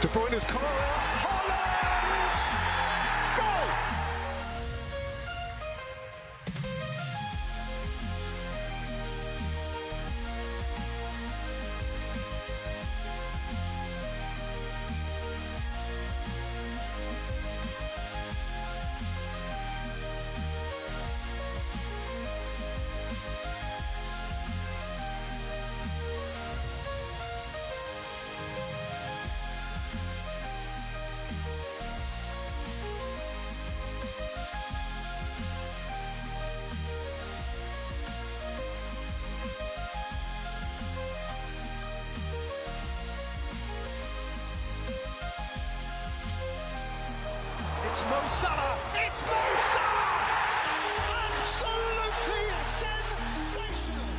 De Bruyne's corner. Holland! Goal! It's Mo Salah! It's Mo Salah! Absolutely sensational!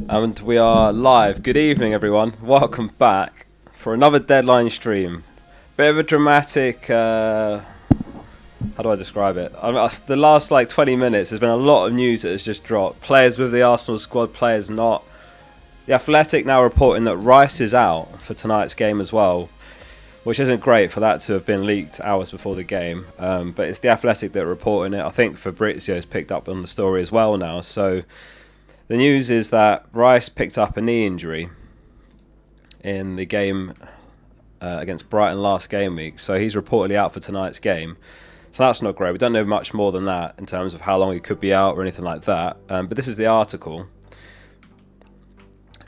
And we are live. Good evening, everyone. Welcome back for another deadline stream. Bit of a dramatic, how do I describe it? The last 20 minutes, there's been a lot of news that has just dropped. Players with the Arsenal squad, players not. The Athletic now reporting that Rice is out for tonight's game as well, which isn't great for that to have been leaked hours before the game. But it's the Athletic that are reporting it. I think Fabrizio's picked up on the story as well now. So the news is that Rice picked up a knee injury in the game against Brighton last game week. So he's reportedly out for tonight's game. So that's not great. We don't know much more than that in terms of how long he could be out or anything like that. But this is the article.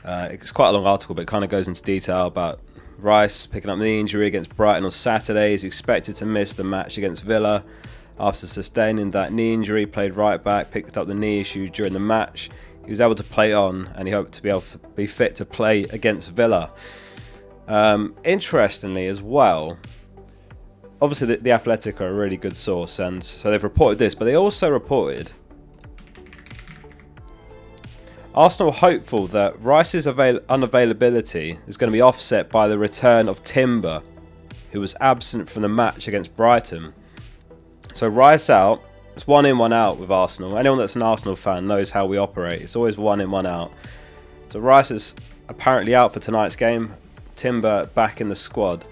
It's quite a long article, but it kind of goes into detail about Rice picking up the knee injury against Brighton on Saturday. He's expected to miss the match against Villa after sustaining that knee injury. Played right back, picked up the knee issue during the match. He was able to play on, and he hoped to be able to be fit to play against Villa. Interestingly as well, obviously the Athletic are a really good source, and so they've reported this, but they also reported Arsenal hopeful that Rice's unavailability is going to be offset by the return of Timber, who was absent from the match against Brighton. So Rice out. It's 1 in, 1 out with Arsenal. Anyone that's an Arsenal fan knows how we operate. It's always 1 in, 1 out. So Rice is apparently out for tonight's game. Timber back in the squad.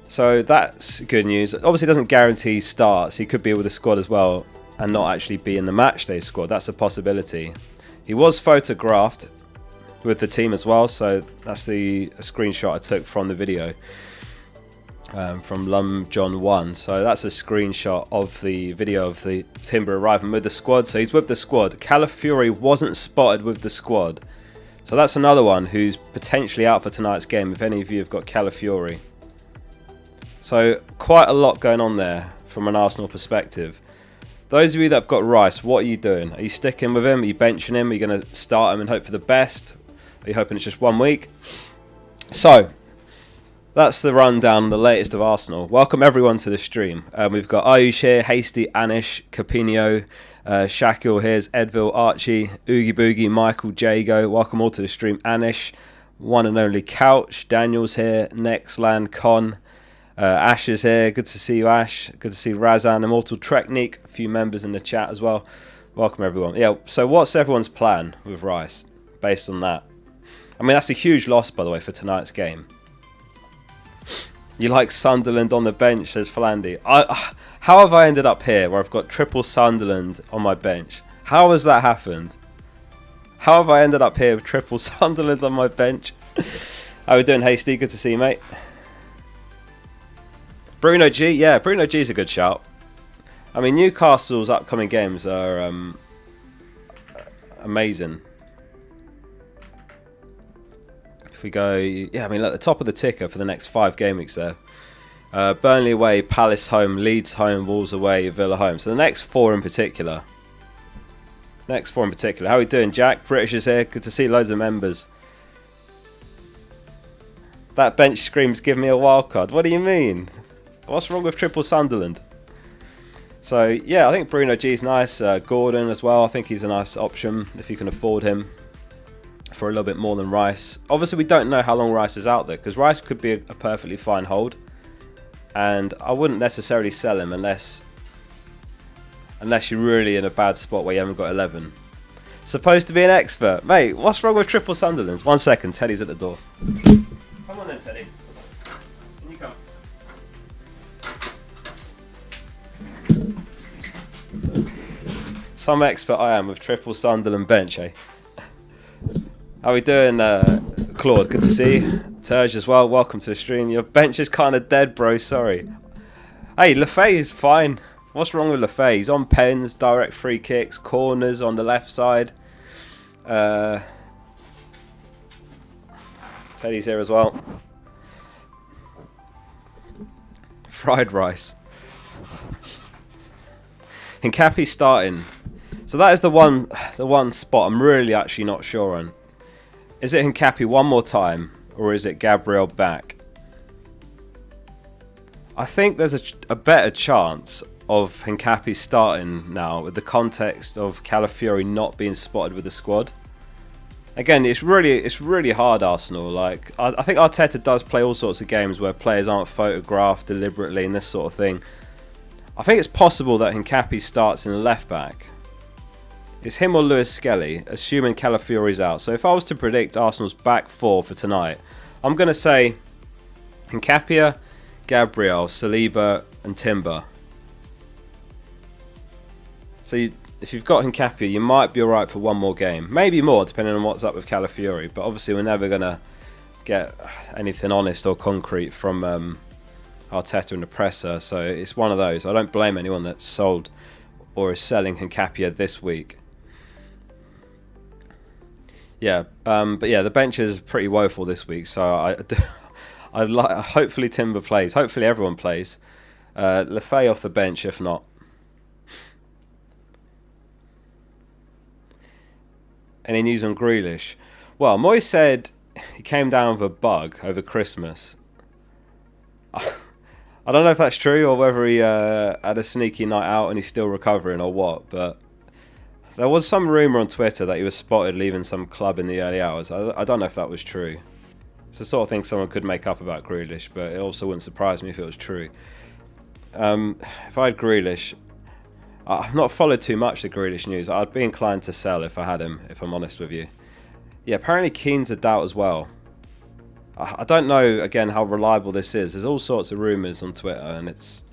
So that's good news. Obviously, it doesn't guarantee starts. He could be with the squad as well and not actually be in the matchday squad. That's a possibility. He was photographed with the team as well. So that's a screenshot I took from the video. From Lum John 1. So that's a screenshot of the video of the Timber arriving with the squad. So he's with the squad. Calafiori wasn't spotted with the squad. So that's another one who's potentially out for tonight's game, if any of you have got Calafiori. So quite a lot going on there from an Arsenal perspective. Those of you that have got Rice, what are you doing? Are you sticking with him? Are you benching him? Are you going to start him and hope for the best? Are you hoping it's just 1 week? So that's the rundown, the latest of Arsenal. Welcome everyone to the stream. We've got Ayush here, Hasty, Anish, Capinio, Shakil, here's Edville, Archie, Oogie Boogie, Michael, Jago. Welcome all to the stream. Anish, one and only Couch, Daniel's here, Nextland, Con, Ash is here. Good to see you, Ash. Good to see Razan, Immortal Treknik, a few members in the chat as well. Welcome everyone. Yeah, so what's everyone's plan with Rice based on that? I mean, that's a huge loss, by the way, for tonight's game. You like Sunderland on the bench, says Flandy. How have I ended up here where I've got triple Sunderland on my bench? How has that happened? How have I ended up here with triple Sunderland on my bench? How are we doing, Hasty? Good to see you, mate. Bruno G. Yeah, Bruno G's a good shout. I mean, Newcastle's upcoming games are amazing. If we go, yeah, I mean, at the top of the ticker for the next 5 game weeks there. Burnley away, Palace home, Leeds home, Wolves away, Villa home. So the next 4 in particular. How are we doing, Jack? British is here. Good to see loads of members. That bench screams, give me a wild card. What do you mean? What's wrong with triple Sunderland? So, yeah, I think Bruno G's nice. Gordon as well. I think he's a nice option if you can afford him for a little bit more than Rice. Obviously, we don't know how long Rice is out there because Rice could be a perfectly fine hold. And I wouldn't necessarily sell him unless you're really in a bad spot where you haven't got 11. Supposed to be an expert. Mate, what's wrong with triple Sunderland? 1 second, Teddy's at the door. Come on then, Teddy. Can you come? Some expert I am with triple Sunderland bench, eh? How we doing, Claude? Good to see you. Terge as well, welcome to the stream. Your bench is kind of dead, bro, sorry. Hey, Lefay is fine. What's wrong with Lefay? He's on pens, direct free kicks, corners on the left side. Teddy's here as well. Fried rice. Hincapi starting. So that is the one spot I'm really actually not sure on. Is it Hincapi one more time, or is it Gabriel back? I think there's a better chance of Hincapi starting now with the context of Calafiori not being spotted with the squad. Again, it's really hard, Arsenal. Like I think Arteta does play all sorts of games where players aren't photographed deliberately and this sort of thing. I think it's possible that Hincapi starts in the left back. It's him or Lewis Skelly, assuming Calafiori's out. So if I was to predict Arsenal's back 4 for tonight, I'm going to say Hincapié, Gabriel, Saliba and Timber. So if you've got Hincapié, you might be alright for one more game. Maybe more, depending on what's up with Calafiori. But obviously we're never going to get anything honest or concrete from Arteta and the presser. So it's one of those. I don't blame anyone that's sold or is selling Hincapié this week. Yeah, but yeah, the bench is pretty woeful this week. So hopefully Timber plays. Hopefully everyone plays. Lefay off the bench if not. Any news on Grealish? Well, Moyes said he came down with a bug over Christmas. I don't know if that's true or whether he had a sneaky night out and he's still recovering or what, but there was some rumour on Twitter that he was spotted leaving some club in the early hours. I don't know if that was true. It's the sort of thing someone could make up about Grealish, but it also wouldn't surprise me if it was true. If I had Grealish, I've not followed too much the Grealish news. I'd be inclined to sell if I had him, if I'm honest with you. Yeah, apparently Keane's a doubt as well. I don't know, again, how reliable this is. There's all sorts of rumours on Twitter, and it's...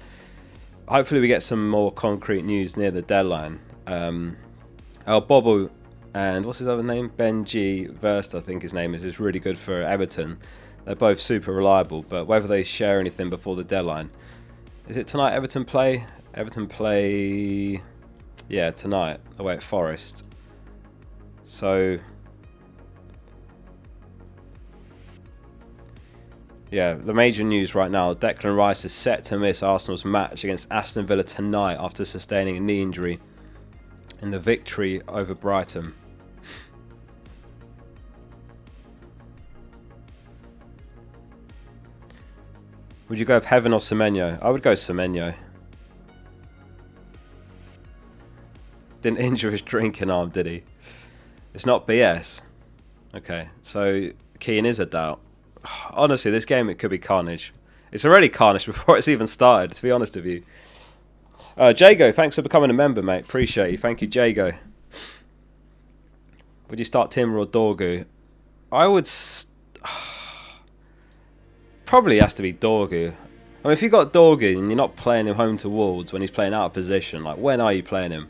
Hopefully we get some more concrete news near the deadline. El Bobo and what's his other name? Benji Verst, I think his name is really good for Everton. They're both super reliable, but whether they share anything before the deadline. Is it tonight Everton play? Everton play... Yeah, tonight, away at Forest. So... Yeah, the major news right now, Declan Rice is set to miss Arsenal's match against Aston Villa tonight after sustaining a knee injury in the victory over Brighton. Would you go with Heaven or Semenyo? I would go Semenyo. Didn't injure his drinking arm, did he? It's not BS. Okay, so Keane is a doubt. Honestly, this game, it could be carnage. It's already carnage before it's even started, to be honest with you. Jago, thanks for becoming a member, mate. Appreciate you. Thank you, Jago. Would you start Timber or Dorgu? I would... probably has to be Dorgu. I mean, if you've got Dorgu and you're not playing him home to Wolves when he's playing out of position, like, when are you playing him?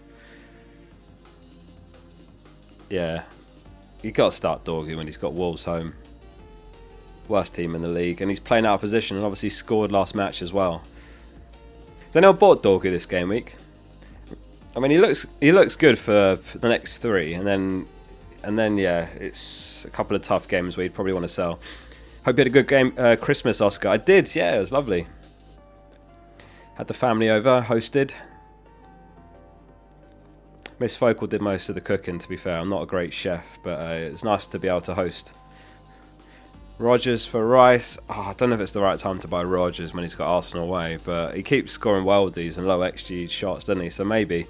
Yeah. You've got to start Dorgu when he's got Wolves home. Worst team in the league. And he's playing out of position and obviously scored last match as well. Has anyone bought Dorgu this game week? I mean, he looks good for the next 3. And then yeah, it's a couple of tough games where you'd probably want to sell. Hope you had a good game, Christmas, Oscar. I did, yeah, it was lovely. Had the family over, hosted. Miss Focal did most of the cooking, to be fair. I'm not a great chef, but it's nice to be able to host. Rodgers for Rice. Oh, I don't know if it's the right time to buy Rodgers when he's got Arsenal away, but he keeps scoring worldies and low XG shots, doesn't he? So maybe.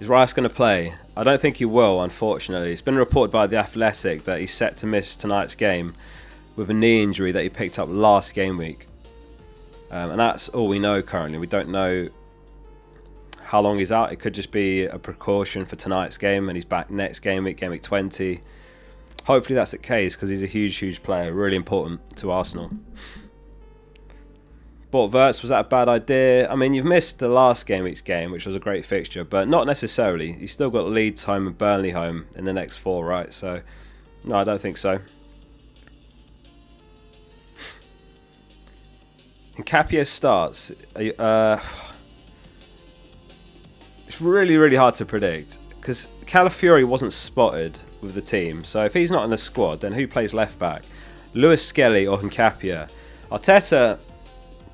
Is Rice going to play? I don't think he will, unfortunately. It's been reported by The Athletic that he's set to miss tonight's game with a knee injury that he picked up last game week. And that's all we know currently. We don't know how long he's out. It could just be a precaution for tonight's game and he's back next game week 20. Hopefully that's the case because he's a huge player, really important to Arsenal. Bought Verts, was that a bad idea? I mean, you've missed the last game week's game, which was a great fixture, but not necessarily. You've still got Leeds home and Burnley home in the next 4, right? So, no, I don't think so. Nkapia starts. It's really hard to predict because Calafiori wasn't spotted with the team. So if he's not in the squad, then who plays left back? Lewis Skelly or Nkapia? Arteta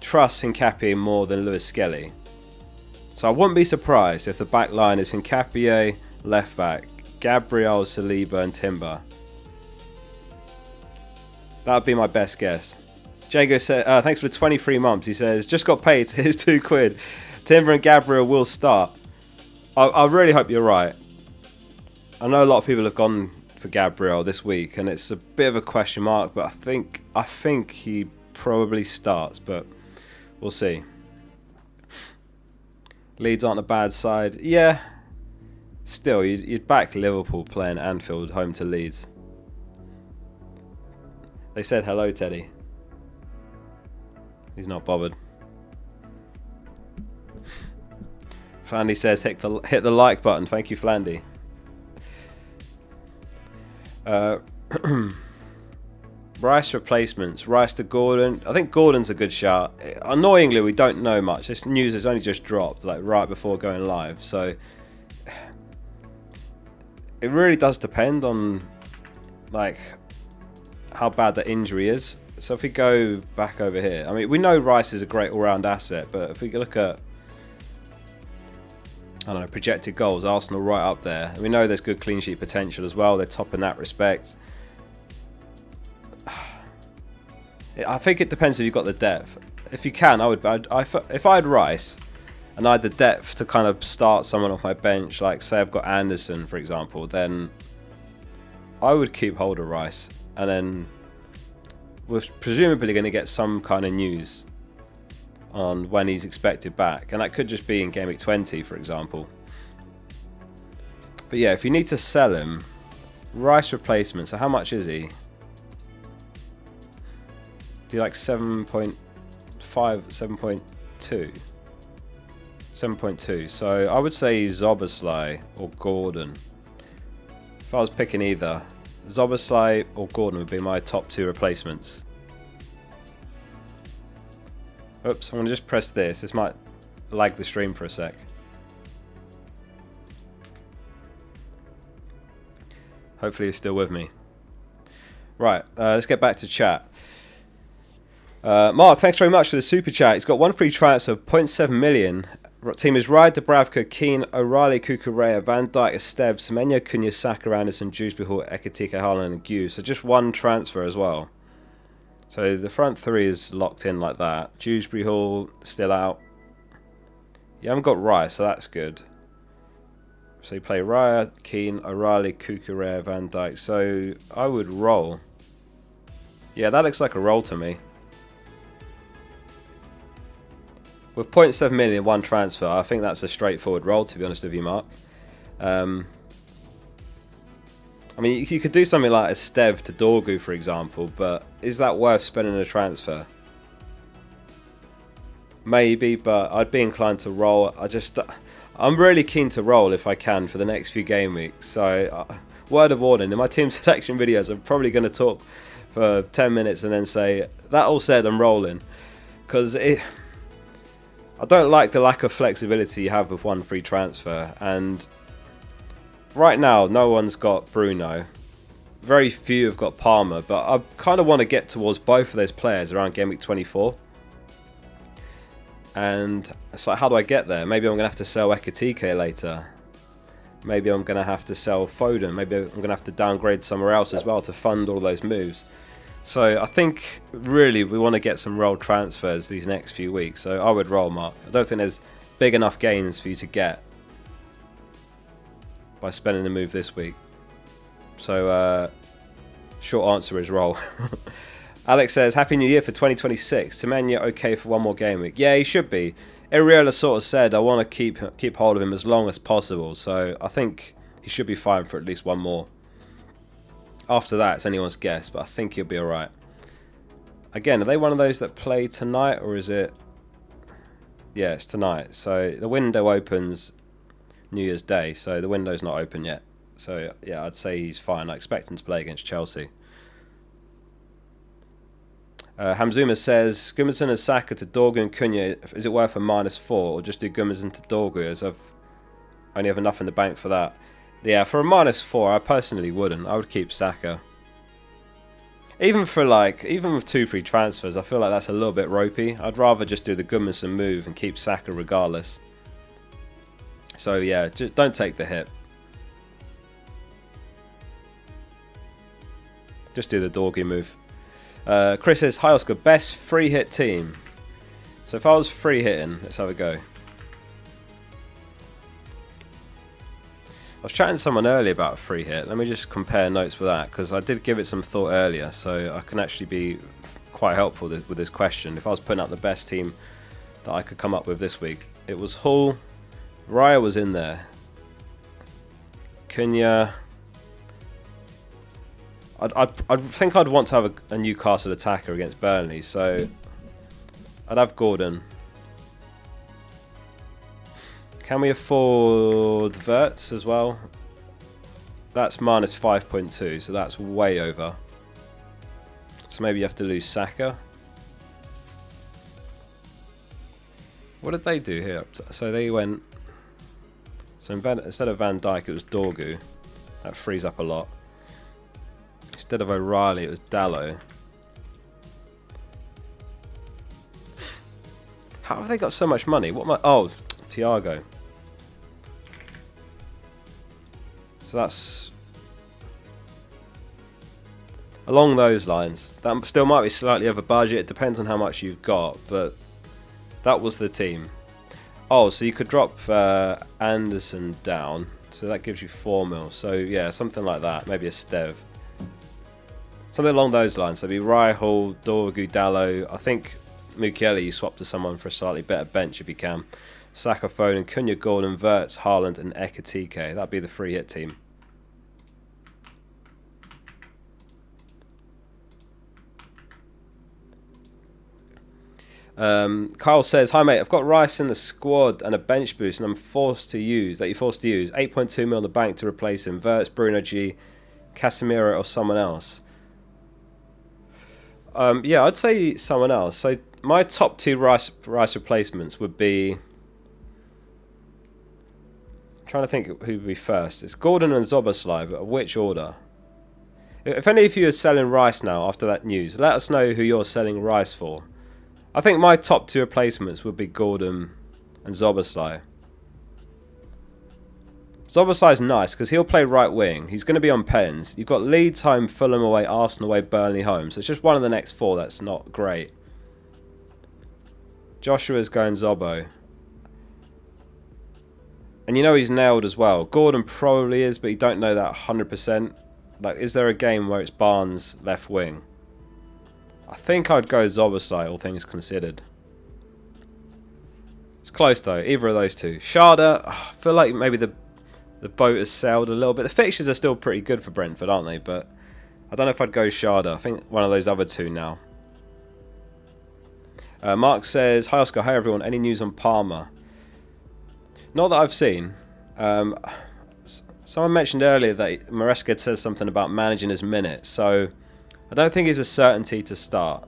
trusts Nkapia more than Lewis Skelly. So I wouldn't be surprised if the back line is Nkapia left back, Gabriel, Saliba and Timber. That would be my best guess. Jago said, thanks for the 23 months. He says, just got paid. Here's £2. Timber and Gabriel will start. I really hope you're right. I know a lot of people have gone for Gabriel this week, and it's a bit of a question mark. But I think he probably starts, but we'll see. Leeds aren't a bad side. Yeah. Still, you'd back Liverpool playing Anfield home to Leeds. They said hello, Teddy. He's not bothered. Flandy says hit the like button. Thank you, Flandy. Rice replacements. Rice to Gordon. I think Gordon's a good shout. Annoyingly, we don't know much. This news has only just dropped, like right before going live. So it really does depend on like how bad the injury is. So if we go back over here, I mean, we know Rice is a great all-round asset, but if we look at, I don't know, projected goals, Arsenal right up there. We know there's good clean sheet potential as well. They're top in that respect. I think it depends if you've got the depth. If you can, if I had Rice and I had the depth to kind of start someone off my bench, like say I've got Anderson, for example, then I would keep hold of Rice. And then we're presumably going to get some kind of news on when he's expected back, and that could just be in Game Week 20, for example. But yeah, if you need to sell him, Rice replacement. So how much is he? Do you like 7.5, 7.2? 7.2. So I would say Zoboslai or Gordon. If I was picking either, Zoboslai or Gordon would be my top 2 replacements. Oops, I'm going to just press this. This might lag the stream for a sec. Hopefully you're still with me. Right, let's get back to chat. Mark, thanks very much for the super chat. He's got one free transfer of 0.7 million. Team is Ride, Dubravka, Keane, O'Reilly, Kukurea, Van Dijk, Esteve, Semenyo, Cunha, Saka, Anderson, Dewsbury Hall, Ekitike, Haaland and Gue. So just one transfer as well. So the front 3 is locked in like that. Dewsbury Hall still out. You haven't got Rice, so that's good. So you play Raya, Keane, O'Reilly, Kukurea, Van Dijk. So I would roll. Yeah, that looks like a roll to me. With 0.7 million, one transfer, I think that's a straightforward roll, to be honest with you, Mark. I'm I mean, you could do something like a Stev to Dorgu, for example, but is that worth spending a transfer? Maybe, but I'd be inclined to roll. I'm really keen to roll if I can for the next few game weeks. So, word of warning, in my team selection videos, I'm probably going to talk for 10 minutes and then say, that all said, I'm rolling. Because I don't like the lack of flexibility you have with one free transfer. And right now, no one's got Bruno. Very few have got Palmer, but I kind of want to get towards both of those players around Game Week 24. And it's like, how do I get there? Maybe I'm going to have to sell Ekitike later. Maybe I'm going to have to sell Foden. Maybe I'm going to have to downgrade somewhere else as well to fund all those moves. So I think really we want to get some roll transfers these next few weeks. So I would roll, Mark. I don't think there's big enough gains for you to get by spending the move this week. So short answer is roll. Alex says, Happy New Year for 2026. Semenya okay for one more game week? Yeah, he should be. Iriola sort of said, I want to keep hold of him as long as possible. So I think he should be fine for at least one more. After that, it's anyone's guess, but I think he'll be alright. Again, are they one of those that play tonight, or is it... Yeah, it's tonight. So the window opens New Year's Day, so the window's not open yet. So yeah, I'd say he's fine. I expect him to play against Chelsea. Hamzuma says, Gudmundsson and Saka to Dorgu and Cunha, is it worth a -4, or just do Gudmundsson to Dorgu, as I've only have enough in the bank for that? Yeah, for a -4, I personally wouldn't. I would keep Saka. Even with 2 free transfers, I feel like that's a little bit ropey. I'd rather just do the Gudmundsson move and keep Saka regardless. So yeah, just don't take the hit. Just do the Dorgu move. Chris says, hi Oscar, best free hit team. So if I was free hitting, let's have a go. I was chatting to someone earlier about a free hit. Let me just compare notes with that, because I did give it some thought earlier, so I can actually be quite helpful with this question. If I was putting up the best team that I could come up with this week, it was Hull, Raya was in there, Cunha. I think I'd want to have a Newcastle attacker against Burnley, so I'd have Gordon. Can we afford Verts as well? That's -5.2, so that's way over. So maybe you have to lose Saka. What did they do here? So they went... So instead of Van Dijk, it was Dorgu. That frees up a lot. Instead of O'Reilly, it was Dallo. How have they got so much money? Oh, Thiago. So that's... Along those lines. That still might be slightly over budget. It depends on how much you've got, but that was the team. Oh, so you could drop Anderson down. So that gives you 4 mil. So yeah, something like that. Maybe a Stev. Something along those lines. So it'd be Raya, Hall, Dorgu, Dallo. I think Mukiele you swap to someone for a slightly better bench if you can. Saka, Foden, Cunha, Gordon, Verts, Haaland and Ekitike. That'd be the free hit team. Kyle says, hi mate, I've got Rice in the squad and a bench boost and you're forced to use 8.2 mil in the bank to replace him. Verts, Bruno G, Casemiro or someone else. Yeah, I'd say someone else. So my top 2 Rice replacements would be... I'm trying to think who would be first. It's Gordon and Zoboslai, but which order? If any of you are selling Rice now after that news, let us know who you're selling Rice for. I think my top 2 replacements would be Gordon and Zoboslai. Zoboslai's nice because he'll play right wing. He's going to be on pens. You've got Leeds home, Fulham away, Arsenal away, Burnley home. So it's just one of the next 4 that's not great. Joshua's going Zobo. And you know he's nailed as well. Gordon probably is, but you don't know that 100%. Like, is there a game where it's Barnes left wing? I think I'd go Zoboslai, all things considered. It's close though, either of those two. Sharda, I feel like maybe the The boat has sailed a little bit. The fixtures are still pretty good for Brentford, aren't they? But I don't know if I'd go Sharda. I think one of those other two now. Mark says, hi Oscar, hi everyone. Any news on Palmer? Not that I've seen. Someone mentioned earlier that Maresca had said something about managing his minutes. So I don't think he's a certainty to start.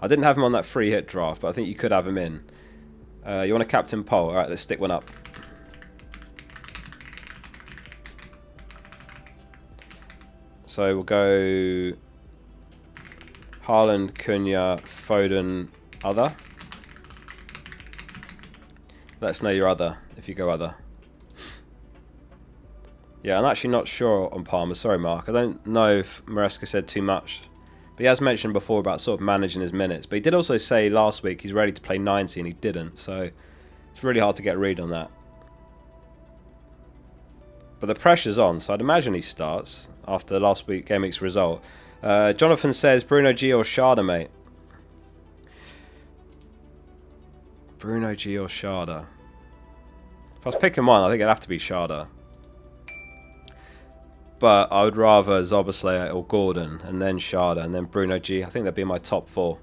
I didn't have him on that free hit draft, but I think you could have him in. You want a captain poll? Alright, let's stick one up. So we'll go Haaland, Cunha, Foden, other. Let us know your other, if you go other. Yeah, I'm actually not sure on Palmer. Sorry, Mark. I don't know if Maresca said too much. But he has mentioned before about sort of managing his minutes. But he did also say last week he's ready to play 90 and he didn't. So it's really hard to get a read on that. But the pressure's on, so I'd imagine he starts after last week Gameweek's result. Jonathan says Bruno G or Sharda, mate. Bruno G or Sharda. If I was picking one, I think it'd have to be Sharda. But I would rather Zoboslai or Gordon, and then Sharda, and then Bruno G. I think that'd be my top four.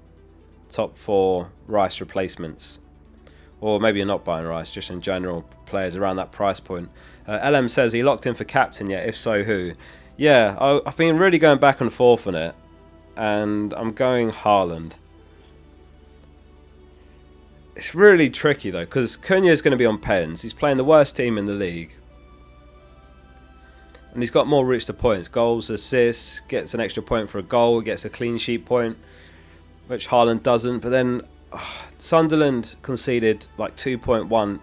Top four Rice replacements. Or maybe you're not buying Rice, just in general, players around that price point. LM says, he locked in for captain yet? If so, who? Yeah, I've been really going back and forth on it. And I'm going Haaland. It's really tricky, though, because Cunha is going to be on pens. He's playing the worst team in the league. And he's got more routes to points. Goals, assists, gets an extra point for a goal, gets a clean sheet point, which Haaland doesn't. But then Sunderland conceded like 2.1,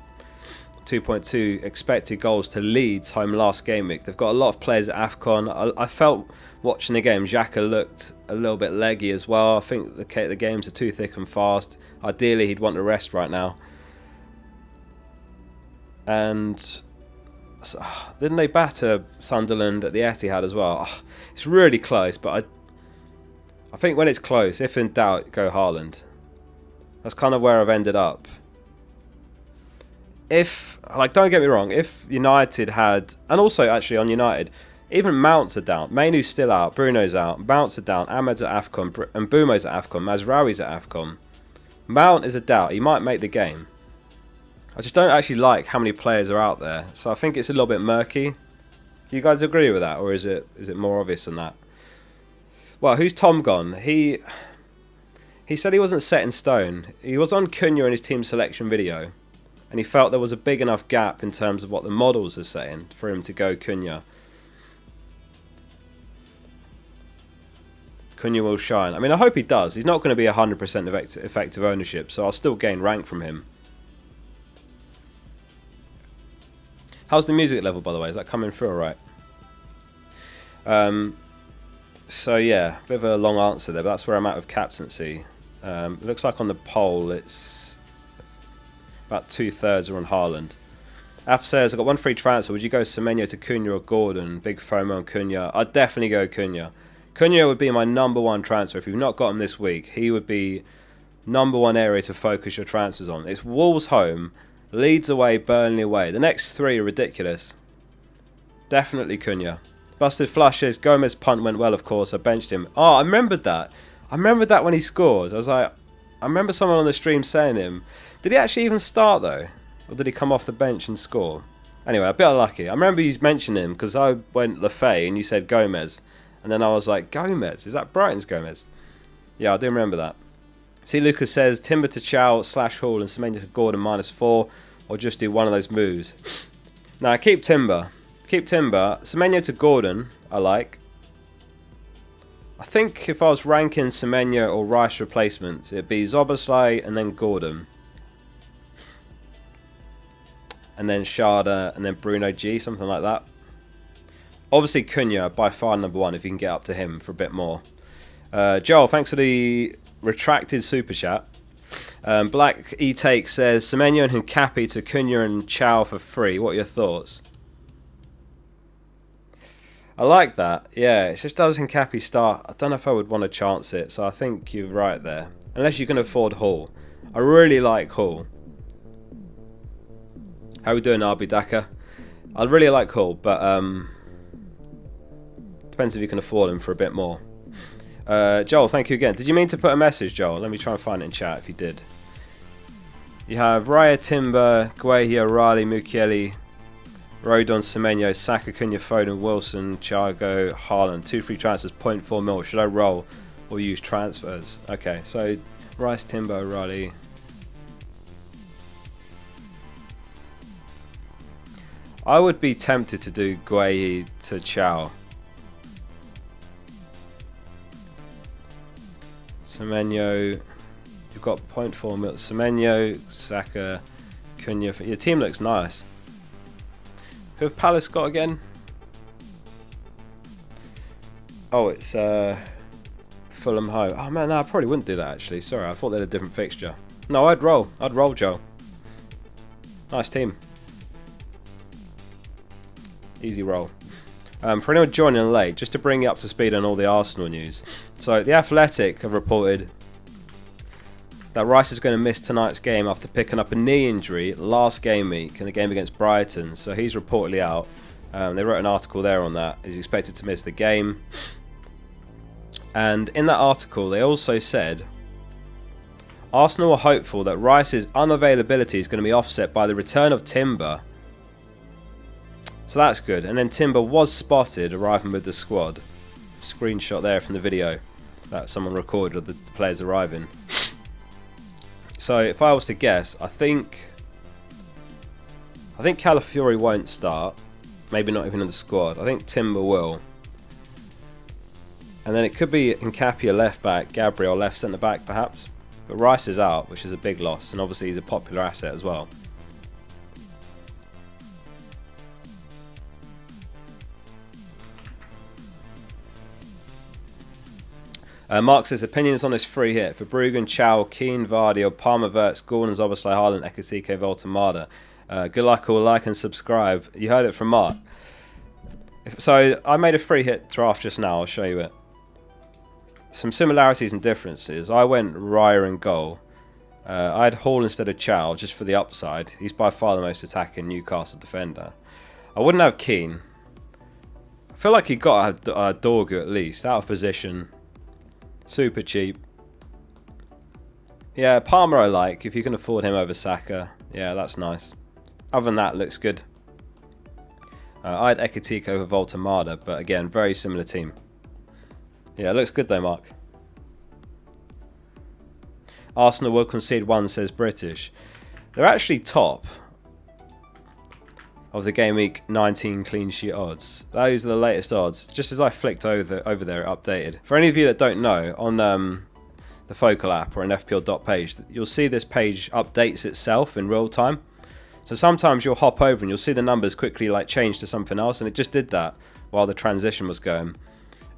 2.2 expected goals to Leeds home last game week. They've got a lot of players at AFCON. I felt watching the game, Xhaka looked a little bit leggy as well. I think the games are too thick and fast. Ideally, he'd want to rest right now. And didn't they batter Sunderland at the Etihad as well? It's really close, but I think when it's close, if in doubt, go Haaland. That's kind of where I've ended up. If, like, don't get me wrong, if United had, and also actually on United, even Mounts are down. Mainu's still out, Bruno's out, Mounts are down, Ahmed's at AFCON, and Bumo's at AFCON, Mazraoui's at AFCON. Mount is a doubt, he might make the game. I just don't actually like how many players are out there, so I think it's a little bit murky. Do you guys agree with that, or is it more obvious than that? Well, who's Tom gone? He said he wasn't set in stone. He was on Cunha in his team selection video, and he felt there was a big enough gap in terms of what the models are saying for him to go Cunha. Cunha will shine. I mean, I hope he does. He's not going to be 100% effective ownership, so I'll still gain rank from him. How's the music level, by the way? Is that coming through all right? So yeah, a bit of a long answer there, but that's where I'm at with captaincy. It looks like on the poll it's about 2/3 are on Haaland. Af says, I've got one free transfer. Would you go Semenyo to Cunha or Gordon? Big FOMO on Cunha. I'd definitely go Cunha. Cunha would be my #1 transfer. If you've not got him this week, he would be #1 area to focus your transfers on. It's Wolves home, Leeds away, Burnley away. The next three are ridiculous. Definitely Cunha. Busted flushes. Gomez punt went well, of course. I benched him. Oh, I remembered that. I remembered that when he scored. I was like, I remember someone on the stream saying him. Did he actually even start though? Or did he come off the bench and score? Anyway, a bit unlucky. I remember you mentioned him because I went Lafay and you said Gomez. And then I was like, Gomez? Is that Brighton's Gomez? Yeah, I do remember that. See, Lucas says Timber to Chow / Hall and Semenyo to Gordon -4, or just do one of those moves. Now, keep Timber. Keep Timber. Semenyo to Gordon, I like. I think if I was ranking Semenyo or Rice replacements, it'd be Zoboslai and then Gordon. And then Sharda and then Bruno G, something like that. Obviously Cunha, by far #1 if you can get up to him for a bit more. Joel, thanks for the retracted super chat. Black E-Take says Semenyo and Hincapi to Cunha and Chow for free. What are your thoughts? I like that. Yeah, it just does Hincapi start. I don't know if I would want to chance it, so I think you're right there. Unless you can afford Hall. I really like Hall. How are we doing, RB Daka? I really like Hull, but depends if you can afford him for a bit more. Joel, thank you again. Did you mean to put a message, Joel? Let me try and find it in chat if you did. You have Raya, Timber, Guehi, O'Reilly, Mukiele, Rodon, Semenyo, Saka, Cunha, Foden, Wilson, Thiago, Haaland. 2 free transfers, 0.4 mil. Should I roll or use transfers? Okay, so Rice, Timber, O'Reilly. I would be tempted to do Guehi to Chow. Semenyo, you've got 0.4 mil. Semenyo, Saka, Cunha. Your team looks nice. Who have Palace got again? Oh, it's Fulham home. Oh man, no, I probably wouldn't do that actually. Sorry, I thought they had a different fixture. No, I'd roll. I'd roll, Joe. Nice team. Easy roll. For anyone joining late, just to bring you up to speed on all the Arsenal news. So, The Athletic have reported that Rice is going to miss tonight's game after picking up a knee injury last game week in the game against Brighton. So, he's reportedly out. They wrote an article there on that. He's expected to miss the game. And in that article, they also said Arsenal are hopeful that Rice's unavailability is going to be offset by the return of Timber. So that's good. And then Timber was spotted arriving with the squad. Screenshot there from the video that someone recorded of the players arriving. So if I was to guess, I think Calafiori won't start. Maybe not even in the squad. I think Timber will. And then it could be Nkapia left back, Gabriel left centre back perhaps. But Rice is out, which is a big loss. And obviously he's a popular asset as well. Mark says opinions on this free hit for Bruggen, Chow, Keane, Vardy, or Palmer, Wirtz, Gordon, Zoboslai, Haaland, Ekitike, Voltamada. Good luck, all like and subscribe. You heard it from Mark. So I made a free hit draft just now. I'll show you it. Some similarities and differences. I went Raya in goal. I had Hall instead of Chow just for the upside. He's by far the most attacking Newcastle defender. I wouldn't have Keane. I feel like he got a Dorgu at least. Out of position. Super cheap. Yeah, Palmer I like. If you can afford him over Saka. Yeah, that's nice. Other than that, looks good. I had Ekitike over Voltamada, but again, very similar team. Yeah, it looks good though, Mark. Arsenal will concede 1, says British. They're actually top of the Game Week 19 clean sheet odds. Those are the latest odds. Just as I flicked over there, updated. For any of you that don't know, on the Focal app or an FPL page, you'll see this page updates itself in real time. So sometimes you'll hop over and you'll see the numbers quickly like change to something else, and it just did that while the transition was going.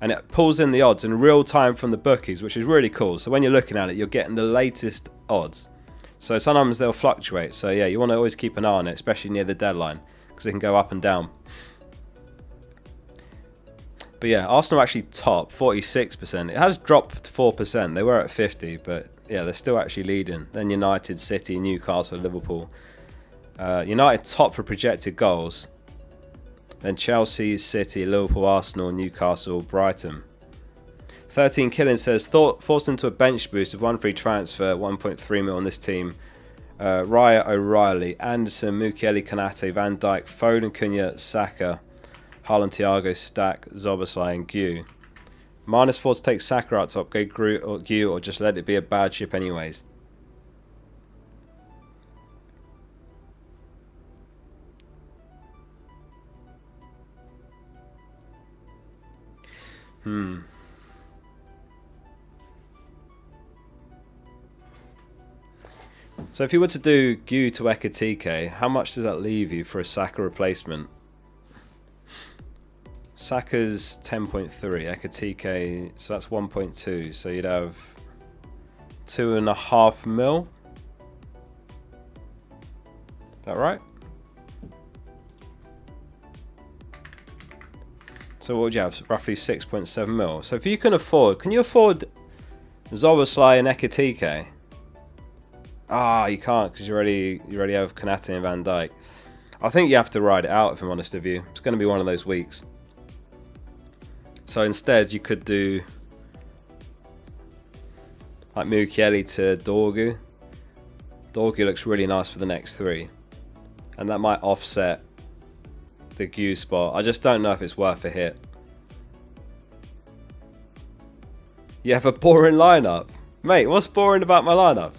And it pulls in the odds in real time from the bookies, which is really cool. So when you're looking at it, you're getting the latest odds. So sometimes they'll fluctuate. So yeah, you want to always keep an eye on it, especially near the deadline, because it can go up and down. But yeah, Arsenal actually top, 46%. It has dropped 4%. They were at 50, but yeah, they're still actually leading. Then United, City, Newcastle, Liverpool. United top for projected goals. Then Chelsea, City, Liverpool, Arsenal, Newcastle, Brighton. 13 Killing says, forced into a bench boost with 1 free transfer, 1.3 mil on this team. Raya, O'Reilly, Anderson, Mukiele, Konate, Van Dijk, Foden, Cunha, Saka, Haaland, Thiago, Stack, Zoboslai and Gw. -4 to take Saka out top, go Gw or just let it be a bad ship anyways. So if you were to do Gw to Ekitike, how much does that leave you for a Saka replacement? Saka's 10.3, Ekitike, so that's 1.2, so you'd have 2.5 mil. Is that right? So what would you have? Roughly 6.7 mil. So if you can afford, can you afford Zoboslai and Ekitike? Ah, you can't because you already have Konate and Van Dijk. I think you have to ride it out, if I'm honest with you. It's going to be one of those weeks. So instead, you could do like Mukiele to Dorgu. Dorgu looks really nice for the next 3. And that might offset the Gw spot. I just don't know if it's worth a hit. You have a boring lineup. Mate, what's boring about my lineup?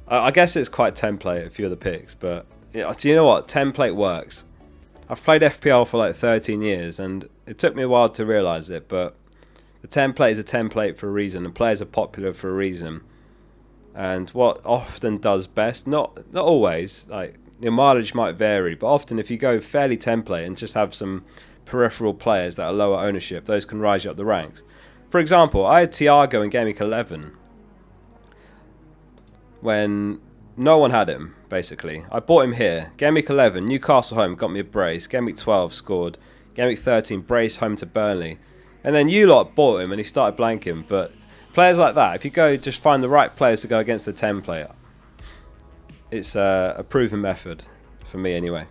I guess it's quite template, a few of the picks, but do you know what? Template works. I've played FPL for like 13 years, and it took me a while to realise it, but the template is a template for a reason, and players are popular for a reason. And what often does best, not always, like your mileage might vary, but often if you go fairly template and just have some peripheral players that are lower ownership, those can rise you up the ranks. For example, I had Thiago in Gameweek 11 when no one had him, basically. I bought him here. Gameweek 11, Newcastle home, got me a brace. Gameweek 12, scored. Gameweek 13, brace home to Burnley. And then you lot bought him and he started blanking. But players like that, if you go just find the right players to go against the template, it's a proven method, for me anyway.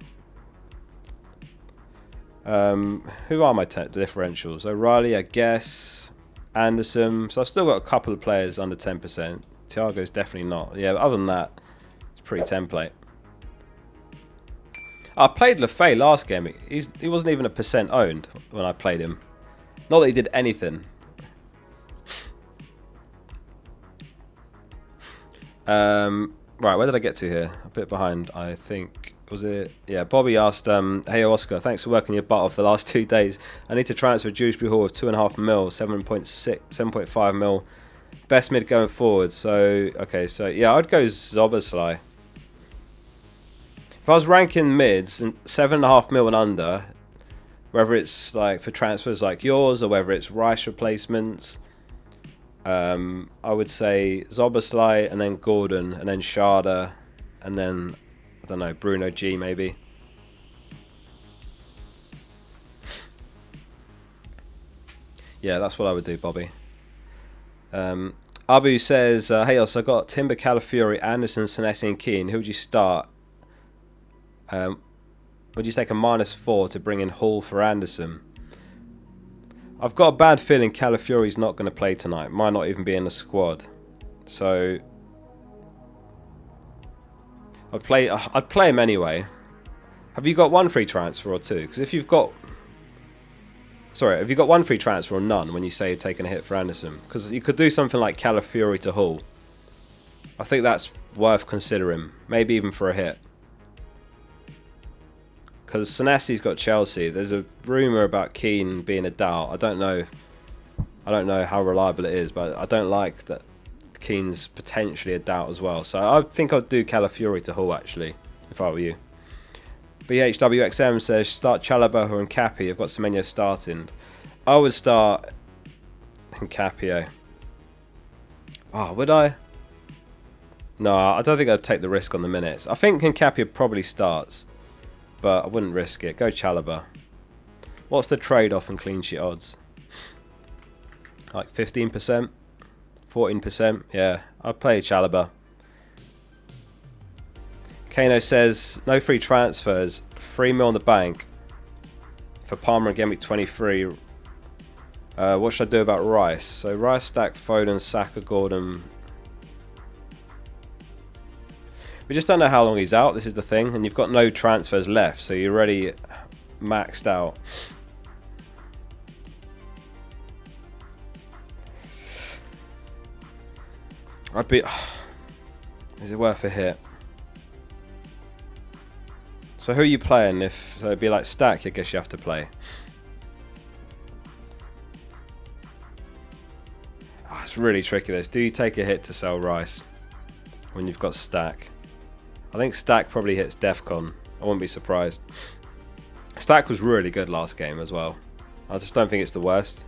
Who are my differentials? O'Reilly, I guess. Anderson. So I've still got a couple of players under 10%. Thiago's definitely not. Yeah, but other than that, it's pretty template. I played Lefay last game. He wasn't even a % owned when I played him. Not that he did anything. Right, where did I get to here? A bit behind, I think. Was it? Yeah, Bobby asked, hey Oscar, thanks for working your butt off the last 2 days. I need to transfer Dewsbury Hall of 2.5 mil, 7.5 mil. Best mid going forward. So, okay, so yeah, I'd go Zoboslai. If I was ranking mids and 7.5 mil and under, whether it's like for transfers like yours or whether it's Rice replacements, I would say Zoboslai and then Gordon and then Sharda and then, I don't know, Bruno G maybe. Yeah, that's what I would do, Bobby. Abu says, hey, I got Timber, Calafiori, Anderson, Senesi and Keane. Who would you start? Would you take a -4 to bring in Hall for Anderson? I've got a bad feeling Calafiori's not going to play tonight. Might not even be in the squad. So I'd play him anyway. Have you got one free transfer or two? Because if you've got... Sorry, have you got one free transfer or none when you say you're taking a hit for Anderson? Because you could do something like Calafiori to Hull. I think that's worth considering. Maybe even for a hit. Because Senesi's got Chelsea. There's a rumour about Keane being a doubt. I don't know how reliable it is, but I don't like that Keane's potentially a doubt as well. So I think I'd do Calafiori to Hull, actually, if I were you. BHWXM says, start Chalobah or Nkapie. I've got Semenyo starting. I would start Nkapie. Oh, would I? No, I don't think I'd take the risk on the minutes. I think Nkapie probably starts, but I wouldn't risk it. Go Chalobah. What's the trade-off and clean sheet odds? Like 15%? 14%? Yeah, I'd play Chalobah. Kano says, no free transfers, 3 mil on the bank for Palmer and Gameweek 23. What should I do about Rice? So Rice, Stack, Foden, Saka, Gordon. We just don't know how long he's out, this is the thing, and you've got no transfers left, so you're already maxed out. I'd be... Is it worth a hit? So who are you playing? So it'd be like Stack, I guess you have to play. Oh, it's really tricky this. Do you take a hit to sell Rice when you've got Stack? I think Stack probably hits Defcon. I wouldn't be surprised. Stack was really good last game as well. I just don't think it's the worst.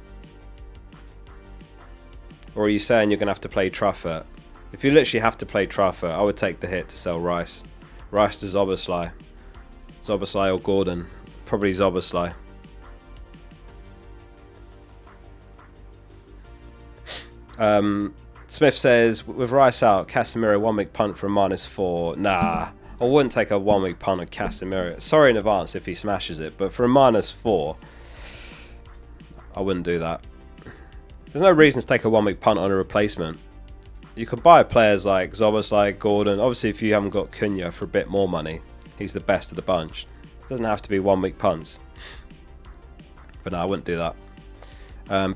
Or are you saying you're going to have to play Truffert? If you literally have to play Truffert, I would take the hit to sell Rice. Rice to Zoboslai. Zoboslai or Gordon. Probably Zoboslai. Smith says, with Rice out, Casemiro 1 week punt for a -4. Nah, I wouldn't take a 1 week punt on Casemiro. Sorry in advance if he smashes it, but for a -4, I wouldn't do that. There's no reason to take a 1 week punt on a replacement. You can buy players like Szoboszlai, Gordon. Obviously, if you haven't got Cunha for a bit more money, he's the best of the bunch. It doesn't have to be 1 week punts. But no, I wouldn't do that.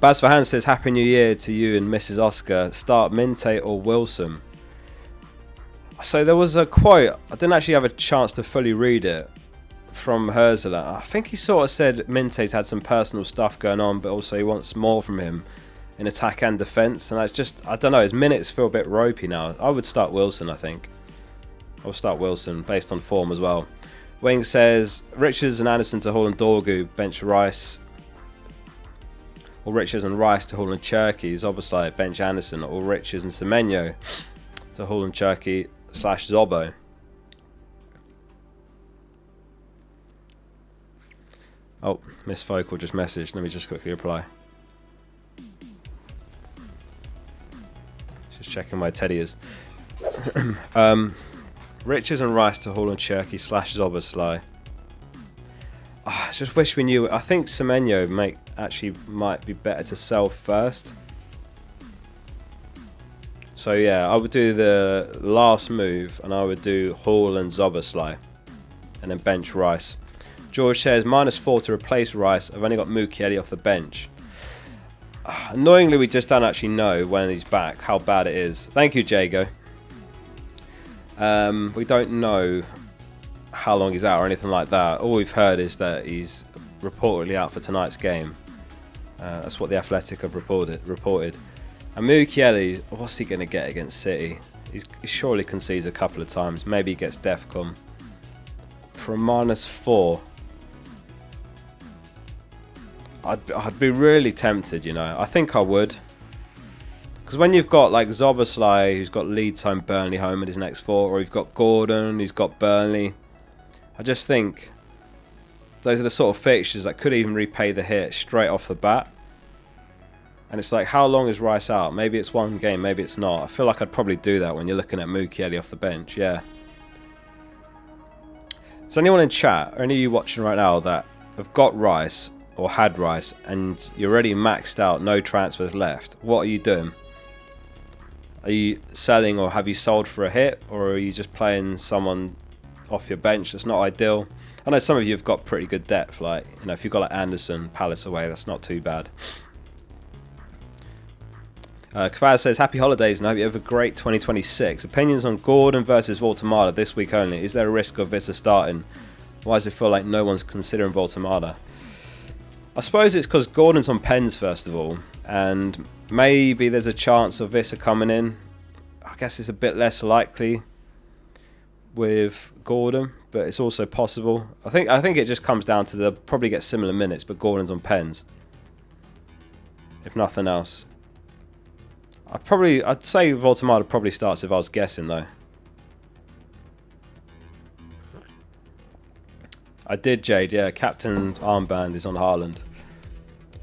Baz Fahan says, Happy New Year to you and Mrs. Oscar. Start Minte or Wilson? So there was a quote, I didn't actually have a chance to fully read it, from Herzler. I think he sort of said Minte's had some personal stuff going on, but also he wants more from him in attack and defence. And that's just, I don't know, his minutes feel a bit ropey now. I would start Wilson, I think. I would start Wilson, based on form as well. Wing says, Richards and Anderson to Hall and Dorgu, bench Rice. Or Richards and Rice to Hall and Cherky. Szoboszlai, bench Anderson. Or Richards and Semenyo to Hall and Cherky / Zobo. Oh, Miss Focal just messaged. Let me just quickly reply. Just checking where Teddy is. Richards and Rice to Hall and Cherky / Szoboszlai. I just wish we knew. I think Semenyo might be better to sell first. So yeah, I would do the last move, and I would do Hall and Szoboszlai, and then bench Rice. George says -4 to replace Rice. I've only got Mukiele off the bench. Annoyingly, we just don't actually know when he's back how bad it is. Thank you, Jago. We don't know how long he's out or anything like that. All we've heard is that he's reportedly out for tonight's game. That's what the Athletic have reported. And Mukiele, what's he going to get against City? He surely concedes a couple of times. Maybe he gets Defcon. For a -4, I'd be really tempted, you know. I think I would. Because when you've got like Szoboszlai, who's got Leeds home, Burnley home in his next 4, or you've got Gordon, who's got Burnley, I just think those are the sort of fixtures that could even repay the hit straight off the bat. And it's like, how long is Rice out? Maybe it's one game, maybe it's not. I feel like I'd probably do that when you're looking at Mukiele off the bench, yeah. Is anyone in chat, or any of you watching right now, that have got Rice, or had Rice, and you're already maxed out, no transfers left? What are you doing? Are you selling, or have you sold for a hit? Or are you just playing someone off your bench that's not ideal? I know some of you have got pretty good depth, like, you know, if you've got like Anderson, Palace away, that's not too bad. Kvaz says, Happy holidays and I hope you have a great 2026. Opinions on Gordon versus Voltemada this week only. Is there a risk of Vissa starting? Why does it feel like no one's considering Voltemada? I suppose it's because Gordon's on pens first of all, and maybe there's a chance of Vissa coming in. I guess it's a bit less likely with Gordon, but it's also possible. I think it just comes down to they'll probably get similar minutes, but Gordon's on pens, if nothing else. I'd say Voltemada probably starts if I was guessing though. I did, Jade, yeah. Captain armband is on Haaland.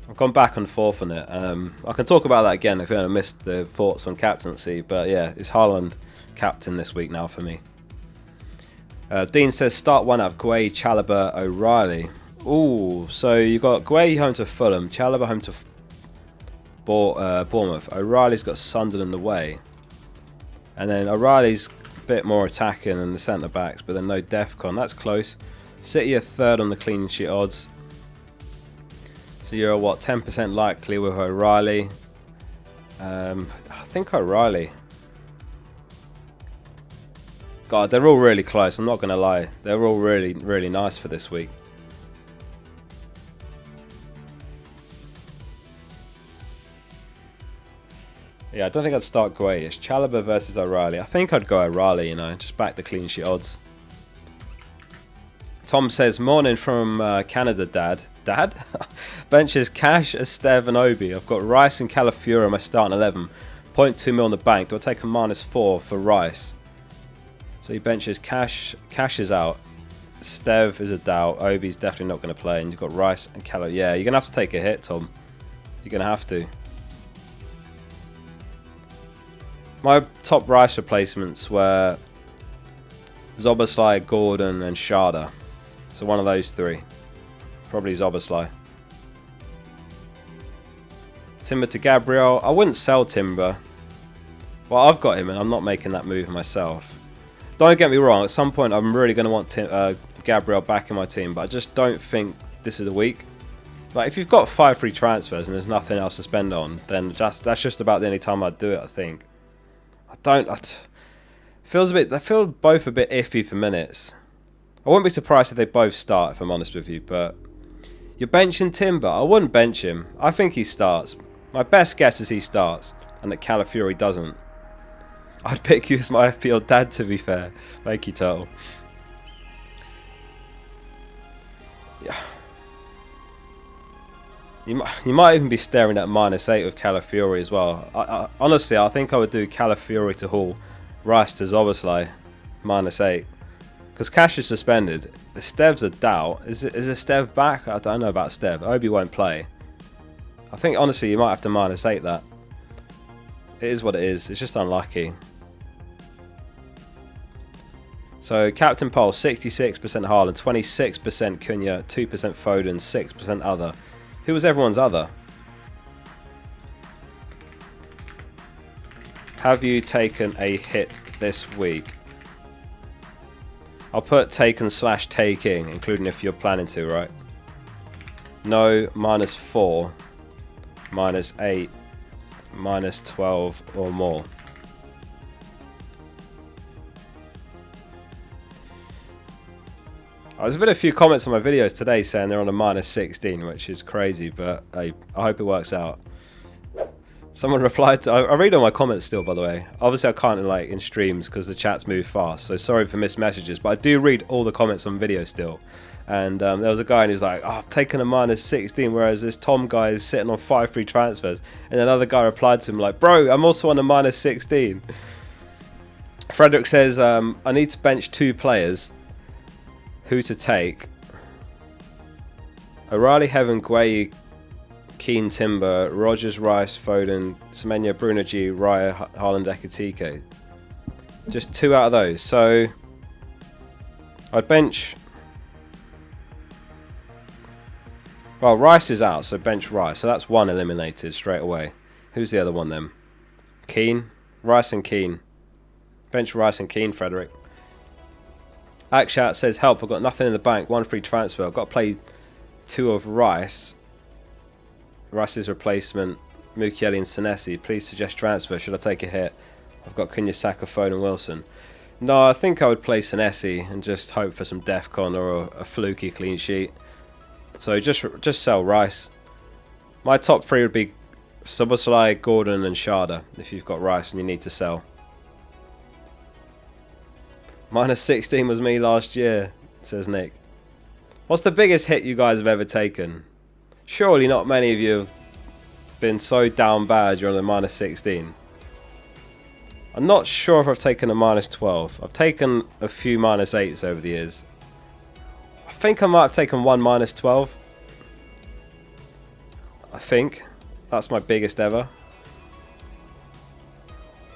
I've gone back and forth on it. I can talk about that again if I missed the thoughts on captaincy, but yeah, it's Haaland captain this week now for me. Dean says start one out of Gueye, Chalobah, O'Reilly. Ooh, so you got Gueye home to Fulham, Chalobah home to Bournemouth. O'Reilly's got Sunderland away, and then O'Reilly's a bit more attacking than the centre backs, but then no Defcon. That's close. City are third on the clean sheet odds, so you're what, 10% likely with O'Reilly. I think O'Reilly. God, they're all really close. I'm not going to lie. They're all really, really nice for this week. Yeah, I don't think I'd start Gueye. It's Chalobah versus O'Reilly. I think I'd go O'Reilly, you know, just back the clean sheet odds. Tom says, morning from Canada, Dad. Dad? Benches Cash, Esteve and Obi. I've got Rice and Calafiora on my starting 11. 0.2 mil in the bank. Do I take a -4 for Rice? So he benches Cash. Cash is out. Stev is a doubt. Obi's definitely not going to play. And you've got Rice and Calo. Yeah, you're going to have to take a hit, Tom. You're going to have to. My top Rice replacements were Zoboslai, Gordon and Sharda. So one of those three. Probably Zoboslai. Timber to Gabriel. I wouldn't sell Timber. Well, I've got him and I'm not making that move myself. Don't get me wrong, at some point I'm really going to want Gabriel back in my team, but I just don't think this is the week. Like, if you've got 5 free transfers and there's nothing else to spend on, then that's just about the only time I'd do it, I think. They feel both a bit iffy for minutes. I wouldn't be surprised if they both start, if I'm honest with you, but you're benching Timber. I wouldn't bench him. I think he starts. My best guess is he starts, and that Calafiori doesn't. I'd pick you as my FPL dad, to be fair. Thank you, Turtle. Yeah. You might even be staring at -8 with Calafiori as well. Honestly, I think I would do Calafiori to Hall, Rice to Zoboslai, -8. Because Cash is suspended. Stev's a doubt. Is Stev back? I don't know about Stev. I hope he won't play. I think, honestly, you might have to -8 that. It is what it is. It's just unlucky. So, Captain Pole, 66% Haaland, 26% Cunha, 2% Foden, 6% other. Who was everyone's other? Have you taken a hit this week? I'll put taken / taking, including if you're planning to, right? No, -4, -8, -12 or more. There's been a few comments on my videos today saying they're on a -16, which is crazy, but I hope it works out. Someone replied to... I read all my comments still, by the way. Obviously, I can't in streams because the chats move fast, so sorry for missed messages, but I do read all the comments on video still. And there was a guy and he's like, oh, I've taken a -16, whereas this Tom guy is sitting on 5 free transfers. And another guy replied to him like, bro, I'm also on a -16. Frederick says, I need to bench 2 players. Who to take? O'Reilly, Heaven, Gueye, Keane, Timber, Rogers, Rice, Foden, Semenyo, Bruno G, Raya, Haaland, Ekitike. Just 2 out of those. So I'd bench... Well, Rice is out, so bench Rice. So that's 1 eliminated straight away. Who's the other one then? Keane? Rice and Keane. Bench Rice and Keane, Frederick. Akshat says, help, I've got nothing in the bank, 1 free transfer. I've got to play 2 of Rice. Rice's replacement, Mukiele and Senesi. Please suggest transfer. Should I take a hit? I've got Cunha, Saka, Foden, Wilson. No, I think I would play Senesi and just hope for some DEFCON or a fluky clean sheet. So just sell Rice. My top 3 would be Soboslai, Gordon and Sharda if you've got Rice and you need to sell. -16 was me last year, says Nick. What's the biggest hit you guys have ever taken? Surely not many of you have been so down bad you're on a -16. I'm not sure if I've taken a -12. I've taken a few -8s over the years. I think I might have taken 1 -12. I think. That's my biggest ever.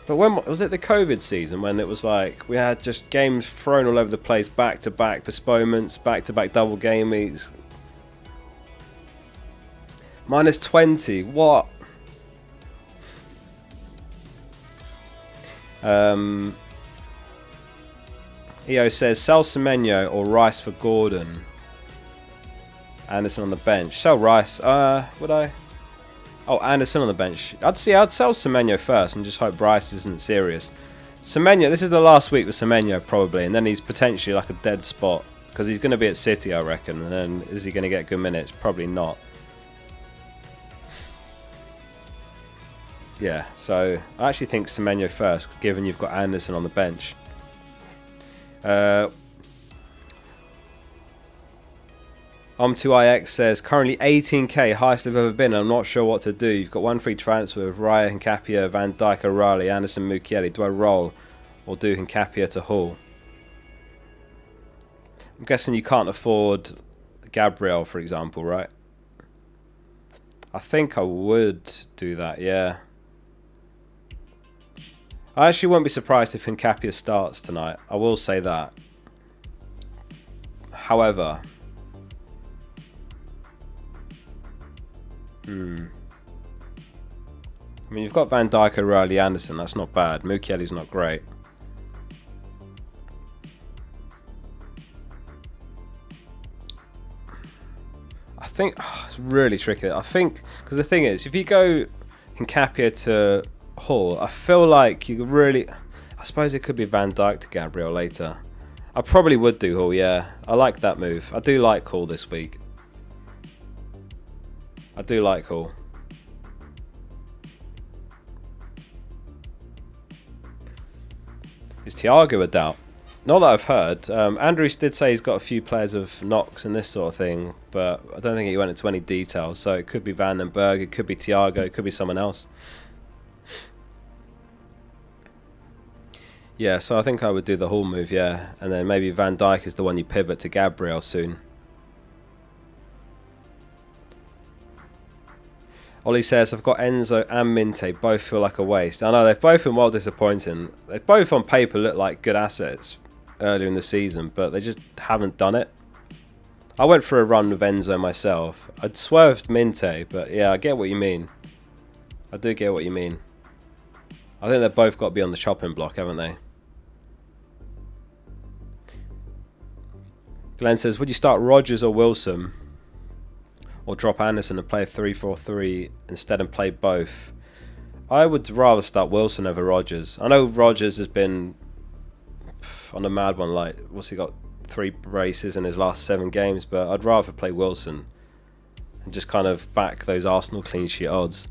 But when was it, the COVID season, when it was like we had just games thrown all over the place, back-to-back postponements, back-to-back double game weeks. -20, what? EO says sell Semenyo or Rice for Gordon. Anderson on the bench. Sell Rice. Would I? Oh, Anderson on the bench. I'd sell Semenyo first and just hope Rice isn't serious. Semenyo, this is the last week with Semenyo probably, and then he's potentially like a dead spot because he's going to be at City, I reckon. And then is he going to get good minutes? Probably not. Yeah, so I actually think Semenyo first, given you've got Anderson on the bench. Om2ix says, currently 18k, highest I've ever been. I'm not sure what to do. You've got 1 free transfer with Raya, Hincapia, Van Dijk, O'Reilly, Anderson, Mukiele. Do I roll or do Hincapia to Hull? I'm guessing you can't afford Gabriel, for example, right? I think I would do that, yeah. I actually won't be surprised if Hincapia starts tonight. I will say that. However, I mean, you've got Van Dijk and Riley Anderson. That's not bad. Mukiele's not great. I think it's really tricky. I think because the thing is, if you go Nkapia to Hall, I feel like you really. I suppose it could be Van Dijk to Gabriel later. I probably would do Hall. Yeah, I like that move. I do like Hall this week. I do like Hall. Is Thiago a doubt? Not that I've heard. Andrews did say he's got a few players of knocks and this sort of thing, but I don't think he went into any details. So it could be Van den Berg, it could be Thiago, it could be someone else. Yeah, so I think I would do the Hall move, yeah. And then maybe Van Dijk is the one you pivot to Gabriel soon. Ollie says, I've got Enzo and Minte, both feel like a waste. I know, they've both been well disappointing. They both on paper look like good assets earlier in the season, but they just haven't done it. I went for a run with Enzo myself. I'd swerved Minte, but yeah, I get what you mean. I do get what you mean. I think they've both got to be on the chopping block, haven't they? Glenn says, would you start Rodgers or Wilson? Or drop Anderson and play a 3-4-3 instead and play both? I would rather start Wilson over Rodgers. I know Rodgers has been on a mad one, like, what's he got? 3 braces in his last 7 games, but I'd rather play Wilson and just kind of back those Arsenal clean sheet odds,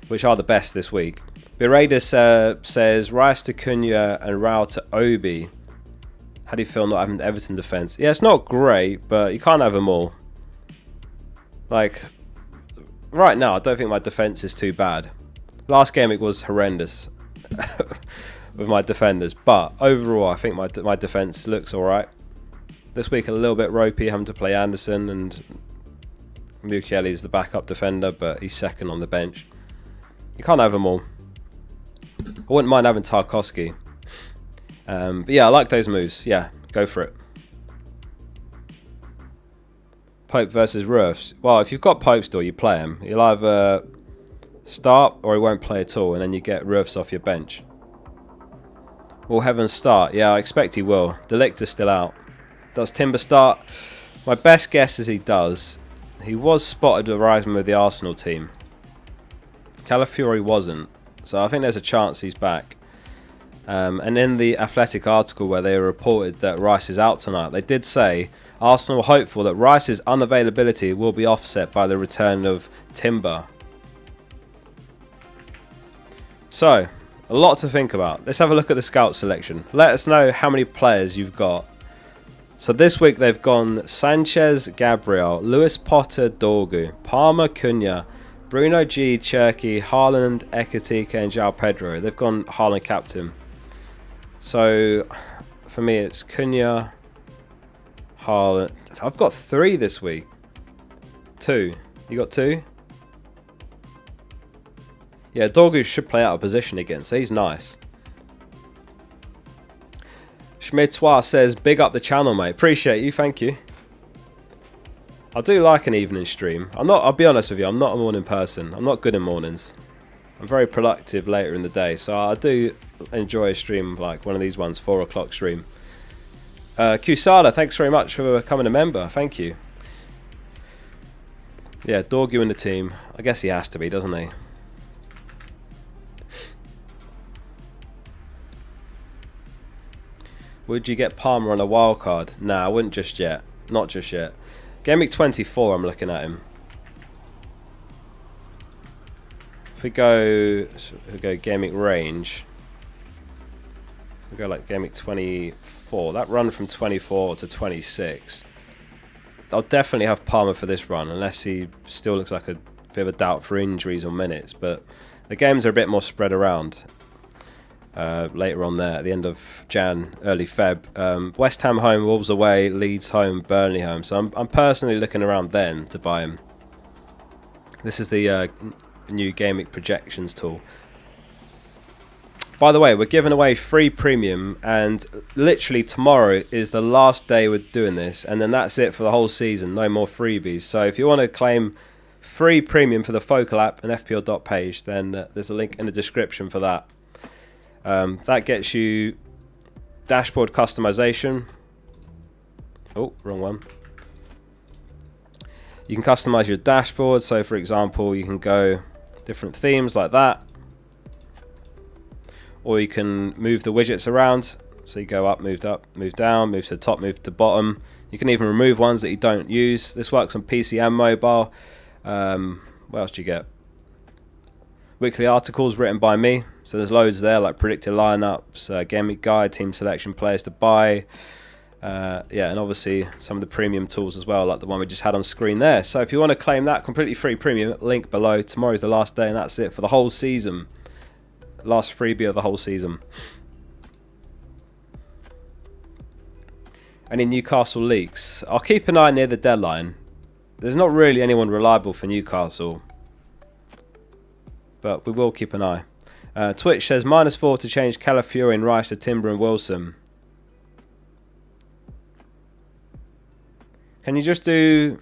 which are the best this week. Beradis says, Rice to Cunha and Rao to Obi. How do you feel not having Everton defence? Yeah, it's not great, but you can't have them all. Like, right now, I don't think my defence is too bad. Last game, it was horrendous with my defenders. But overall, I think my defence looks alright. This week, a little bit ropey, having to play Anderson. And Mukiele is the backup defender, but he's second on the bench. You can't have them all. I wouldn't mind having Tarkowski. But yeah, I like those moves. Yeah, go for it. Pope versus Roofs. Well, if you've got Pope still, you play him. He'll either start or he won't play at all, and then you get Roofs off your bench. Will Heaven start? Yeah, I expect he will. De Ligt is still out. Does Timber start? My best guess is he does. He was spotted arriving with the Arsenal team. Calafiori wasn't, so I think there's a chance he's back. And in the Athletic article where they reported that Rice is out tonight, they did say Arsenal are hopeful that Rice's unavailability will be offset by the return of Timber. So, a lot to think about. Let's have a look at the scout selection. Let us know how many players you've got. So this week they've gone Sanchez, Gabriel, Lewis Potter, Dorgu, Palmer, Cunha, Bruno G, Cherky, Haaland, Ekatike and João Pedro. They've gone Haaland captain. So for me it's Cunha, Haaland. I've got 3 this week. 2. You got 2? Yeah, Dorgu should play out of position again, so he's nice. Schmidtois says, big up the channel, mate. Appreciate you, thank you. I do like an evening stream. I'll be honest with you, I'm not a morning person. I'm not good in mornings. I'm very productive later in the day, so I do enjoy a stream like one of these ones, 4 o'clock stream. Kusada, thanks very much for becoming a member. Thank you. Yeah, Dorgu in the team. I guess he has to be, doesn't he? Would you get Palmer on a wild card? Nah, I wouldn't just yet. Not just yet. Gameweek 24, I'm looking at him. If we go Gameweek range, we go like Gameweek 24. That run from 24 to 26. I'll definitely have Palmer for this run, unless he still looks like a bit of a doubt for injuries or minutes. But the games are a bit more spread around. Later on there, at the end of Jan, early Feb. West Ham home, Wolves away, Leeds home, Burnley home. So I'm personally looking around then to buy him. This is the new Gameweek projections tool. By the way, we're giving away free premium, and literally tomorrow is the last day we're doing this, and then that's it for the whole season. No more freebies. So if you want to claim free premium for the Focal app and FPL.page, then there's a link in the description for that. That gets you dashboard customization. Oh, wrong one. You can customize your dashboard. So for example, you can go different themes like that, or you can move the widgets around. So you go up, move down, move to the top, move to the bottom. You can even remove ones that you don't use. This works on PC and mobile. What else do you get? Weekly articles written by me. So there's loads there, like predicted lineups, game week guide, team selection, players to buy. Yeah, and obviously some of the premium tools as well, like the one we just had on screen there. So if you want to claim that completely free premium, link below. Tomorrow's the last day, and that's it for the whole season. Last freebie of the whole season. Any Newcastle leaks? I'll keep an eye near the deadline. There's not really anyone reliable for Newcastle, but we will keep an eye. Twitch says -4 to change Calafiori and Rice to Timber and Wilson. Can you just do...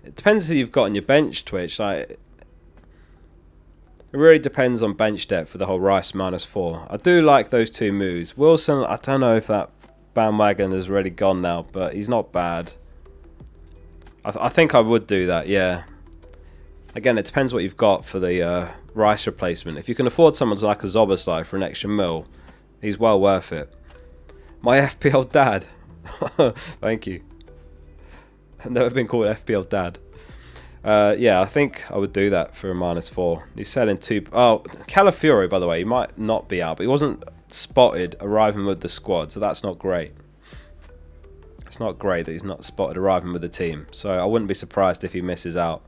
it depends who you've got on your bench, Twitch. Like, it really depends on bench depth for the whole Rice -4. I do like those two moves. Wilson, I don't know if that bandwagon has already gone now, but he's not bad. I think I would do that, yeah. Again, it depends what you've got for the Rice replacement. If you can afford someone like a Zoboslai for an extra mil, he's well worth it. My FPL dad. Thank you. I've never been called FPL dad. Yeah, I think I would do that for a -4. He's selling two... Oh, Calafiori, by the way, he might not be out, but he wasn't spotted arriving with the squad, so that's not great. It's not great that he's not spotted arriving with the team, so I wouldn't be surprised if he misses out.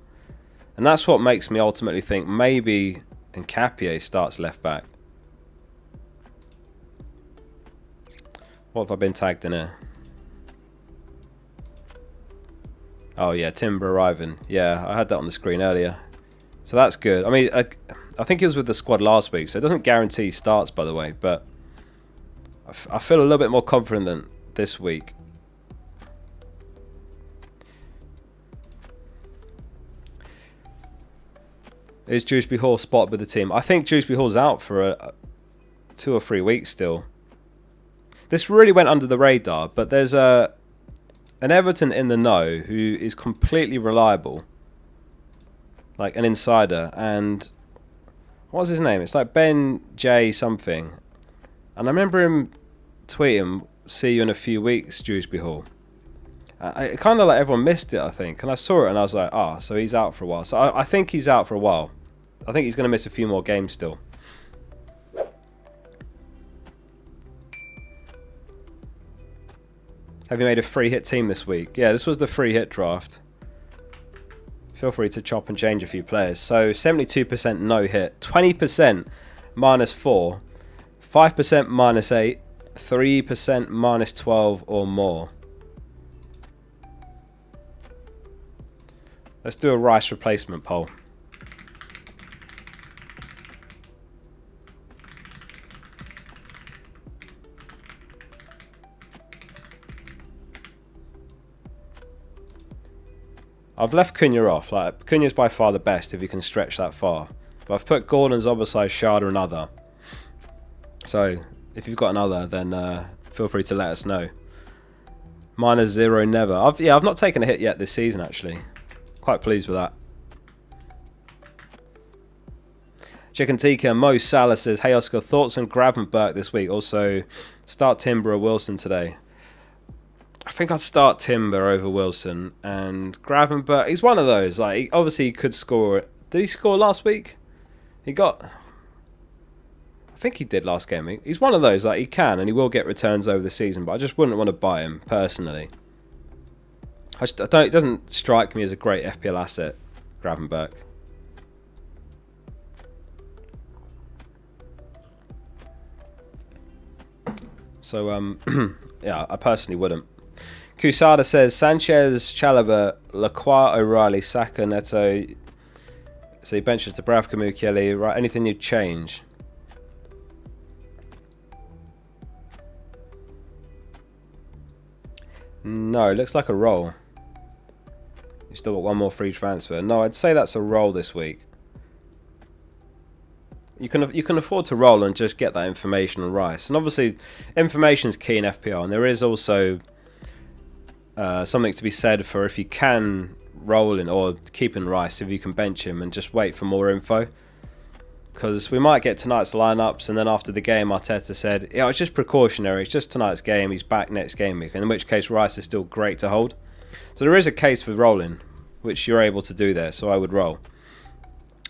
And that's what makes me ultimately think maybe Nkapie starts left back. What have I been tagged in here? Oh yeah, Timber arriving. Yeah, I had that on the screen earlier. So that's good. I mean, I think he was with the squad last week, so it doesn't guarantee he starts, by the way, but I feel a little bit more confident this week. Is Dewsbury Hall spotted with the team? I think Dewsbury Hall's out for 2 or 3 weeks still. This really went under the radar, but there's an Everton in the know who is completely reliable, like an insider, and what's his name? It's like Ben J something, and I remember him tweeting, "See you in a few weeks, Dewsbury Hall." I kind of like everyone missed it, I think, and I saw it and I was like, "Ah, so he's out for a while." So I think he's out for a while. I think he's going to miss a few more games still. Have you made a free hit team this week? Yeah, this was the free hit draft. Feel free to chop and change a few players. So 72% no hit, 20% -4, 5% -8, 3% -12 or more. Let's do a Rice replacement poll. I've left Cunha off. Like, Cunha's by far the best if you can stretch that far. But I've put Gordon, Zoboslai, Sharda and other. So if you've got another, then feel free to let us know. -0 never. I've not taken a hit yet this season, actually. Quite pleased with that. Chicken Tikka, Mo Salah says, "Hey Oscar, thoughts on Gravenberch this week? Also, start Timber or Wilson today?" I think I'd start Timber over Wilson, and Gravenberch, he's one of those, like, obviously he could score. Did he score last week? He got... I think he did last game week. He's one of those, like, he can and he will get returns over the season, but I just wouldn't want to buy him, personally. I don't, it doesn't strike me as a great FPL asset, Gravenberch. So, yeah, I personally wouldn't. Kusada says, Sanchez, Chalobah, Lacroix, O'Reilly, Saka, Neto. So he benches to Bravka, Mukiele. Right, anything you'd change? No, it looks like a roll. You still got one more free transfer. No, I'd say that's a roll this week. You can afford to roll and just get that information on Rice. And obviously, information is key in FPL. And there is also something to be said for if you can roll in or keep in Rice, if you can bench him and just wait for more info. Because we might get tonight's lineups, and then after the game, Arteta said, yeah, it's just precautionary. It's just tonight's game. He's back next game week. In which case, Rice is still great to hold. So there is a case for rolling, which you're able to do there. So I would roll.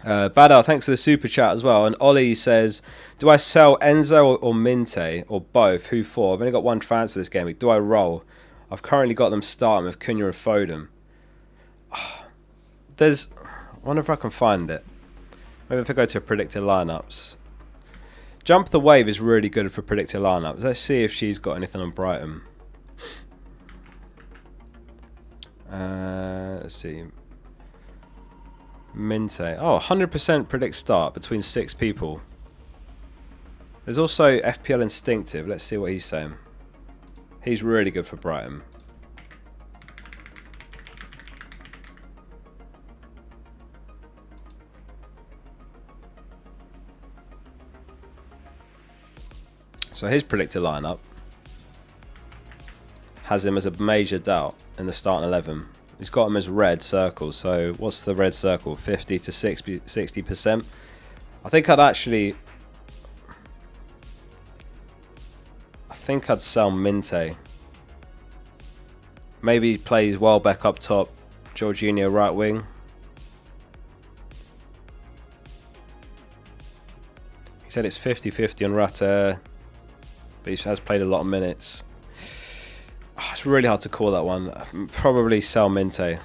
Badar, thanks for the super chat as well. And Ollie says, do I sell Enzo or Minte or both? Who for? I've only got one transfer this game week. Do I roll? I've currently got them starting with Cunha and Foden. I wonder if I can find it. Maybe if I go to predicted lineups. Jump the Wave is really good for predicted lineups. Let's see if she's got anything on Brighton. Let's see. Minte. Oh, 100% predict start between 6 people. There's also FPL Instinctive. Let's see what he's saying. He's really good for Brighton. So his predicted lineup has him as a major doubt in the starting 11. He's got him as red circles. So what's the red circle? 50 to 60%. I think I'd sell Minte. Maybe plays Welbeck up top, Jorginho right wing. He said it's 50-50 on Rata, but he has played a lot of minutes. It's really hard to call that one. Probably sell Minte.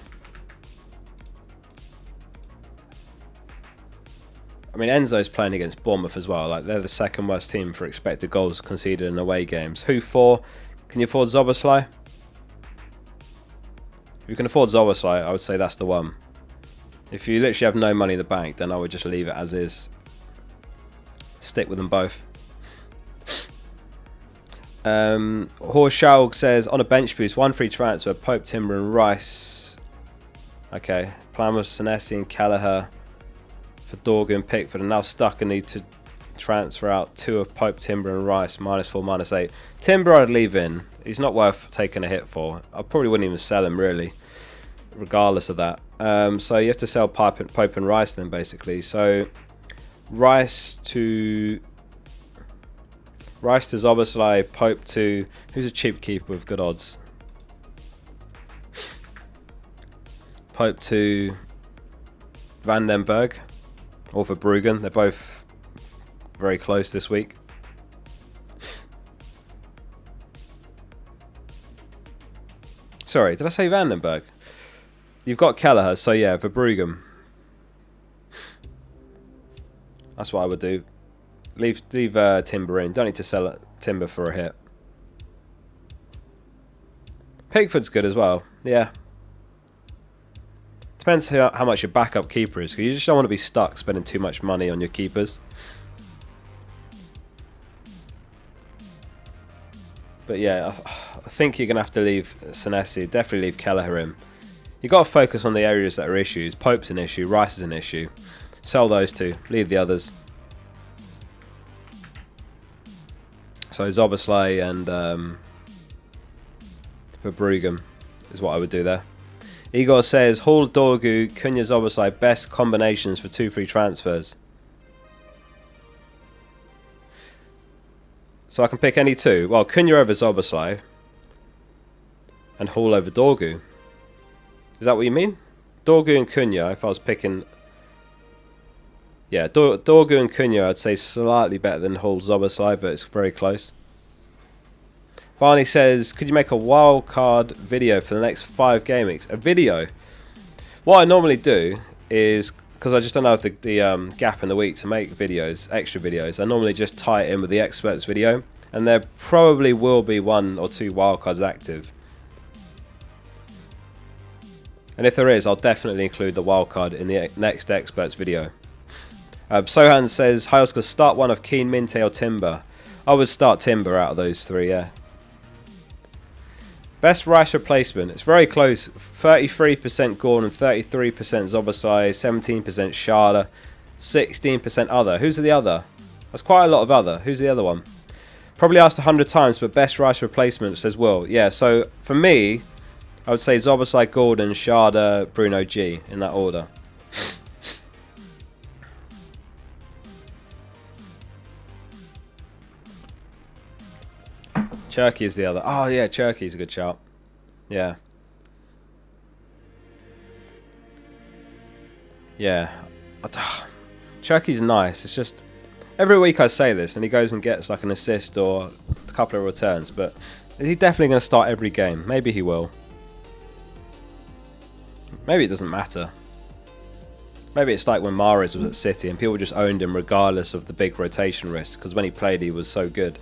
I mean, Enzo's playing against Bournemouth as well. Like, they're the second worst team for expected goals conceded in away games. Who for? Can you afford Zoboslai? If you can afford Zoboslai, I would say that's the one. If you literally have no money in the bank, then I would just leave it as is. Stick with them both. Horschalg says, on a bench boost, 1 free transfer, Pope, Timber and Rice. Okay, plan was Senesi and Kelleher for Dorgu and Pickford, and now stuck and need to transfer out 2 of Pope, Timber and Rice, -4, -8. Timber I'd leave in. He's not worth taking a hit for. I probably wouldn't even sell him really, regardless of that. So you have to sell Pope and Rice then, basically. So Rice to Zoboslai, Pope to... Who's a cheap keeper with good odds? Pope to Van den Berg or Verbruggen. They're both very close this week. Sorry, did I say Van den Berg? You've got Kelleher, so yeah, Verbruggen. That's what I would do. Leave Timber in. Don't need to sell Timber for a hit. Pickford's good as well. Yeah. Depends how much your backup keeper is, because you just don't want to be stuck spending too much money on your keepers. But yeah, I think you're going to have to leave Senesi. Definitely leave Kelleher in. You've got to focus on the areas that are issues. Pope's an issue. Rice is an issue. Sell those 2. Leave the others. So Zoboslai and Verbruggen is what I would do there. Igor says, Hall, Dorgu, Cunha, Zoboslai, best combinations for 2 free transfers. So I can pick any 2. Well, Cunha over Zoboslai and Hall over Dorgu. Is that what you mean? Dorgu and Cunha, if I was picking... Yeah, Dorgu and Cunha I'd say slightly better than Hall, Zoboslai, but it's very close. Barney says, could you make a wildcard video for the next 5 game weeks? A video? What I normally do is, because I just don't have the gap in the week to make videos, extra videos, I normally just tie it in with the experts video, and there probably will be 1 or 2 wildcards active. And if there is, I'll definitely include the wildcard in the next experts video. Sohan says, hi Oscar, start one of Keane, Minte or Timber. I would start Timber out of those 3, yeah. Best Rice replacement. It's very close. 33% Gordon, 33% Zoboslai, 17% Sharda, 16% other. Who's the other? That's quite a lot of other. Who's the other one? Probably asked 100 times, but best Rice replacement says Will. Yeah, so for me, I would say Zoboslai, Gordon, Sharda, Bruno G in that order. Cherky is the other. Oh yeah, Cherky's a good shout. Yeah. Yeah. Cherky's nice. It's just every week I say this and he goes and gets like an assist or a couple of returns, but is he definitely going to start every game? Maybe he will. Maybe it doesn't matter. Maybe it's like when Mahrez was at City and people just owned him regardless of the big rotation risk because when he played he was so good.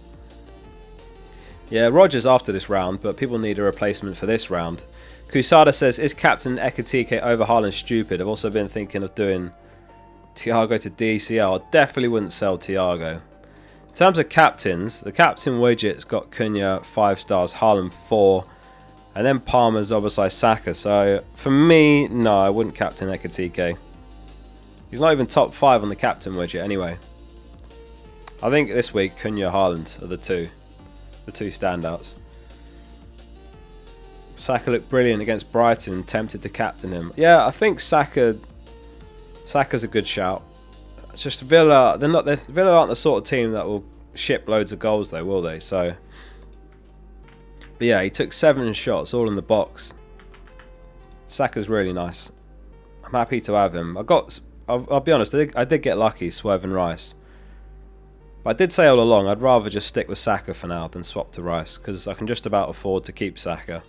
Yeah, Rodgers after this round, but people need a replacement for this round. Kusada says, is Captain Ekitike over Haaland stupid? I've also been thinking of doing Thiago to DCL. I definitely wouldn't sell Thiago. In terms of captains, the captain widget's got Cunha 5 stars, Haaland 4, and then Palmer, Zoboslai, Saka. So for me, no, I wouldn't captain Ekitike. He's not even top 5 on the captain widget anyway. I think this week Cunha, Haaland are the two standouts. Saka looked brilliant against Brighton, tempted to captain him. Yeah, I think Saka's a good shout. It's just Villa, Villa aren't the sort of team that will ship loads of goals though, will they? So, but yeah, he took 7 shots all in the box. Saka's really nice. I'm happy to have him. I'll be honest, I did get lucky swerving Rice. But I did say all along I'd rather just stick with Saka for now than swap to Rice because I can just about afford to keep Saka.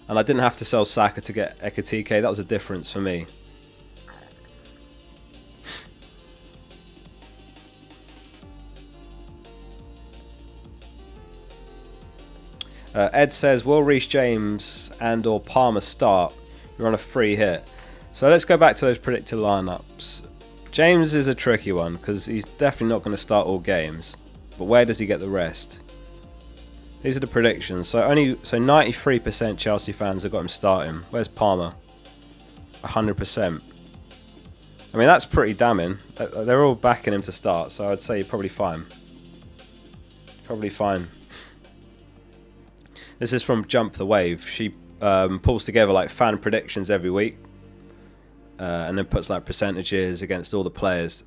And I didn't have to sell Saka to get Ekitike. That was a difference for me. Ed says, will Reece James and or Palmer start? You're on a free hit. So let's go back to those predicted lineups. James is a tricky one because he's definitely not going to start all games. But where does he get the rest? These are the predictions. So 93% Chelsea fans have got him starting. Where's Palmer? 100%. I mean, that's pretty damning. They're all backing him to start, so I'd say you're probably fine. Probably fine. This is from Jump the Wave. She pulls together like fan predictions every week. And then puts like percentages against all the players.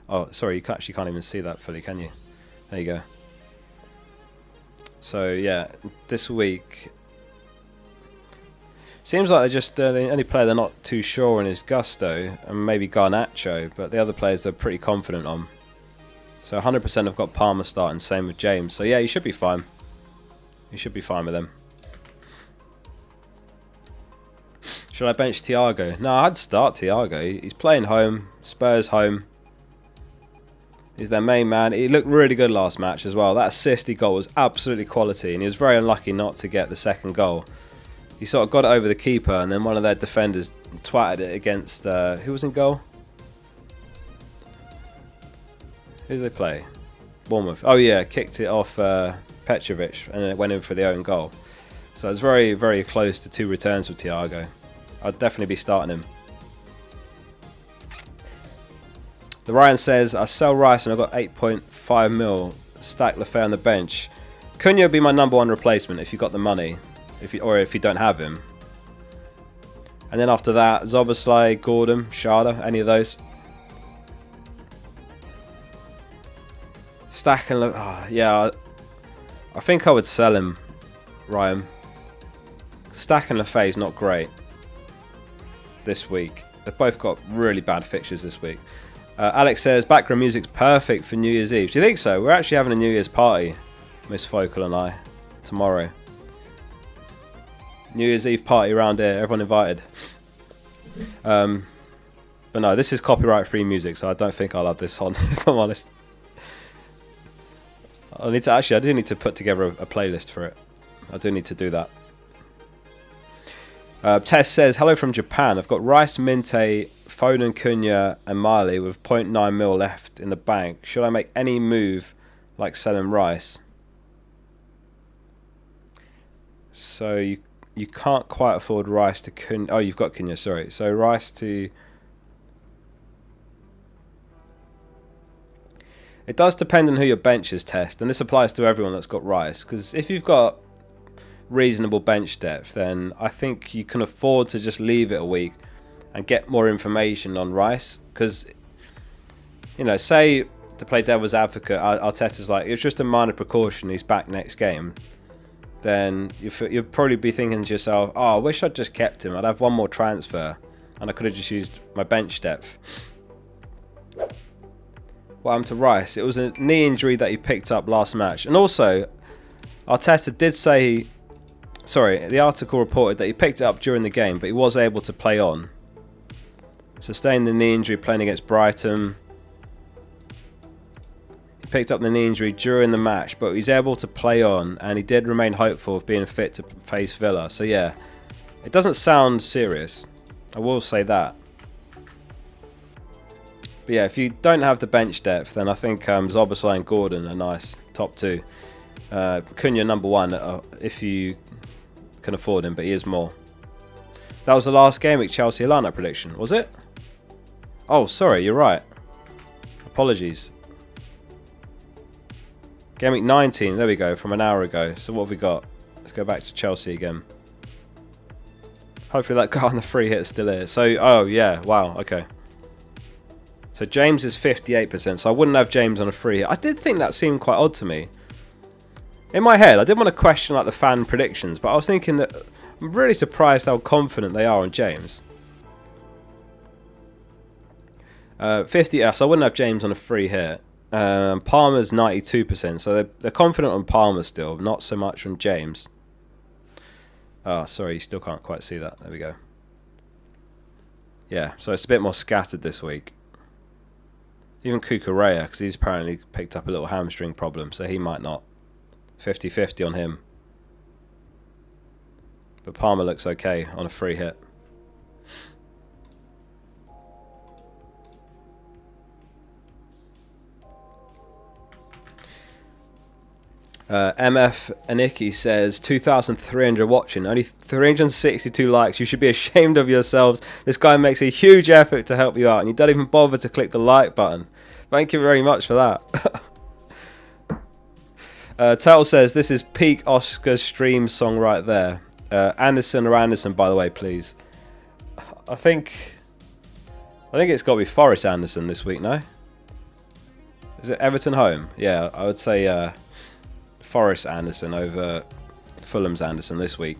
Oh, sorry, you actually can't even see that fully, can you? There you go. So yeah, this week seems like they're just the only player they're not too sure on is Gusto and maybe Garnacho, but the other players they're pretty confident on. So 100% have got Palmer starting, same with James. So yeah, you should be fine. You should be fine with them. Should I bench Thiago? No, I'd start Thiago. He's playing home. Spurs home. He's their main man. He looked really good last match as well. That assist he got was absolutely quality, and he was very unlucky not to get the second goal. He sort of got it over the keeper, and then one of their defenders twatted it against... who was in goal? Who did they play? Bournemouth. Oh yeah, kicked it off Petrovic, and then it went in for the own goal. So it's very, very close to 2 returns with Thiago. I'd definitely be starting him. The Ryan says, I sell Rice and I've got 8.5 mil. Stack Lefebvre on the bench. Cunha would be my number 1 replacement if you got the money. Or if you don't have him. And then after that, Zoboslai, Gordon, Sharda, any of those. Stack and yeah, I think I would sell him, Ryan. Stack and Lefebvre is not great this week. They've both got really bad fixtures this week. Alex says, background music's perfect for New Year's Eve. Do you think so? We're actually having a New Year's party, Miss Focal and I, tomorrow. New Year's Eve party around here, everyone invited. But no, this is copyright free music, so I don't think I'll have this on, if I'm honest. I do need to put together a playlist for it. I do need to do that. Tess says, hello from Japan. I've got Rice, Minte, Foden, Cunha and Miley with 0.9 mil left in the bank. Should I make any move like selling Rice? So you can't quite afford Rice to Cunha. Oh, you've got Cunha, sorry. So Rice to... It does depend on who your benches test, and this applies to everyone that's got Rice, because if you've got reasonable bench depth, then I think you can afford to just leave it a week and get more information on Rice, because, you know, say, to play devil's advocate, Arteta's like, it's just a minor precaution, he's back next game, then you'll probably be thinking to yourself, oh, I wish I'd just kept him, I'd have one more transfer, and I could have just used my bench depth. What happened to Rice? It was a knee injury that he picked up last match. And also, Arteta did say... Sorry, the article reported that he picked it up during the game, but he was able to play on. Sustained the knee injury playing against Brighton. He picked up the knee injury during the match, but he's able to play on, and he did remain hopeful of being fit to face Villa. So yeah, it doesn't sound serious. I will say that. But yeah, if you don't have the bench depth, then I think Szoboszlai and Gordon are nice top two. Cunha number one if you can afford him, but he is more. That was the last Gameweek Chelsea lineup prediction, was it? Oh, sorry, you're right. Apologies. Gameweek 19, there we go, from an hour ago. So what have we got? Let's go back to Chelsea again. Hopefully that guy on the free hit is still here. So, oh yeah, wow, okay. So James is 58%, so I wouldn't have James on a free hit. I did think that seemed quite odd to me. In my head, I didn't want to question like the fan predictions, but I was thinking that I'm really surprised how confident they are on James. 50, so I wouldn't have James on a free hit. Palmer's 92%, so they're confident on Palmer still, not so much on James. Oh, sorry, you still can't quite see that. There we go. Yeah, so it's a bit more scattered this week. Even Cucurella, because he's apparently picked up a little hamstring problem, so he might not. 50-50 on him. But Palmer looks okay on a free hit. MF Aniki says 2,300 watching, only 362 likes. You should be ashamed of yourselves. This guy makes a huge effort to help you out, and you don't even bother to click the like button. Thank you very much for that. Turtle says this is peak Oscar stream song right there. Anderson or Anderson, by the way, please. I think it's got to be Forest Anderson this week. No, is it Everton home? Yeah, I would say Forest Anderson over Fulham's Anderson this week.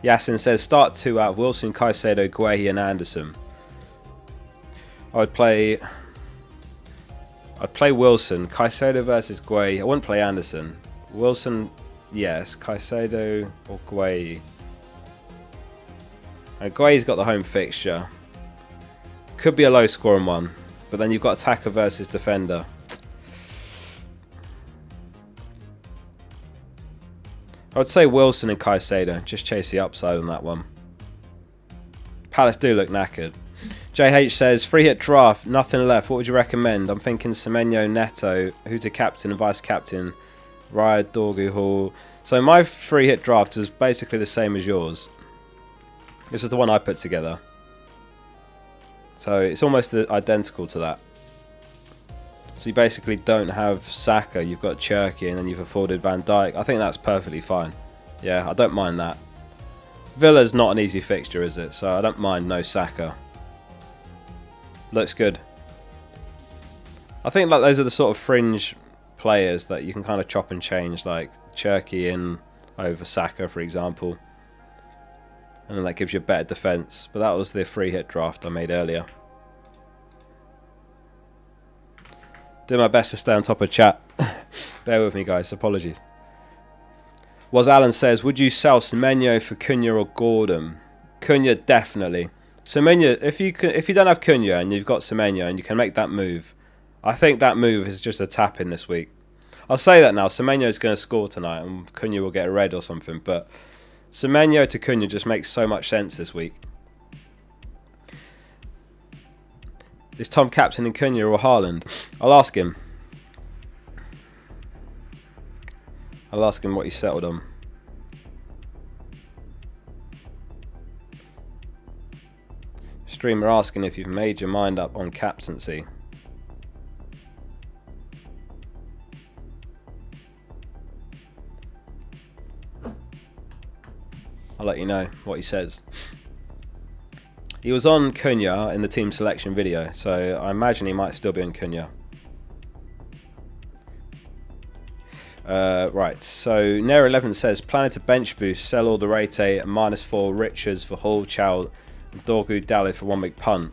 Yasin says start two out of Wilson, Caicedo, Guehi and Anderson. I'd play Wilson, Caicedo versus Guehi. I wouldn't play Anderson. Wilson, yes. Caicedo or Guehi. And Guehi's got the home fixture. Could be a low scoring one. But then you've got attacker versus defender. I would say Wilson and Caicedo. Just chase the upside on that one. Palace do look knackered. JH says, free hit draft, nothing left. What would you recommend? I'm thinking Semenyo, Neto, who to captain and vice captain, Raya, Dorgu, Hall. So my free hit draft was basically the same as yours. This is the one I put together. So it's almost identical to that. So you basically don't have Saka, you've got Cherki, and then you've afforded Van Dijk. I think that's perfectly fine. Yeah, I don't mind that. Villa's not an easy fixture, is it? So I don't mind no Saka. Looks good. I think like those are the sort of fringe players that you can kind of chop and change, like Cherki in over Saka, for example. And then that gives you a better defence. But that was the free hit draft I made earlier. Do my best to stay on top of chat. Bear with me, guys. Apologies. Was Alan says, would you sell Semenyo for Cunha or Gordon? Cunha, definitely. Semenyo, if you don't have Cunha and you've got Semenyo and you can make that move, I think that move is just a tap in this week. I'll say that now. Semenyo is going to score tonight and Cunha will get a red or something, but Semenyo to Cunha just makes so much sense this week. Is Tom captain in Cunha or Haaland? I'll ask him. I'll ask him what he settled on. Streamer asking if you've made your mind up on captaincy. I'll let you know what he says. He was on Cunha in the team selection video, so I imagine he might still be on Cunha. Right, so Nair11 says, planning to bench boost, sell Alderete, -4 Richards for Hall, Chow, and Dorgu Daly for 1 week punt.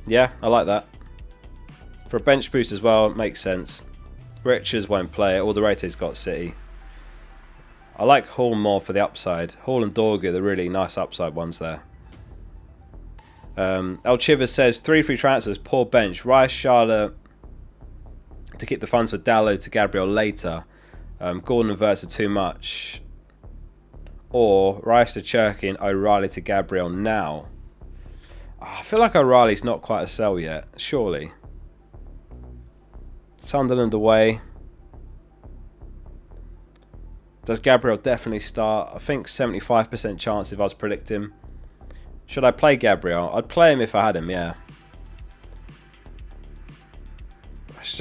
Yeah, I like that. For a bench boost as well, it makes sense. Richards won't play, Alderete's got City. I like Hall more for the upside. Hall and Dorgu are the really nice upside ones there. El Chivers says, 3 free transfers, poor bench. Rice, Charlotte to keep the funds for Dallo to Gabriel later. Gordon and Verts are too much. Or Rice to Cherky and O'Reilly to Gabriel now. I feel like O'Reilly's not quite a sell yet, surely. Sunderland away. Does Gabriel definitely start? I think 75% chance if I was predicting. Should I play Gabriel? I'd play him if I had him, yeah.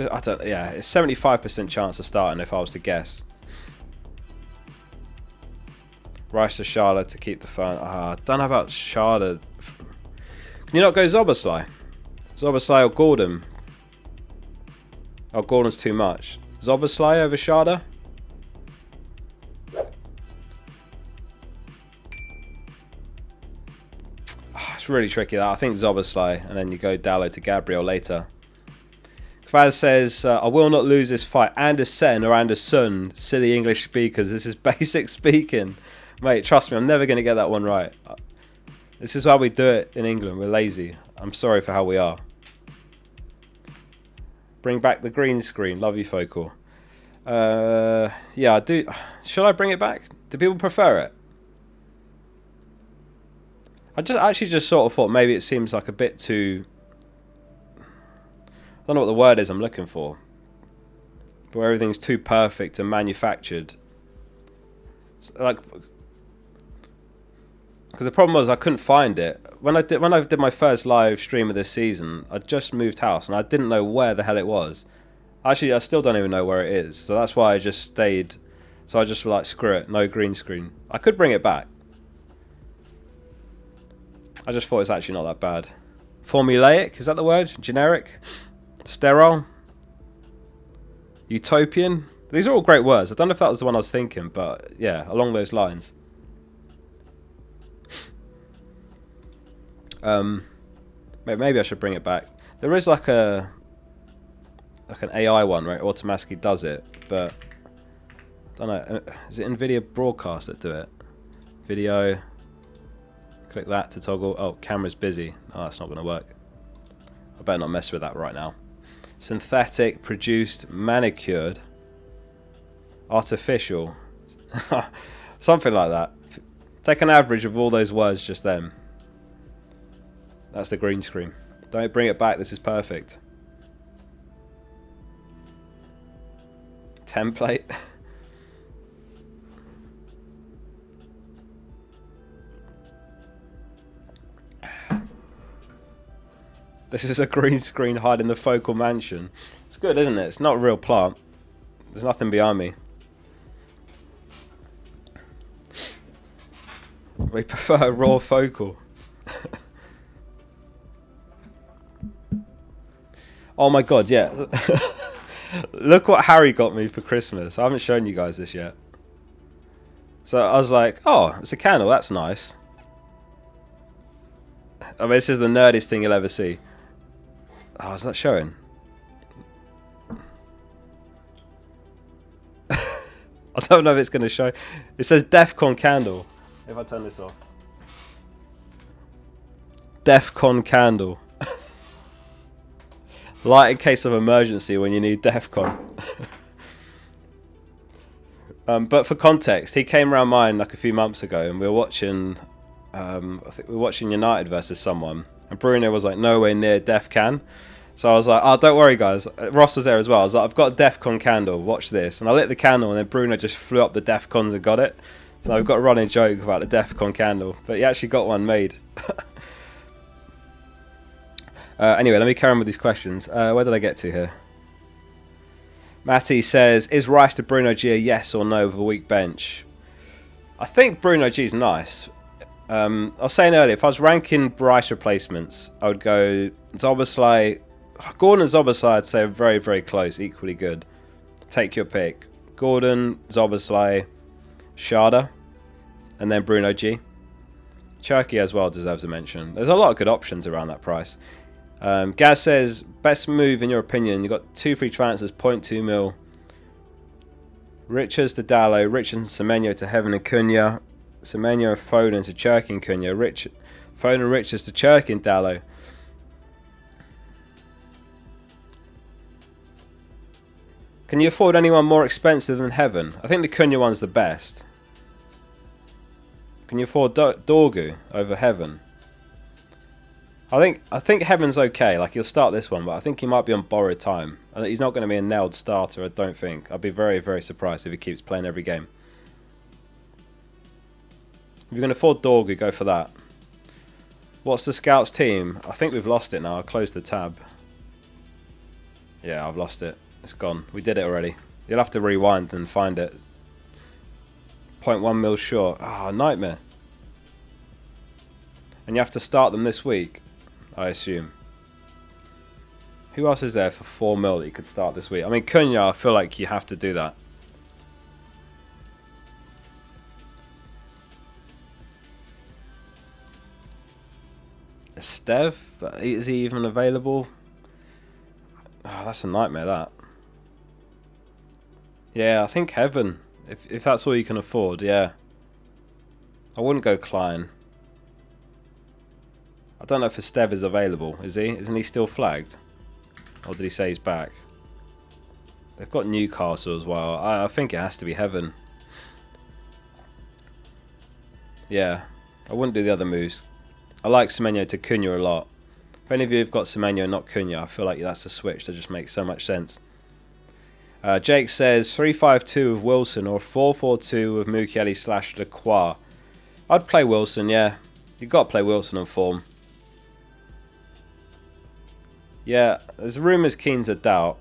I don't. Yeah, it's 75% chance of starting if I was to guess. Rice to Charlotte to keep the fun. I don't know about Charlotte. Can you not go Zoboslai? Zoboslai or Gordon? Oh, Gordon's too much. Zoboslai over Sharda? It's really tricky that. I think Zoboslai, and then you go Dallo to Gabriel later. Faz says, I will not lose this fight. Andersen or Anderson, silly English speakers. This is basic speaking. Mate, trust me, I'm never going to get that one right. This is how we do it in England. We're lazy. I'm sorry for how we are. Bring back the green screen. Love you, Focal. Yeah, I do. Should I bring it back? Do people prefer it? I actually just sort of thought maybe it seems like a bit too... I don't know what the word is I'm looking for. But where everything's too perfect and manufactured. Like... Because the problem was I couldn't find it. When I did my first live stream of this season, I just moved house and I didn't know where the hell it was. Actually, I still don't even know where it is. So that's why I just stayed. So I just was like, screw it, no green screen. I could bring it back. I just thought it's actually not that bad. Formulaic, is that the word? Generic? Sterile? Utopian? These are all great words. I don't know if that was the one I was thinking, but yeah, along those lines. Maybe I should bring it back. There is like an AI one, right? Automatically does it, but I don't know. Is it NVIDIA Broadcast that do it? Video. Click that to toggle. Oh, camera's busy. Oh, that's not going to work. I better not mess with that right now. Synthetic, produced, manicured, artificial, something like that. Take an average of all those words just then. That's the green screen. Don't bring it back. This is perfect. Template. This is a green screen hiding the focal mansion. It's good, isn't it? It's not a real plant. There's nothing behind me. We prefer raw focal. Oh my god, yeah. Look what Harry got me for Christmas. I haven't shown you guys this yet. So I was like, oh, it's a candle, that's nice. I mean, this is the nerdiest thing you'll ever see. Oh, is that showing? I don't know if it's going to show. It says DEFCON candle. If I turn this off. DEFCON candle. Light in case of emergency when you need DEFCON. But for context, he came around mine like a few months ago and we were watching... I think we were watching United versus someone. And Bruno was like nowhere near DEFCON. So I was like, oh, don't worry, guys. Ross was there as well. I was like, I've got a DEFCON candle. Watch this. And I lit the candle, and then Bruno just flew up the DEFCONs and got it. So I've got a running joke about the DEFCON candle. But he actually got one made. Anyway, let me carry on with these questions. Where did I get to here? Matty says, is Rice to Bruno G a yes or no with a weak bench? I think Bruno G is nice. I was saying earlier, if I was ranking Rice replacements, I would go Zoboslai. Gordon and Zoboslai, I'd say, are very, very close, equally good. Take your pick. Gordon, Zoboslai, Sharda, and then Bruno G. Cherky as well deserves a mention. There's a lot of good options around that price. Gaz says, best move in your opinion. You've got 2 free transfers, 0.2 mil. Richards to Dallo, Richards and Semenyo to Heaven and Cunha. Semenyo, Foden to Cherky and Cunha. Foden and Richards to Cherky and Dallo. Can you afford anyone more expensive than Heaven? I think the Cunha one's the best. Can you afford Dorgu over Heaven? I think Heaven's okay. Like, he'll start this one, but I think he might be on borrowed time. He's not going to be a nailed starter, I don't think. I'd be very, very surprised if he keeps playing every game. If you're going to afford Dorgu, go for that. What's the Scouts team? I think we've lost it now. I'll close the tab. Yeah, I've lost it. It's gone. We did it already. You'll have to rewind and find it. 0.1 mil short. Ah, nightmare. And you have to start them this week, I assume. Who else is there for 4 mil that you could start this week? I mean, Cunha, I feel like you have to do that. Stev? Is he even available? Oh, that's a nightmare, that. Yeah, I think Heaven. If that's all you can afford, yeah. I wouldn't go Klein. I don't know if Stev is available. Is he? Isn't he still flagged? Or did he say he's back? They've got Newcastle as well. I think it has to be Heaven. Yeah. I wouldn't do the other moves. I like Semenyo to Cunha a lot. If any of you have got Semenyo and not Cunha, I feel like that's a switch that just makes so much sense. Jake says 3-5-2 with Wilson or 4-4-2 with Mukiele / Lacroix. I'd play Wilson, yeah. You've got to play Wilson on form. Yeah, there's rumours Keane's a doubt.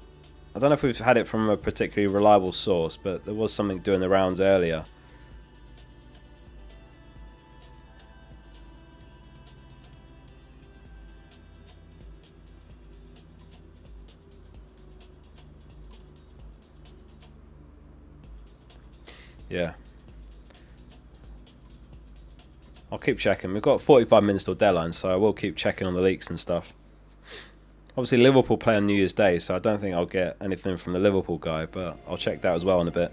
I don't know if we've had it from a particularly reliable source, but there was something doing the rounds earlier. Yeah. I'll keep checking. We've got 45 minutes till deadline, so I will keep checking on the leaks and stuff. Obviously, Liverpool play on New Year's Day, so I don't think I'll get anything from the Liverpool guy, but I'll check that as well in a bit.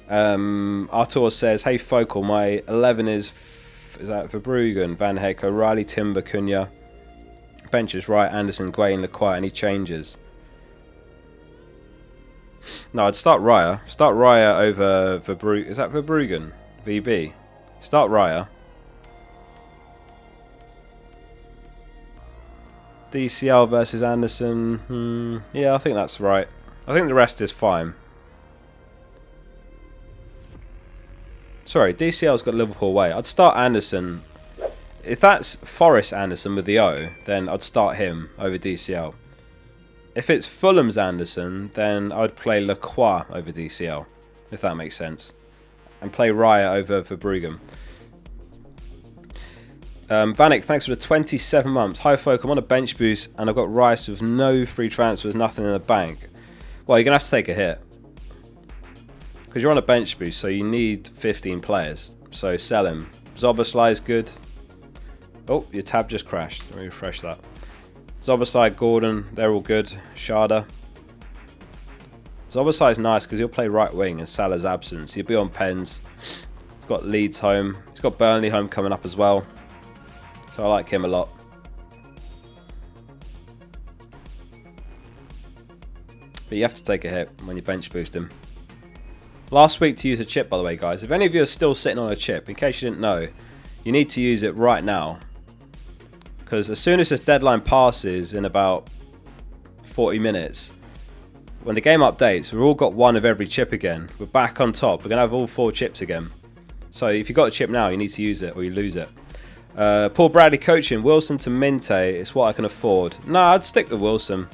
Artur says, hey Focal, my 11 is that Verbruggen, Van Heck, O'Reilly, Timber, Cunha. Bench is right, Anderson, Gwain, Lacroix. Any changes? No, I'd start Raya. Start Raya over Verbruggen. Is that Verbruggen? VB. Start Raya. DCL versus Anderson. Yeah, I think that's right. I think the rest is fine. Sorry, DCL's got Liverpool away. I'd start Anderson. If that's Forest Anderson with the O, then I'd start him over DCL. If it's Fulham's Anderson, then I'd play Lacroix over DCL, if that makes sense. And play Raya over Verbruggen. Vanek, thanks for the 27 months. Hi folk, I'm on a bench boost and I've got Rice with no free transfers, nothing in the bank. Well, you're going to have to take a hit. Because you're on a bench boost, so you need 15 players. So sell him. Zoboslai is good. Oh, your tab just crashed. Let me refresh that. Zoboslai, Gordon, they're all good. Sharda. Zoboslai is nice because he'll play right wing in Salah's absence. He'll be on pens. He's got Leeds home. He's got Burnley home coming up as well. So I like him a lot. But you have to take a hit when you bench boost him. Last week to use a chip, by the way, guys. If any of you are still sitting on a chip, in case you didn't know, you need to use it right now. Because as soon as this deadline passes in about 40 minutes, when the game updates, we've all got one of every chip again. We're back on top. We're going to have all 4 chips again. So if you've got a chip now, you need to use it or you lose it. Paul Bradley coaching, Wilson to Minte. It's what I can afford. No, I'd stick to Wilson.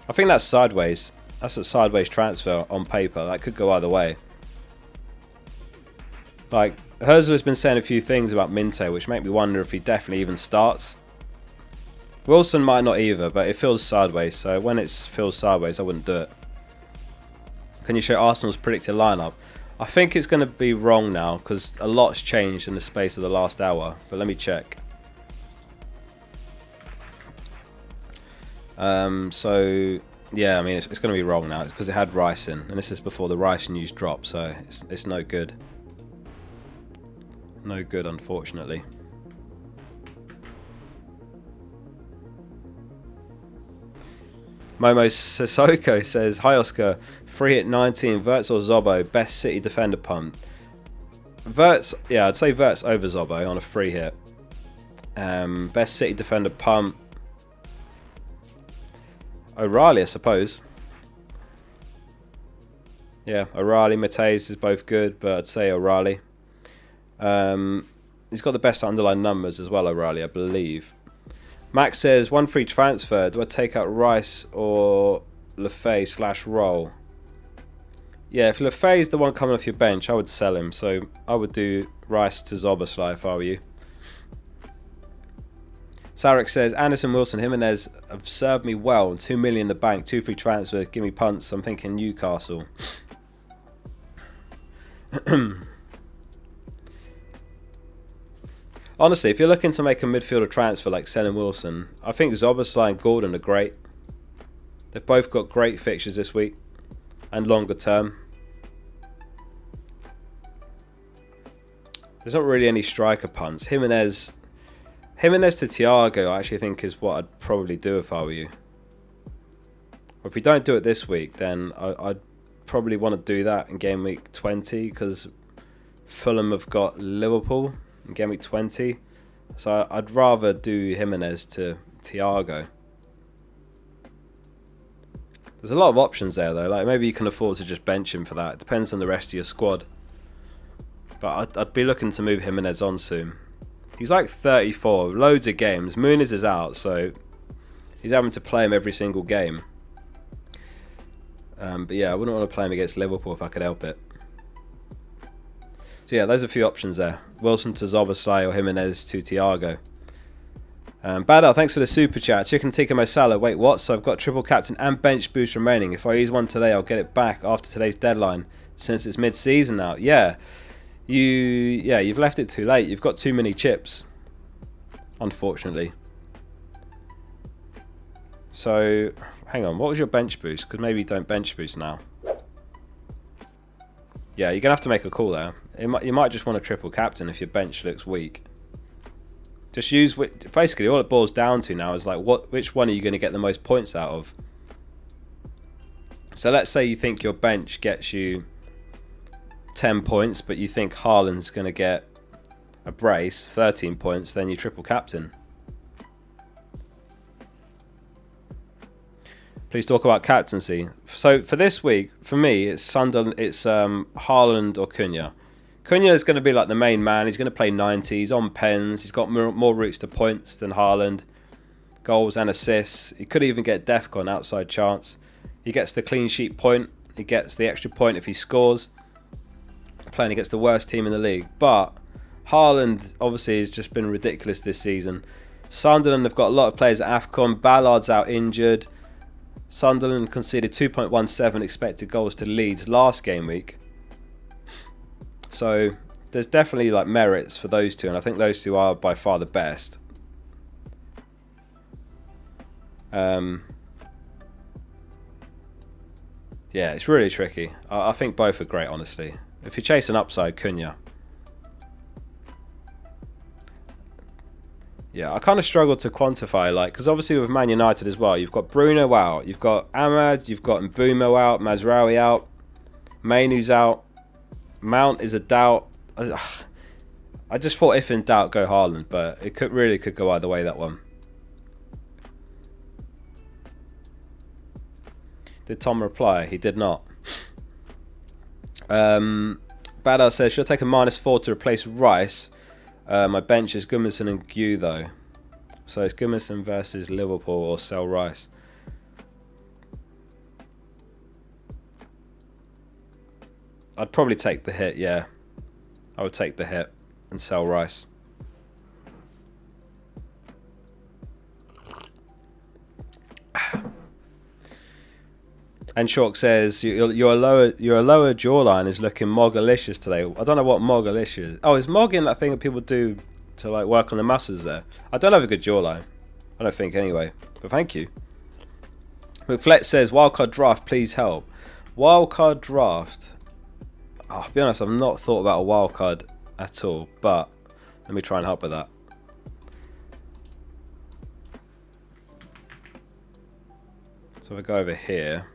I think that's sideways. That's a sideways transfer on paper. That could go either way. Like, Herzler's been saying a few things about Minte, which make me wonder if he definitely even starts. Wilson might not either, but it feels sideways. So when it feels sideways, I wouldn't do it. Can you show Arsenal's predicted lineup? I think it's going to be wrong now because a lot's changed in the space of the last hour. But let me check. So yeah, I mean it's going to be wrong now because it had Rice in, and this is before the Rice news dropped, so it's no good. No good, unfortunately. Momo Sissoko says, hi Oscar, free hit 19, Verts or Zobo, best City defender punt. Verts, yeah, I'd say Verts over Zobo on a free hit. Best City defender punt. O'Reilly, I suppose. Yeah, O'Reilly, Mateus is both good, but I'd say O'Reilly. He's got the best underlying numbers as well, O'Reilly, I believe. Max says, 1 free transfer. Do I take out Rice or Lefay / Roll? Yeah, if Lefay is the one coming off your bench, I would sell him. So I would do Rice to Zoboslai if I were you. Sarek says, Anderson, Wilson, Jimenez have served me well. 2 million in the bank, 2 free transfers. Give me punts. I'm thinking Newcastle. Honestly, if you're looking to make a midfielder transfer like Sen and Wilson, I think Zoboslai and Gordon are great. They've both got great fixtures this week and longer term. There's not really any striker punts. Jimenez to Thiago, I actually think is what I'd probably do if I were you. Or if we don't do it this week, then I'd probably want to do that in game week 20 because Fulham have got Liverpool in game week 20. So I'd rather do Jimenez to Thiago. There's a lot of options there though. Like maybe you can afford to just bench him for that. It depends on the rest of your squad. But I'd be looking to move Jimenez on soon. He's like 34, loads of games. Muniz is out, so he's having to play him every single game. But yeah, I wouldn't want to play him against Liverpool if I could help it. So yeah, there's a few options there. Wilson to Zoboslai or Jimenez to Thiago. Badal, thanks for the super chat. Chicken Tikka Masala. Wait, what? So I've got triple captain and bench boost remaining. If I use one today, I'll get it back after today's deadline, since it's mid-season now. Yeah. You've left it too late. You've got too many chips, unfortunately. So, hang on. What was your bench boost? Because maybe you don't bench boost now. Yeah, you're going to have to make a call there. You might just want a triple captain if your bench looks weak. Just use... Basically, all it boils down to now is like, which one are you going to get the most points out of? So let's say you think your bench gets you 10 points, but you think Haaland's going to get a brace, 13 points, then you triple captain. Please talk about captaincy. So for this week, for me, it's Sunderland, it's Haaland or Cunha. Cunha is going to be like the main man. He's going to play 90. He's on pens. He's got more routes to points than Haaland. Goals and assists. He could even get Defcon outside chance. He gets the clean sheet point. He gets the extra point if he scores. Playing against the worst team in the league. But Haaland obviously has just been ridiculous this season. Sunderland have got a lot of players at AFCON. Ballard's out injured. Sunderland conceded 2.17 expected goals to Leeds last game week. So there's definitely like merits for those two, and I think those two are by far the best. Yeah, it's really tricky. I think both are great, honestly. If you're chasing upside, Cunha. Yeah, I kind of struggle to quantify, like, because obviously with Man United as well, you've got Bruno out, you've got Ahmad, you've got Mbumo out, Mazraoui out, Mainu's out, Mount is a doubt. I just thought if in doubt, go Haaland, but it really could go either way, that one. Did Tom reply? He did not. Badal says, should I take a -4 to replace Rice? My bench is Gudmundsson and Gw though. So it's Gudmundsson versus Liverpool or sell Rice. I'd probably take the hit, yeah. I would take the hit and sell Rice. And Shork says your lower jawline is looking mogalicious today. I don't know what mogalicious. Oh, is mogging that thing that people do to like work on the muscles there? I don't have a good jawline. I don't think anyway. But thank you. McFlet says wildcard draft, please help. Wildcard draft. Oh, I'll be honest, I've not thought about a wildcard at all. But let me try and help with that. So if I go over here.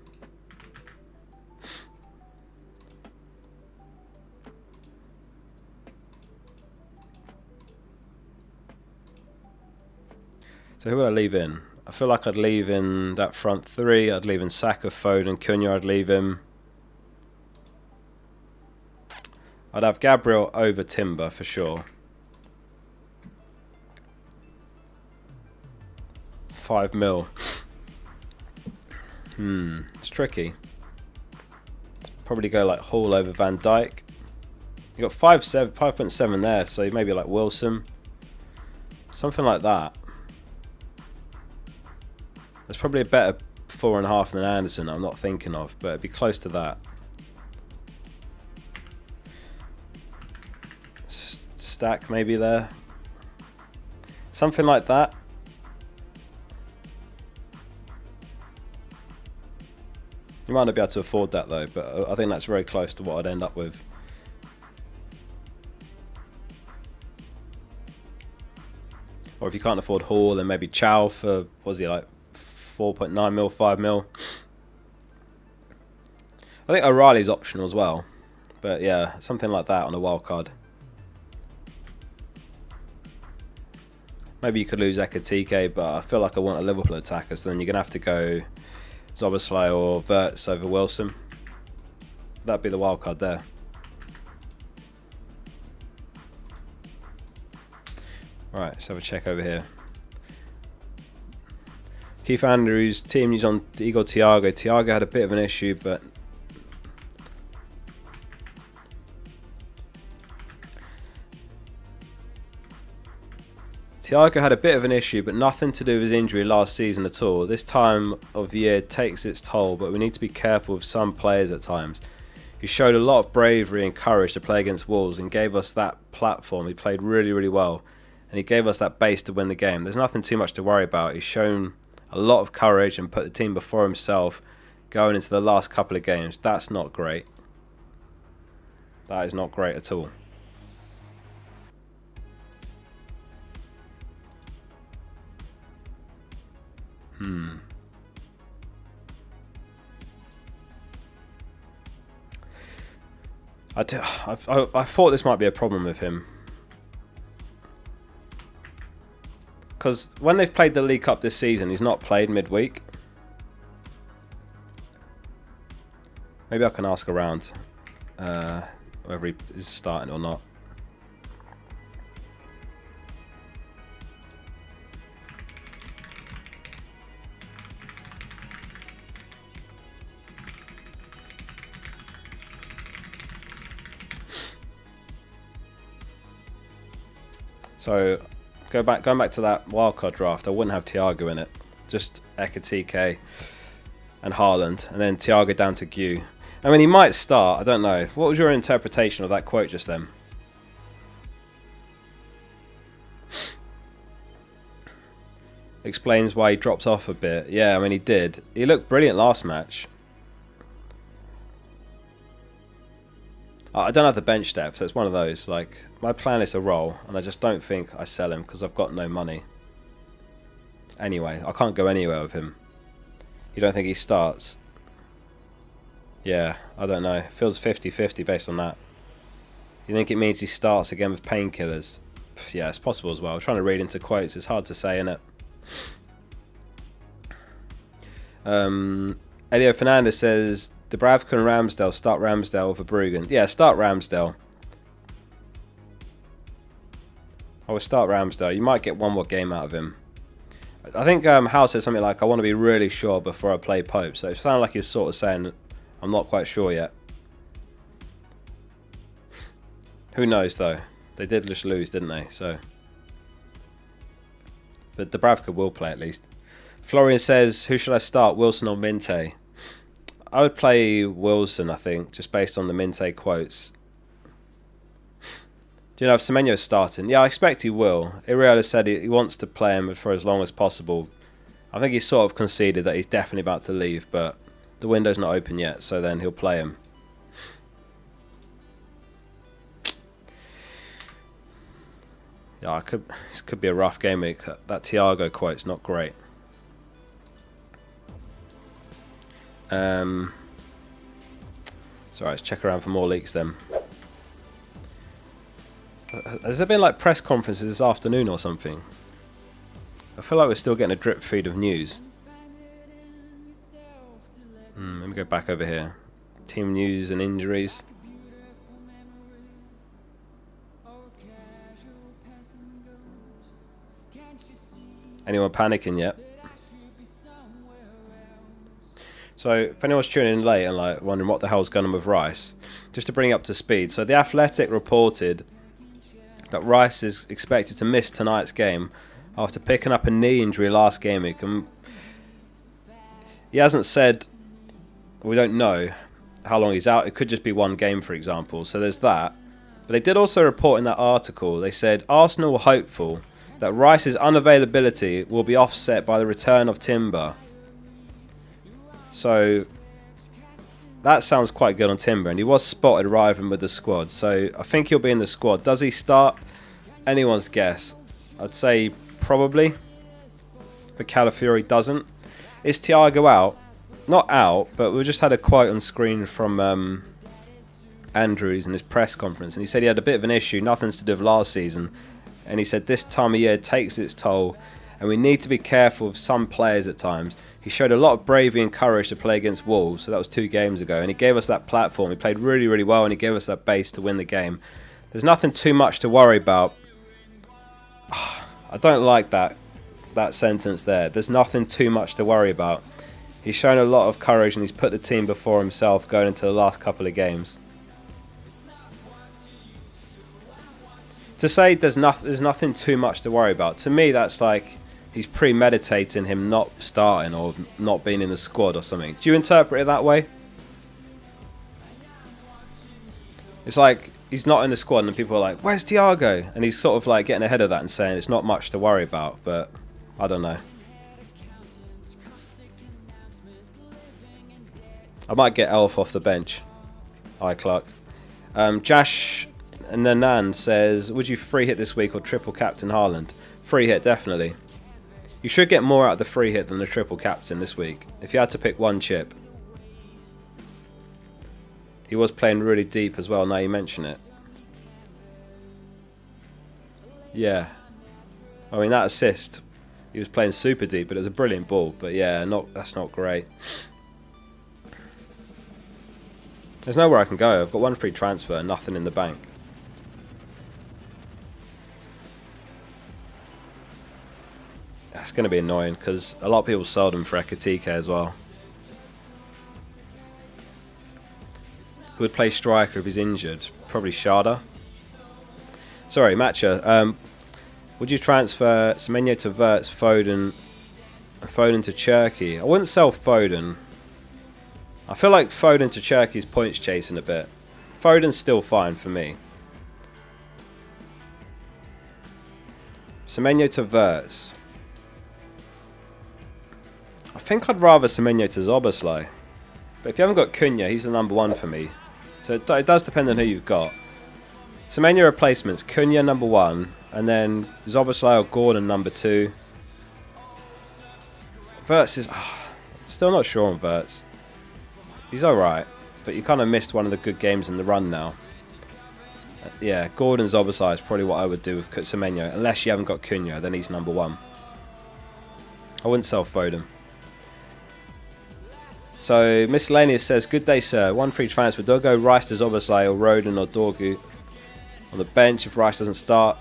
So who would I leave in? I feel like I'd leave in that front three. I'd leave in Saka, Foden, Cunha. I'd leave him. I'd have Gabriel over Timber for sure. 5 mil. It's tricky. Probably go like Hall over Van Dijk. You got 5.7 there, so maybe like Wilson. Something like that. There's probably a better 4.5 than Anderson I'm not thinking of, but it'd be close to that. Stack maybe there. Something like that. You might not be able to afford that though, but I think that's very close to what I'd end up with. Or if you can't afford Hall, then maybe Chow for, what was he like, 4.9 mil, 5 mil. I think O'Reilly's optional as well. But yeah, something like that on a wild card. Maybe you could lose Ekatike, but I feel like I want a Liverpool attacker, so then you're going to have to go Zoboslai or Wirtz over Wilson. That'd be the wild card there. Right, let's have a check over here. Keith Andrews, team news on Igor Thiago. Thiago had a bit of an issue, but nothing to do with his injury last season at all. This time of year takes its toll, but we need to be careful with some players at times. He showed a lot of bravery and courage to play against Wolves and gave us that platform. He played really, really well, and he gave us that base to win the game. There's nothing too much to worry about. He's shown a lot of courage and put the team before himself going into the last couple of games. That's not great. That is not great at all. I thought this might be a problem with him. Because when they've played the League Cup this season, he's not played midweek. Maybe I can ask around whether he is starting or not. So going back to that wildcard draft, I wouldn't have Thiago in it. Just Ekatike and Haaland, and then Thiago down to Gw. I mean, he might start. I don't know. What was your interpretation of that quote just then? Explains why he dropped off a bit. Yeah, I mean, he did. He looked brilliant last match. I don't have the bench depth, so it's one of those. Like, my plan is to roll, and I just don't think I sell him because I've got no money. Anyway, I can't go anywhere with him. You don't think he starts? Yeah, I don't know. It feels 50-50 based on that. You think it means he starts again with painkillers? Yeah, it's possible as well. I'm trying to read into quotes. It's hard to say, innit? Elio Fernandez says, Dubravka and Ramsdale. Start Ramsdale over Bruggen. Yeah, start Ramsdale. I will start Ramsdale. You might get one more game out of him. I think Hal said something like, I want to be really sure before I play Pope. So it sounded like he was sort of saying, I'm not quite sure yet. Who knows, though? They did just lose, didn't they? So, but Dubravka will play at least. Florian says, who should I start, Wilson or Minte? I would play Wilson, I think, just based on the Minte quotes. Do you know if Semenyo's starting? Yeah, I expect he will. Iriola said he wants to play him for as long as possible. I think he's sort of conceded that he's definitely about to leave, but the window's not open yet, so then he'll play him. Yeah, this could be a rough game week. That Thiago quote's not great. Sorry, let's check around for more leaks then. Has there been like press conferences this afternoon or something? I feel like we're still getting a drip feed of news. Let me go back over here. Team news and injuries. Anyone panicking yet? So, if anyone's tuning in late and like wondering what the hell's going on with Rice, just to bring you up to speed. So, The Athletic reported that Rice is expected to miss tonight's game after picking up a knee injury last game week. And he hasn't said, we don't know how long he's out. It could just be one game, for example. So, there's that. But they did also report in that article, they said Arsenal were hopeful that Rice's unavailability will be offset by the return of Timber. So that sounds quite good on Timber, and he was spotted arriving with the squad, so I think he'll be in the squad. Does he start? Anyone's guess. I'd say probably, but Calafiori doesn't. Is Thiago out? Not out, but we just had a quote on screen from Andrews in his press conference, and he said he had a bit of an issue, nothing to do with last season, and he said this time of year takes its toll, and we need to be careful of some players at times. He showed a lot of bravery and courage to play against Wolves, so that was 2 games ago, and he gave us that platform. He played really, really well, and he gave us that base to win the game. There's nothing too much to worry about. I don't like that sentence there. There's nothing too much to worry about. He's shown a lot of courage, and he's put the team before himself going into the last couple of games. To say there's nothing too much to worry about, to me that's like he's premeditating him not starting or not being in the squad or something. Do you interpret it that way? It's like he's not in the squad and people are like, where's Thiago? And he's sort of like getting ahead of that and saying it's not much to worry about, but I don't know. I might get Elf off the bench. Hi, Clark. Jash Nanan says, would you free hit this week or triple captain Haaland? Free hit, definitely. You should get more out of the free hit than the triple captain this week. If you had to pick one chip. He was playing really deep as well, now you mention it. Yeah. I mean, that assist, he was playing super deep, but it was a brilliant ball. But yeah, that's not great. There's nowhere I can go. I've got 1 free transfer and nothing in the bank. That's going to be annoying because a lot of people sold him for Ekatike as well. Who would play striker if he's injured? Probably Sharda. Sorry, Matcha. Would you transfer Semenyo to Wirtz, Foden to Cherky? I wouldn't sell Foden. I feel like Foden to Cherky's points chasing a bit. Foden's still fine for me. Semenyo to Wirtz. I think I'd rather Semenyo to Zoboslai. But if you haven't got Cunha, he's the number 1 for me. So it does depend on who you've got. Semenyo replacements, Cunha number 1, and then Zoboslai or Gordon number 2. Wirtz is... still not sure on Wirtz. He's alright, but you kind of missed one of the good games in the run now. Yeah, Gordon Zoboslai is probably what I would do with Semenyo. Unless you haven't got Cunha, then he's number 1. I wouldn't sell Foden. So Miscellaneous says, good day sir, 1 free transfer. Do I go Rice to Zoboslai or Rodon or Dorgu on the bench if Rice doesn't start?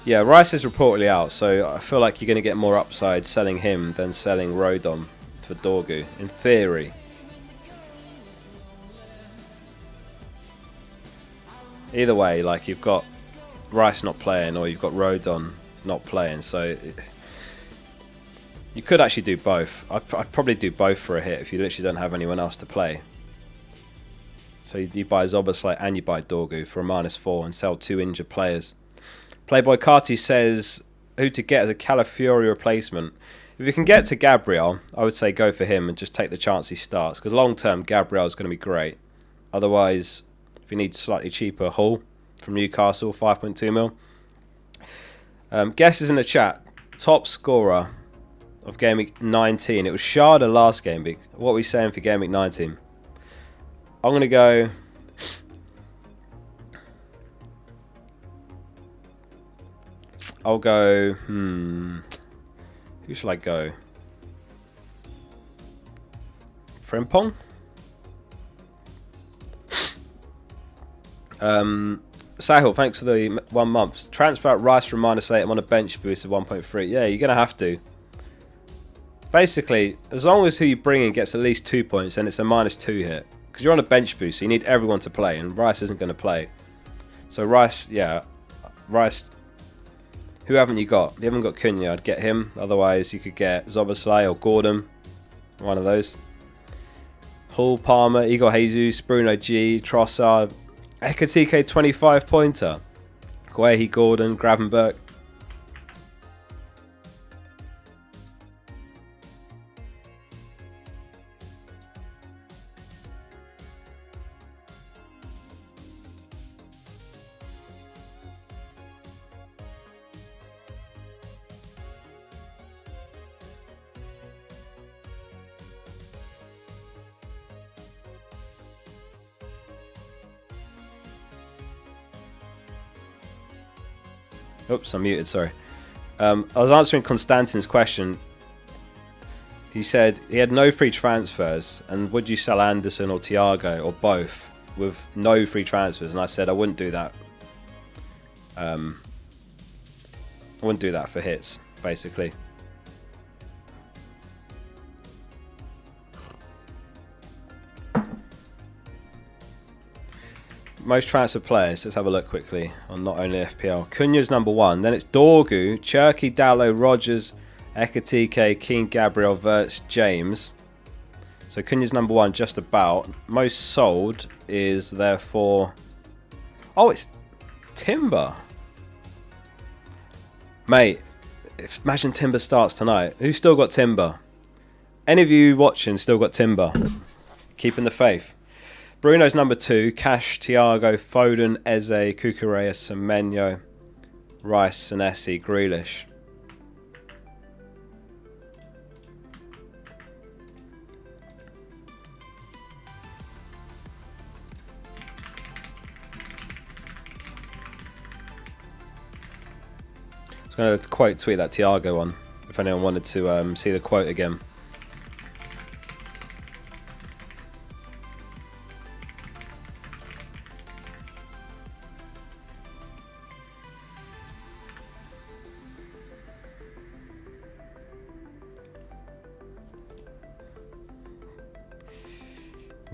Yeah, Rice is reportedly out, so I feel like you're going to get more upside selling him than selling Rodon for Dorgu, in theory. Either way, like, you've got Rice not playing or you've got Rodon not playing, so you could actually do both. I'd probably do both for a hit if you literally don't have anyone else to play. So you buy Zoboslai and you buy Dorgu for a -4 and sell 2 injured players. Playboy Carty says who to get as a Calafiori replacement. If you can get to Gabriel, I would say go for him and just take the chance he starts, because long term Gabriel is going to be great. Otherwise, if you need slightly cheaper, Hull from Newcastle, 5.2 mil. Guesses in the chat. Top scorer of Game Week 19. It was Sharda last Game Week. What are we saying for Game Week 19? I'm going to go... I'll go... Who shall I go? Frimpong? Sahil, thanks for the 1 month. Transfer out Rice from -8. I'm on a bench boost of 1.3. Yeah, you're going to have to. Basically, as long as who you bring in gets at least 2 points, then it's a -2 hit. Because you're on a bench boost, so you need everyone to play, and Rice isn't going to play. So Rice, yeah. Rice... Who haven't you got? You haven't got Cunha, I'd get him. Otherwise, you could get Zoboslai or Gordon. One of those. Hull, Palmer, Igor Jesus, Bruno G, Trossard, Ekatike 25-pointer. Guehi, Gordon, Gravenberg. Oops, I'm muted, sorry. I was answering Konstantin's question. He said he had no free transfers, and would you sell Anderson or Thiago or both with no free transfers? And I said I wouldn't do that. I wouldn't do that for hits, basically. Most transfer players, let's have a look quickly on not only FPL. Cunha's #1, then it's Dorgu, Cherky, Dallo, Rogers, Ekatike, Keane, Gabriel, Wirtz, James. So Cunha's #1 just about. Most sold is therefore... Oh, it's Timber. Mate, imagine Timber starts tonight. Who's still got Timber? Any of you watching still got Timber? Keeping the faith. Bruno's #2, Cash, Thiago, Foden, Eze, Kukurea, Semenyo, Rice, Senesi, Grealish. I was going to quote tweet that Thiago one, if anyone wanted to see the quote again.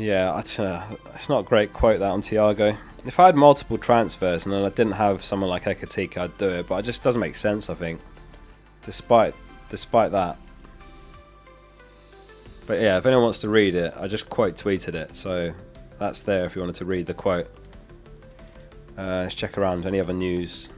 Yeah, it's not a great quote that on Thiago. If I had multiple transfers and then I didn't have someone like Ekatike, I'd do it, but it just doesn't make sense, I think. Despite that. But yeah, if anyone wants to read it, I just quote tweeted it, so that's there if you wanted to read the quote. Let's check around any other news.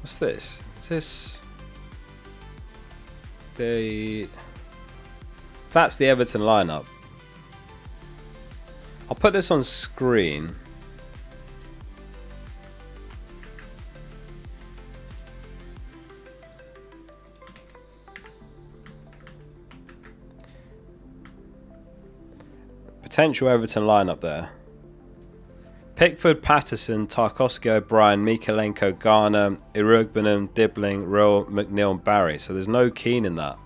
What's this? Is this the... That's the Everton lineup. I'll put this on screen. potential Everton lineup there. Pickford, Patterson, Tarkowski, O'Brien, Mikalenko, Garner, Irugbenham, Dibbling, Rowe, McNeil and Barry. So there's no Keane in that.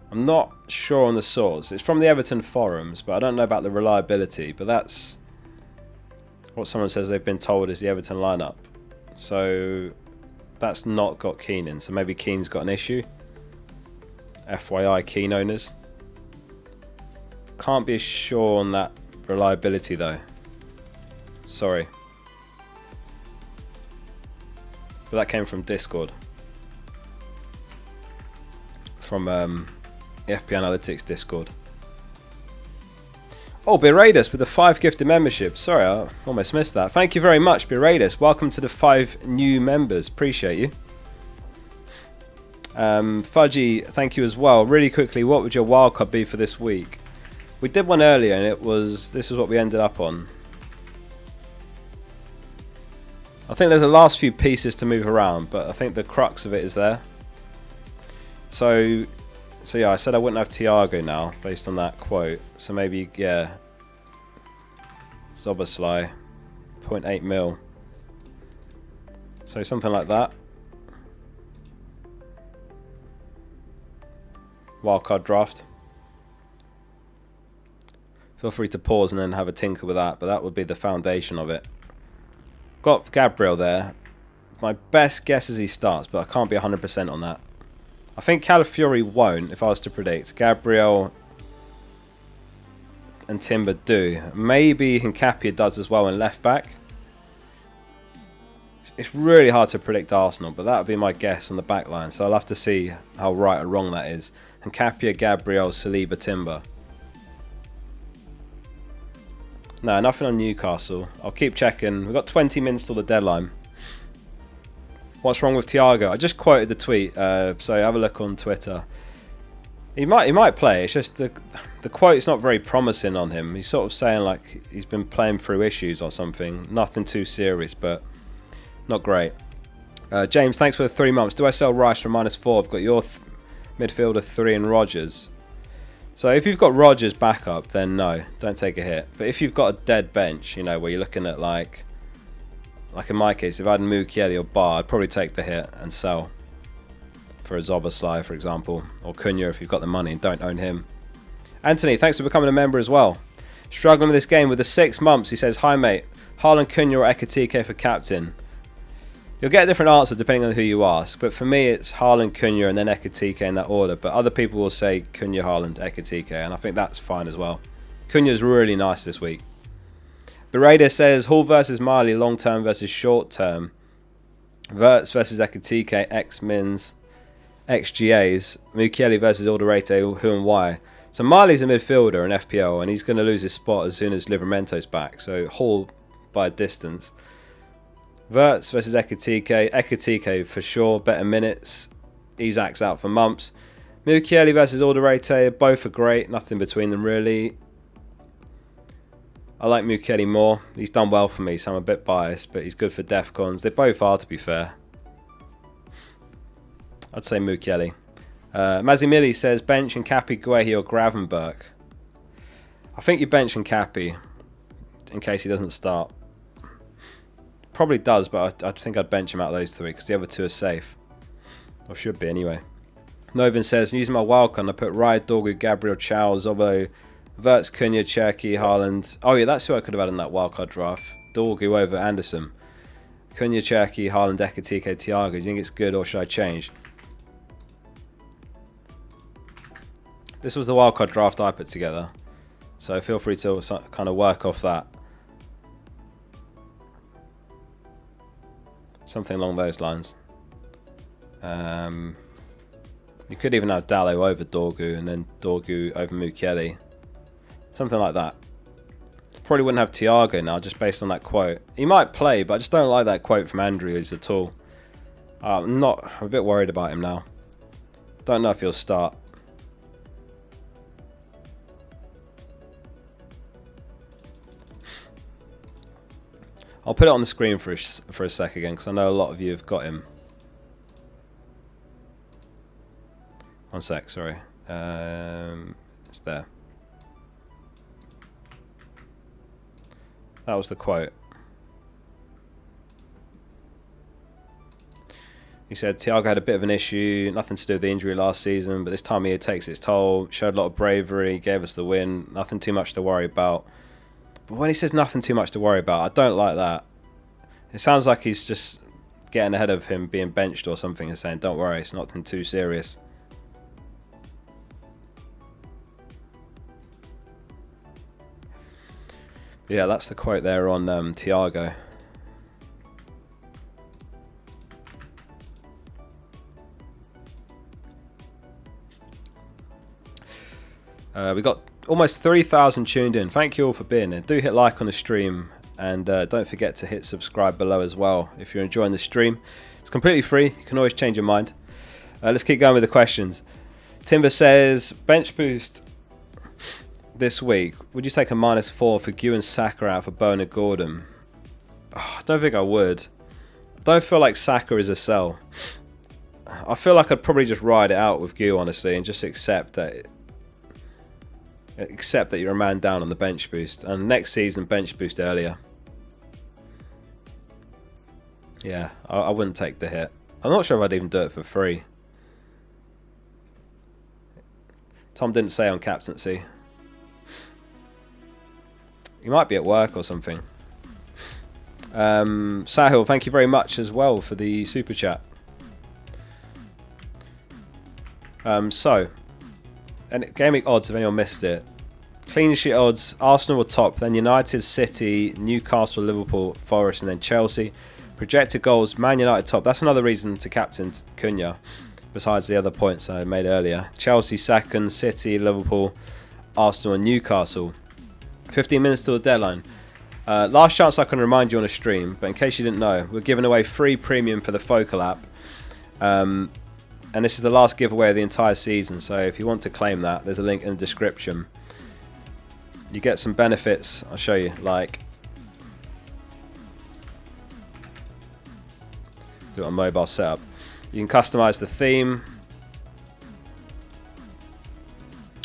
I'm not sure on the source. It's from the Everton forums, but I don't know about the reliability. But that's what someone says they've been told is the Everton lineup. So that's not got Keane in. So maybe Keane's got an issue. FYI, Keane owners. Can't be sure on that reliability though. Sorry. But that came from Discord. From the FP Analytics Discord. Oh, Beradus with the 5 gifted membership. Sorry, I almost missed that. Thank you very much, Beradus. Welcome to the 5 new members. Appreciate you. Fudgy, thank you as well. Really quickly, what would your wildcard be for this week? We did one earlier and this is what we ended up on. I think there's the last few pieces to move around, but I think the crux of it is there. So yeah, I said I wouldn't have Thiago now based on that quote. So maybe, yeah, Zoboslai, 0.8 mil. So something like that. Wildcard draft. Feel free to pause and then have a tinker with that, but that would be the foundation of it. Got Gabriel there. My best guess is he starts, but I can't be 100% on that. I think Calafiori won't, if I was to predict. Gabriel and Timber do. Maybe Hincapie does as well in left back. It's really hard to predict Arsenal, but that would be my guess on the back line. So I'll have to see how right or wrong that is. Hincapie, Gabriel, Saliba, Timber. No, nothing on Newcastle. I'll keep checking. We've got 20 minutes till the deadline. What's wrong with Thiago? I just quoted the tweet, so have a look on Twitter. He might play. It's just the quote's not very promising on him. He's sort of saying like he's been playing through issues or something. Nothing too serious, but not great. James, thanks for the 3 months. Do I sell Rice for -4? I've got your midfielder 3 and Rodgers. So if you've got Rodgers backup, then no, don't take a hit. But if you've got a dead bench, you know, where you're looking at like in my case, if I had Mukiele or Bar, I'd probably take the hit and sell for a Zoboslai, for example, or Cunha if you've got the money and don't own him. Anthony, thanks for becoming a member as well. Struggling with this game with the 6 months. He says, hi mate, Haaland, Cunha or Ekitike for captain? You'll get a different answer depending on who you ask, but for me it's Haaland, Cunha and then Ekitike in that order, but other people will say Cunha, Haaland, Ekitike, and I think that's fine as well. Cunha's really nice this week. Bereda says Hall versus Marley, long term versus short term. Verts versus Ekitike, X-Mins, XGAs. Mukiele versus Alderete, who and why. So Marley's a midfielder in FPL and he's going to lose his spot as soon as Livramento's back. So Hall by a distance. Verts versus Ekitike. Ekitike for sure, better minutes. Isak's out for months. Mukiele versus Alderete, both are great. Nothing between them really. I like Mukiele more. He's done well for me, so I'm a bit biased, but he's good for Defcons. They both are, to be fair. I'd say Mukiele. Mazimili says bench and Cappy, Guehi or Gravenberg. I think you bench and Cappy in case he doesn't start. Probably does, but I think I'd bench him out of those 3 because the other 2 are safe. Or should be anyway. Novin says, using my wildcard, I put Ryan, Dorgu, Gabriel, Chow, Zobo, Verts, Cunha, Cherky, Haaland. Oh yeah, that's who I could have had in that wildcard draft. Dorgu over Anderson. Cunha, Cherky, Haaland, Ekitike, Thiago. Do you think it's good or should I change? This was the wildcard draft I put together. So feel free to kind of work off that. Something along those lines. You could even have Dallo over Dorgu and then Dorgu over Mukiele. Something like that. Probably wouldn't have Thiago now just based on that quote. He might play, but I just don't like that quote from Andrews at all. I'm a bit worried about him now. Don't know if he'll start. I'll put it on the screen for a sec again because I know a lot of you have got him. One sec, sorry. It's there. That was the quote. He said, Thiago had a bit of an issue, nothing to do with the injury last season, but this time of year takes its toll, showed a lot of bravery, gave us the win, nothing too much to worry about. But when he says nothing too much to worry about, I don't like that. It sounds like he's just getting ahead of him being benched or something and saying, don't worry, it's nothing too serious. Yeah, that's the quote there on Thiago. We got almost 3,000 tuned in. Thank you all for being here. Do hit like on the stream, and don't forget to hit subscribe below as well if you're enjoying the stream. It's completely free. You can always change your mind. Let's keep going with the questions. Timber says, bench boost this week. Would you take a -4 for Gw and Saka out for Bone and Gordon? Oh, I don't think I would. I don't feel like Saka is a sell. I feel like I'd probably just ride it out with Gw, honestly, and just accept that you're a man down on the bench boost, and next season bench boost earlier. Yeah, I wouldn't take the hit. I'm not sure if I'd even do it for free. Tom didn't say on captaincy. He might be at work or something. Sahil, thank you very much as well for the super chat. And Gameweek odds, if anyone missed it. Clean sheet odds, Arsenal were top, then United, City, Newcastle, Liverpool, Forest, and then Chelsea. Projected goals, Man United top. That's another reason to captain Cunha, besides the other points I made earlier. Chelsea second, City, Liverpool, Arsenal, and Newcastle. 15 minutes till the deadline. Last chance I can remind you on a stream, but in case you didn't know, we're giving away free premium for the Focal app. And this is the last giveaway of the entire season, so if you want to claim that, there's a link in the description. You get some benefits, I'll show you, like do it on mobile setup. You can customize the theme.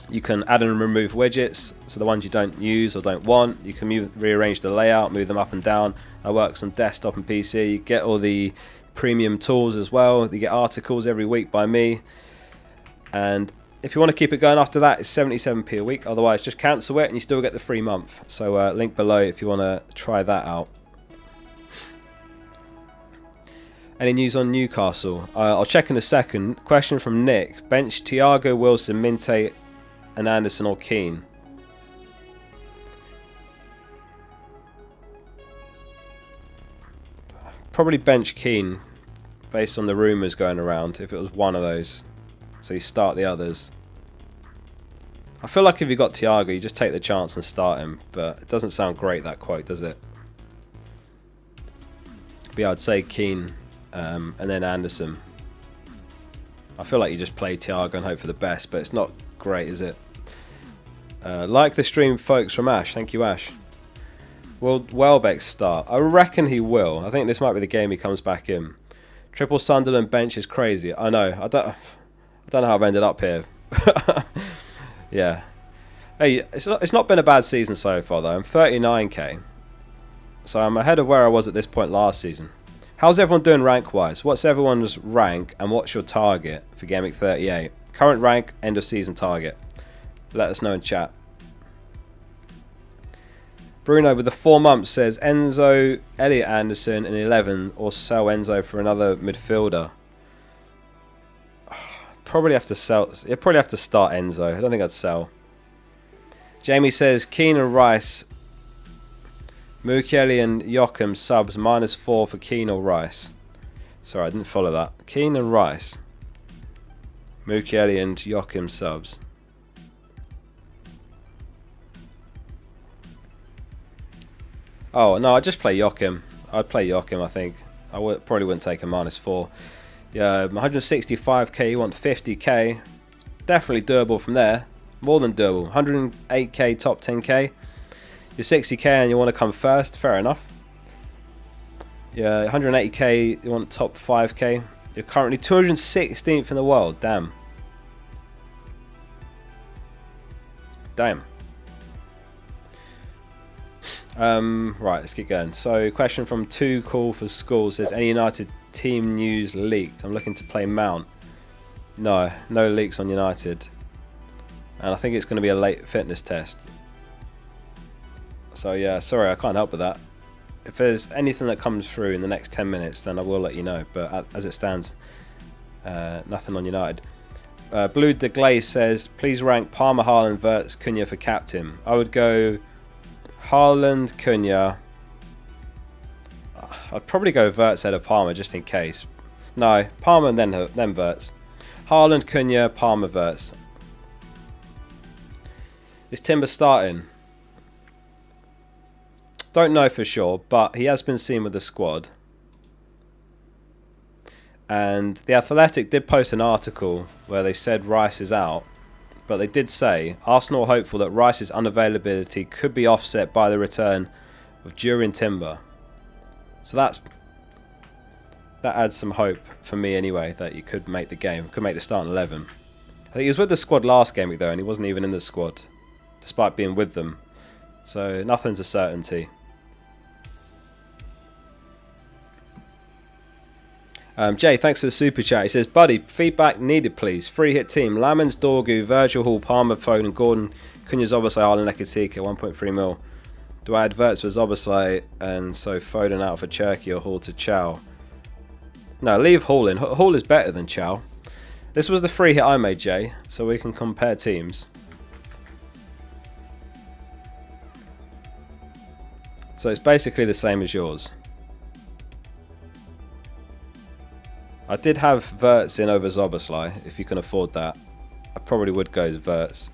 You can add and remove widgets, so the ones you don't use or don't want. You can rearrange the layout, move them up and down. That works on desktop and PC. You get all the premium tools as well. You get articles every week by me. And if you want to keep it going after that, it's 77p a week. Otherwise, just cancel it and you still get the free month. So link below if you want to try that out. Any news on Newcastle? I'll check in a second. Question from Nick. Bench Thiago, Wilson, Minte, and Anderson or Keane? Probably bench Keane, based on the rumours going around, if it was one of those. So you start the others. I feel like if you got Thiago, you just take the chance and start him. But it doesn't sound great, that quote, does it? But yeah, I'd say Keane and then Anderson. I feel like you just play Thiago and hope for the best, but it's not great, is it? Like the stream, folks, from Ash. Thank you, Ash. Will Welbeck start? I reckon he will. I think this might be the game he comes back in. Triple Sunderland bench is crazy. I know. I don't know how I've ended up here. Yeah. Hey, it's not been a bad season so far though. I'm 39k, so I'm ahead of where I was at this point last season. How's everyone doing rank wise? What's everyone's rank and what's your target for Gameweek 38? Current rank, end of season target. Let us know in chat. Bruno with the 4 months says Enzo, Elliot Anderson in 11, or sell Enzo for another midfielder. Probably have to sell. You probably have to start Enzo. I don't think I'd sell. Jamie says Keane and Rice, Mukiele and Joachim subs -4 for Keane or Rice. Sorry, I didn't follow that. Keane and Rice, Mukiele and Joachim subs. Oh, no, I'd just play Joachim. I'd play Joachim, I think. I probably wouldn't take a -4. Yeah, 165k, you want 50k. Definitely doable from there. More than doable. 108k, top 10k. You're 60k and you want to come first. Fair enough. Yeah, 180k, you want top 5k. You're currently 216th in the world. Damn. Damn. Right, let's keep going. So, question from Too Cool for School says, any United team news leaked? I'm looking to play Mount. No leaks on United. And I think it's going to be a late fitness test. So yeah, sorry, I can't help with that. If there's anything that comes through in the next 10 minutes, then I will let you know. But as it stands, nothing on United. Blue de Glaze says, please rank Palmer, Haaland, Wirtz, Cunha for captain. I would go Haaland, Cunha. I'd probably go Wirtz ahead of Palmer just in case. No, Palmer and then Wirtz. Haaland, Cunha, Palmer, Wirtz. Is Timber starting? Don't know for sure, but he has been seen with the squad. And The Athletic did post an article where they said Rice is out, but they did say Arsenal are hopeful that Rice's unavailability could be offset by the return of Jurien Timber. So that adds some hope for me anyway, that he could make the game, could make the starting 11. I think he was with the squad last game week though, and he wasn't even in the squad, despite being with them. So nothing's a certainty. Jay, thanks for the super chat. He says, buddy, feedback needed please. Free hit team. Lamens, Dorgu, Virgil Hall, Palmer, Foden, Gordon, Cunha, Zoboslai, Haaland, Ekitike, 1.3 mil. Do I advert for Zoboslai and so Foden out for Cherky or Hall to Chow? No, leave Hall in. Hall is better than Chow. This was the free hit I made, Jay, so we can compare teams. So it's basically the same as yours. I did have Wirtz in over Zoboslai, if you can afford that. I probably would go with Wirtz.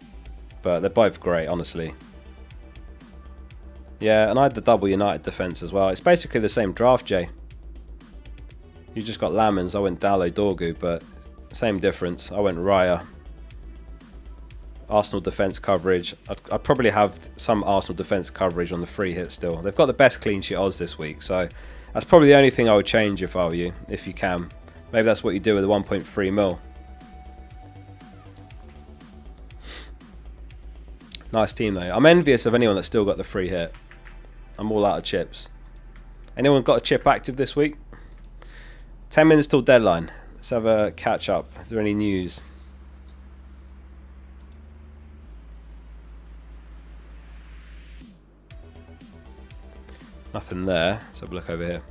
But they're both great, honestly. Yeah, and I had the double United defence as well. It's basically the same draft, Jay. You just got Lamens, I went Dallo, Dorgu, but same difference. I went Raya. Arsenal defence coverage. I'd probably have some Arsenal defence coverage on the free hit still. They've got the best clean sheet odds this week, so that's probably the only thing I would change if I were you, if you can. Maybe that's what you do with the 1.3 mil. Nice team though. I'm envious of anyone that's still got the free hit. I'm all out of chips. Anyone got a chip active this week? 10 minutes till deadline. Let's have a catch up. Is there any news? Nothing there. Let's have a look over here.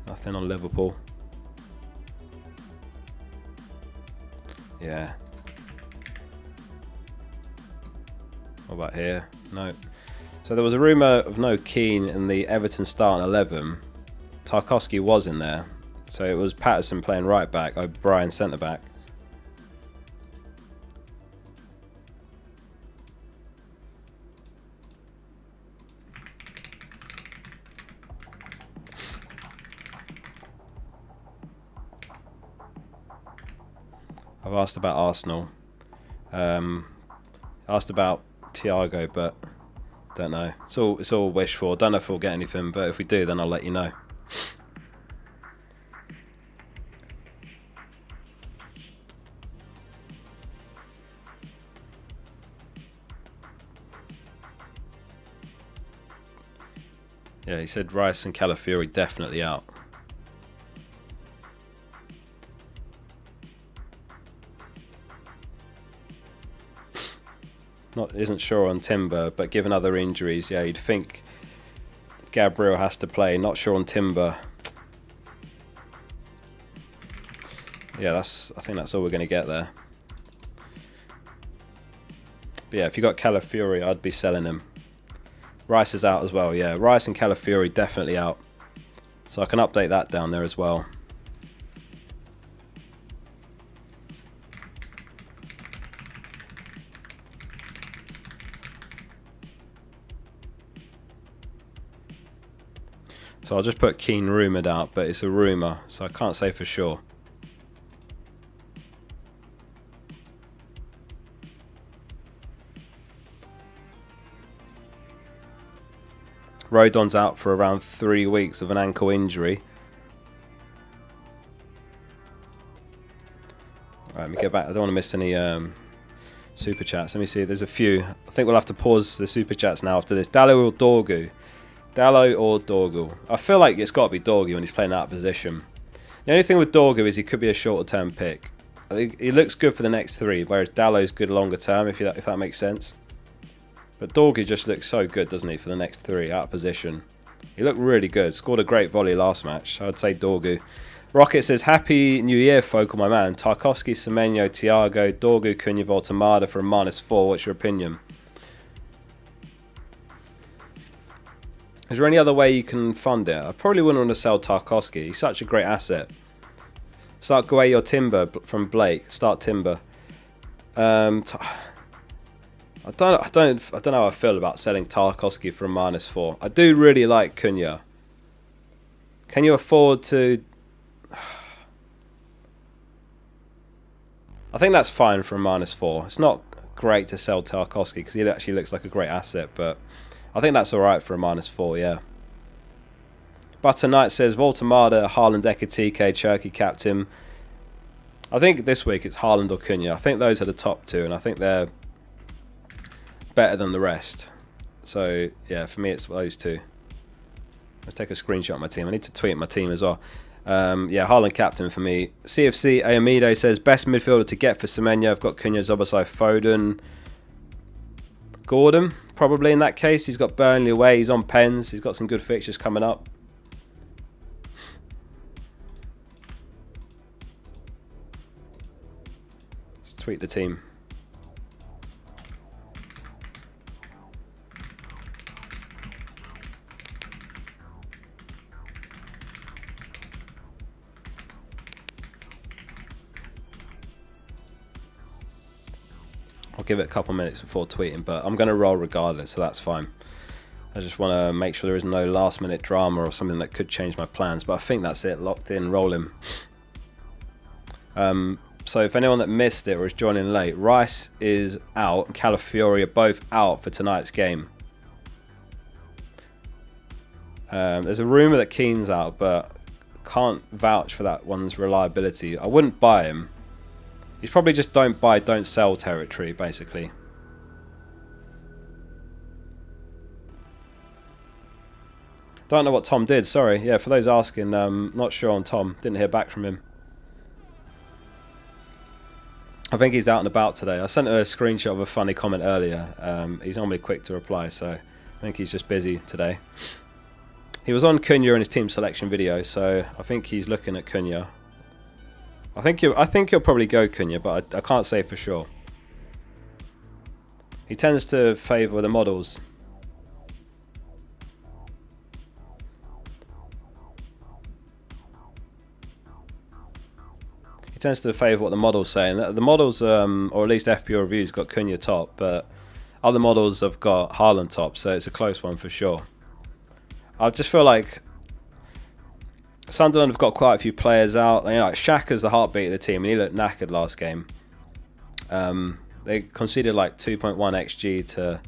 Nothing on Liverpool. Yeah. What about here? No. So there was a rumour of no Keane in the Everton starting 11. Tarkowski was in there. So it was Patterson playing right back, O'Brien centre back. I've asked about Arsenal. Asked about Thiago, but don't know. It's all wishful. Don't know if we'll get anything, but if we do, then I'll let you know. Yeah, he said Rice and Calafiori definitely out. Isn't sure on Timber, but given other injuries, yeah, you'd think Gabriel has to play. Not sure on Timber. Yeah, I think that's all we're going to get there. But yeah, if you got Calafiori, I'd be selling him. Rice is out as well. Yeah, Rice and Calafiori definitely out. So I can update that down there as well. So I'll just put Keane rumoured out, but it's a rumour, so I can't say for sure. Rodon's out for around 3 weeks of an ankle injury. Right, let me get back. I don't want to miss any super chats. Let me see. There's a few. I think we'll have to pause the super chats now after this. Dallo or Dorgu? Dallo or Dorgu? I feel like it's got to be Dorgu when he's playing out of position. The only thing with Dorgu is he could be a shorter term pick. I think he looks good for the next 3, whereas Dallo's good longer term, if that makes sense. But Dorgu just looks so good, doesn't he, for the next 3 out of position. He looked really good. Scored a great volley last match. I'd say Dorgu. Rocket says, Happy New Year, Focal, my man. Tarkowski, Semenyo, Thiago, Dorgu, Cunha, Voltemada for a -4. What's your opinion? Is there any other way you can fund it? I probably wouldn't want to sell Tarkowski. He's such a great asset. Start Gueye or Timber from Blake. Start Timber. I don't know how I feel about selling Tarkowski for a -4. I do really like Cunha. Can you afford to? I think that's fine for a -4. It's not great to sell Tarkowski because he actually looks like a great asset, but I think that's alright for a -4, yeah. Butter Knight says Voltemada, Haaland, Ekitike, Cherky captain. I think this week it's Haaland or Cunha. I think those are the top 2, and I think they're better than the rest. So yeah, for me it's those 2. Let's take a screenshot of my team. I need to tweet my team as well. Yeah, Haaland captain for me. CFC Ayamido says best midfielder to get for Semenyo. I've got Cunha, Zoboslai, Foden, Gordon probably in that case. He's got Burnley away. He's on pens. He's got some good fixtures coming up. Let's tweet the team. I'll give it a couple minutes before tweeting, but I'm going to roll regardless, so that's fine. I just want to make sure there is no last minute drama or something that could change my plans, but I think that's it. Locked in, rolling. So if anyone that missed it or is joining late, Rice is out and Calafiori are both out for tonight's game. There's a rumour that Keane's out, but can't vouch for that one's reliability. I wouldn't buy him. He's probably just don't buy, don't sell territory, basically. Don't know what Tom did, sorry. Yeah, for those asking, not sure on Tom. Didn't hear back from him. I think he's out and about today. I sent a screenshot of a funny comment earlier. He's normally quick to reply, so I think he's just busy today. He was on Cunha in his team selection video, so I think he's looking at Cunha. I think he'll probably go Cunha, but I can't say for sure. He tends to favour the models. He tends to favour what the models say, and the models, or at least FPL Reviews, got Cunha top, but other models have got Haaland top, so it's a close one for sure. I just feel like Sunderland have got quite a few players out. You know, like Xhaka's the heartbeat of the team, and he looked knackered last game. They conceded like 2.1 XG to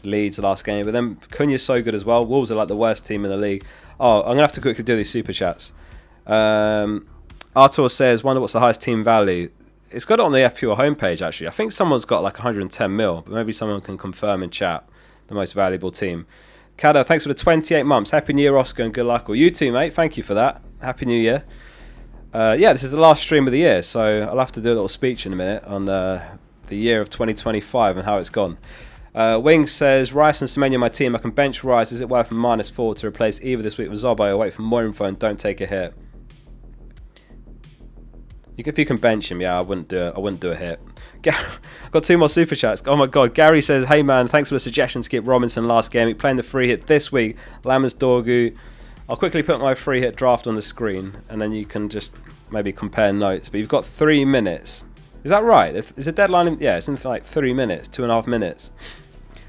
Leeds last game, but then Cunha's so good as well. Wolves are like the worst team in the league. Oh, I'm going to have to quickly do these super chats. Artur says, wonder what's the highest team value. It's got it on the FPL homepage, actually. I think someone's got like 110 mil, but maybe someone can confirm in chat the most valuable team. Kada, thanks for the 28 months. Happy New Year, Oscar, and good luck. Well, you too, mate. Thank you for that. Happy New Year. Yeah, this is the last stream of the year, so I'll have to do a little speech in a minute on the year of 2025 and how it's gone. Wing says, Rice and Semenyo, my team. I can bench Rice. Is it worth a -4 to replace either this week with Zobo or wait for more info and don't take a hit? If you can bench him, yeah, I wouldn't do a hit. I've got 2 more super chats. Oh my god, Gary says, hey man, thanks for the suggestion. Skip Robinson last game. Playing the free hit this week. Lammers, Dorgu. I'll quickly put my free hit draft on the screen, and then you can just maybe compare notes. But you've got 3 minutes. Is that right? Is the deadline? Yeah, it's in like 3 minutes, 2.5 minutes.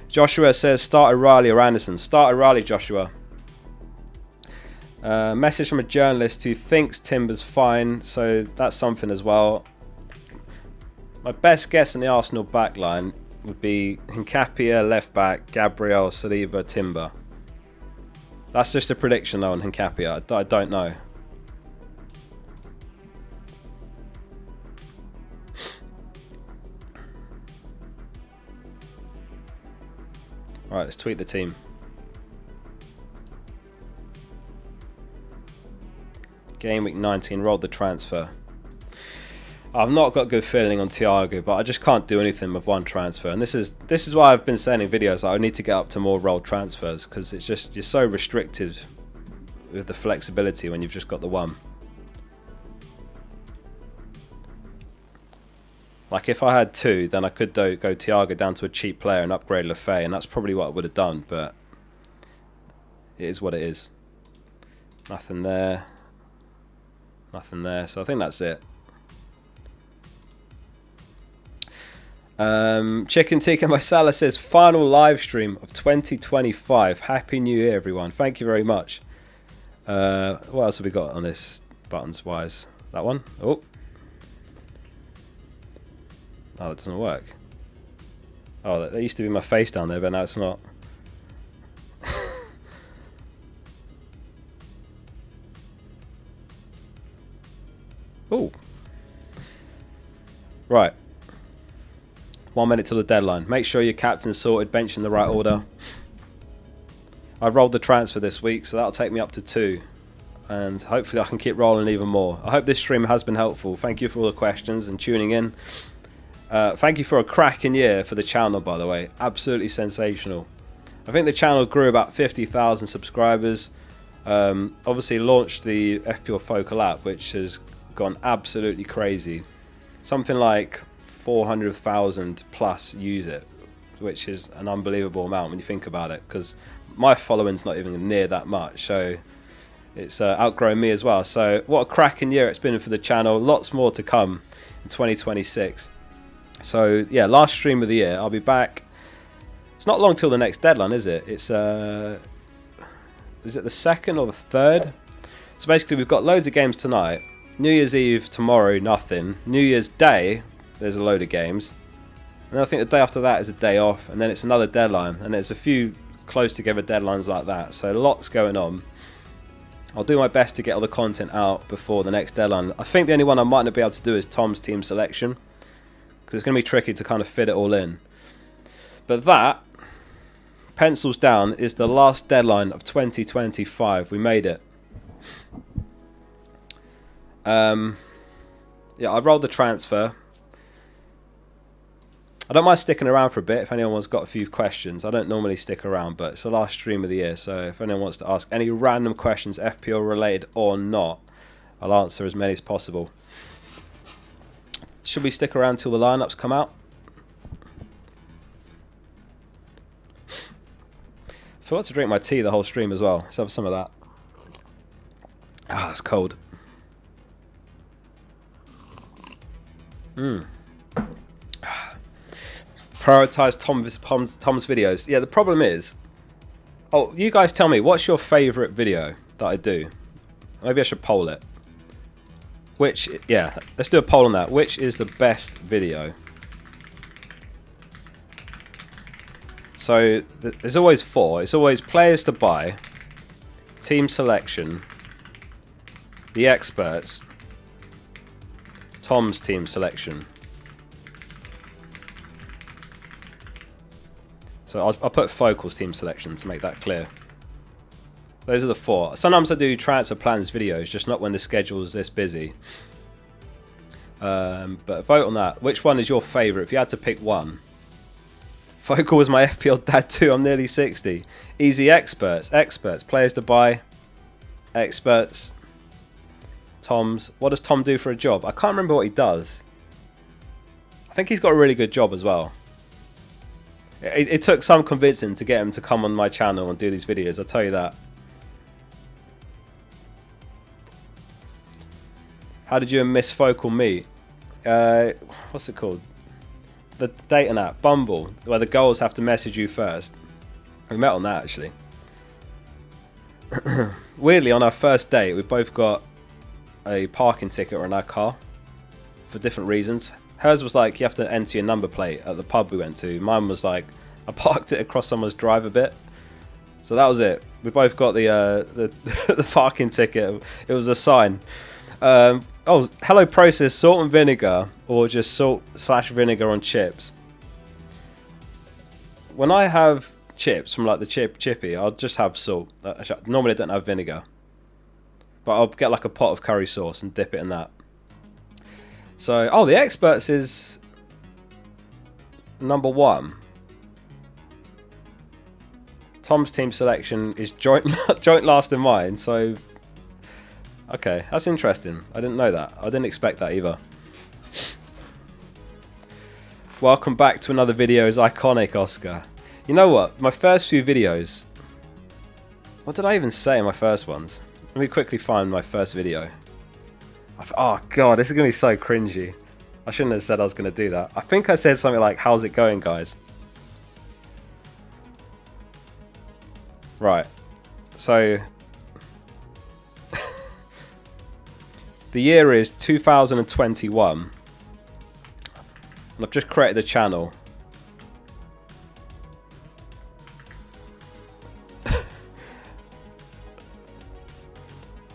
Joshua says, start O'Reilly or Anderson. Start O'Reilly, Joshua. Message from a journalist who thinks Timber's fine, so that's something as well. My best guess in the Arsenal backline would be Hincapie left back, Gabriel, Saliba, Timber. That's just a prediction though on Hincapie. I don't know. Right, let's tweet the team. Gameweek 19, rolled the transfer. I've not got a good feeling on Thiago, but I just can't do anything with one transfer. And this is why I've been saying in videos that I need to get up to more rolled transfers, because it's just, you're so restricted with the flexibility when you've just got the one. Like if I had two, then I could go Thiago down to a cheap player and upgrade Lefay, and that's probably what I would have done, but it is what it is. Nothing there. Nothing there. So I think that's it. Chicken Tikka Masala says, final live stream of 2025. Happy New Year, everyone. Thank you very much. What else have we got on this buttons wise? That one? Oh, that doesn't work. Oh, that used to be my face down there, but now it's not. Oh. Right. 1 minute till the deadline. Make sure your captain's sorted, bench in the right order. I rolled the transfer this week, so that'll take me up to 2. And hopefully I can keep rolling even more. I hope this stream has been helpful. Thank you for all the questions and tuning in. Thank you for a cracking year for the channel, by the way. Absolutely sensational. I think the channel grew about 50,000 subscribers. Obviously launched the FPL Focal app, which has gone absolutely crazy. Something like 400,000 plus use it, which is an unbelievable amount when you think about it, because my following's not even near that much, so it's outgrown me as well. So what a cracking year it's been for the channel. Lots more to come in 2026. So yeah, last stream of the year. I'll be back. It's not long till the next deadline, is it? It's is it the 2nd or the 3rd? So basically we've got loads of games tonight. New Year's Eve tomorrow, nothing. New Year's Day, there's a load of games. And I think the day after that is a day off, and then it's another deadline, and there's a few close together deadlines like that. So lots going on. I'll do my best to get all the content out before the next deadline. I think the only one I might not be able to do is Tom's team selection, because it's going to be tricky to kind of fit it all in. But that, pencils down, is the last deadline of 2025. We made it. Yeah, I rolled the transfer. I don't mind sticking around for a bit if anyone's got a few questions. I don't normally stick around, but it's the last stream of the year, so if anyone wants to ask any random questions, FPL related or not, I'll answer as many as possible. Should we stick around till the lineups come out? I forgot to drink my tea the whole stream as well. Let's have some of that. Ah, it's cold. Prioritize Tom's videos. Yeah, the problem is... Oh, you guys tell me, what's your favourite video that I do? Maybe I should poll it. Which, yeah, let's do a poll on that. Which is the best video? So, there's always 4. It's always players to buy, team selection, the experts, Tom's team selection. So I'll put Focal's team selection to make that clear. Those are the 4. Sometimes I do transfer plans videos, just not when the schedule is this busy. But vote on that. Which one is your favourite? If you had to pick one. Focal was my FPL dad too. I'm nearly 60. Easy experts. Experts. Players to buy. Experts. Tom's. What does Tom do for a job? I can't remember what he does. I think he's got a really good job as well. It took some convincing to get him to come on my channel and do these videos, I'll tell you that. How did you and Miss Focal meet? What's it called? The dating app, Bumble, where the girls have to message you first. We met on that, actually. Weirdly, on our first date, we both got a parking ticket on our car for different reasons. Hers was like, you have to enter your number plate at the pub we went to. Mine was like, I parked it across someone's drive a bit. So that was it. We both got the parking ticket. It was a sign. Oh, hello process, salt and vinegar, or just salt/vinegar on chips. When I have chips from like the chippy, I'll just have salt. Normally I don't have vinegar, but I'll get like a pot of curry sauce and dip it in that. So, oh, the experts is number 1. Tom's team selection is joint last in mine. So, okay, that's interesting. I didn't know that. I didn't expect that either. Welcome back to another video is iconic, Oscar. You know what? My first few videos... What did I even say in my first ones? Let me quickly find my first video. Oh god, this is going to be so cringy. I shouldn't have said I was going to do that. I think I said something like, how's it going, guys? Right. So... the year is 2021. And I've just created a channel.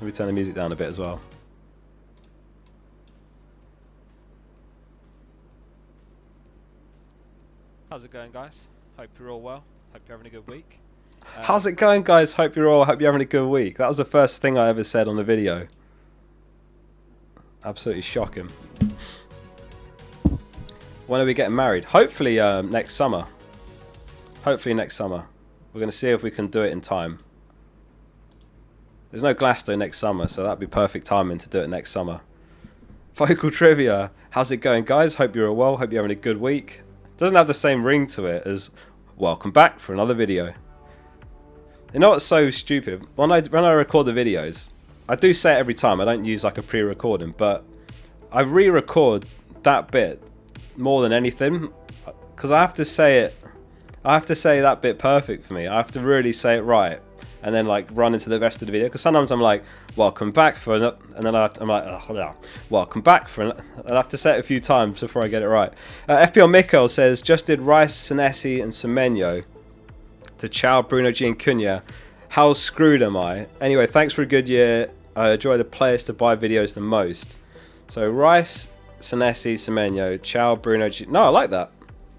Let me turn the music down a bit as well. How's it going, guys? Hope you're all well. Hope you're having a good week. How's it going, guys? Hope you're having a good week. That was the first thing I ever said on the video. Absolutely shocking. When are we getting married? Hopefully next summer. Hopefully next summer. We're going to see if we can do it in time. There's no Glasgow next summer, so that'd be perfect timing to do it next summer. Focal trivia. How's it going, guys? Hope you're all well. Hope you're having a good week. Doesn't have the same ring to it as welcome back for another video. You know what's so stupid? When I record the videos, I do say it every time. I don't use like a pre-recording, but I re-record that bit more than anything because I have to say it. I have to say that bit perfect for me. I have to really say it right, and then like run into the rest of the video. Because sometimes I'm like, "Welcome back for," and then I'm like, "Oh, yeah, welcome back for." I have to say it a few times before I get it right. FPL Mikkel says, "Just did Rice, Senesi, and Semenyo to Chow, Bruno G, and Cunha. How screwed am I? Anyway, thanks for a good year. I enjoy the players to buy videos the most." So Rice, Senesi, Semenyo, Chow, Bruno G. No, I like that.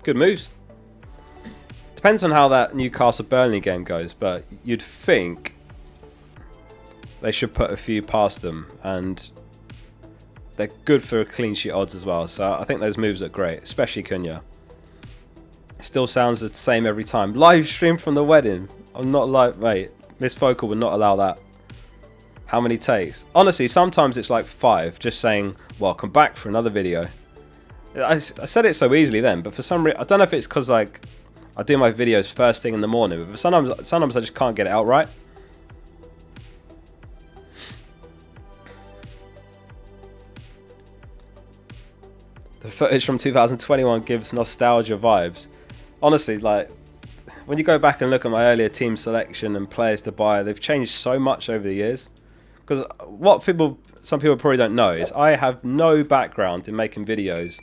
Good moves. Depends on how that Newcastle-Burnley game goes, but you'd think they should put a few past them, and they're good for clean sheet odds as well. So I think those moves look great, especially Cunha. Still sounds the same every time. Live stream from the wedding. I'm not like, mate, Miss Focal would not allow that. How many takes? Honestly, sometimes it's like 5, just saying, welcome back for another video. I said it so easily then, but for some reason, I don't know if it's because like, I do my videos first thing in the morning, but sometimes I just can't get it out right. The footage from 2021 gives nostalgia vibes. Honestly, like, when you go back and look at my earlier team selection and players to buy, they've changed so much over the years. Because what some people probably don't know is I have no background in making videos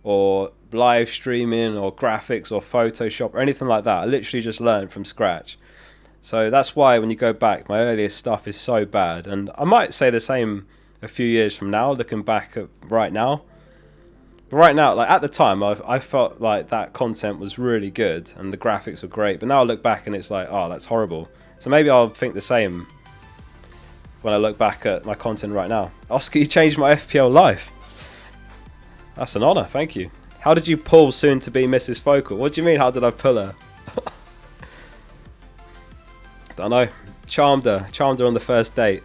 or live streaming or graphics or Photoshop or anything like that. I literally just learned from scratch. So that's why when you go back, my earliest stuff is so bad. And I might say the same a few years from now, looking back at right now. But right now, like at the time, I felt like that content was really good and the graphics were great. But now I look back and it's like, oh, that's horrible. So maybe I'll think the same when I look back at my content right now. Oscar, you changed my FPL life. That's an honour, thank you. How did you pull soon to be Mrs. Focal? What do you mean, how did I pull her? Don't know. Charmed her on the first date.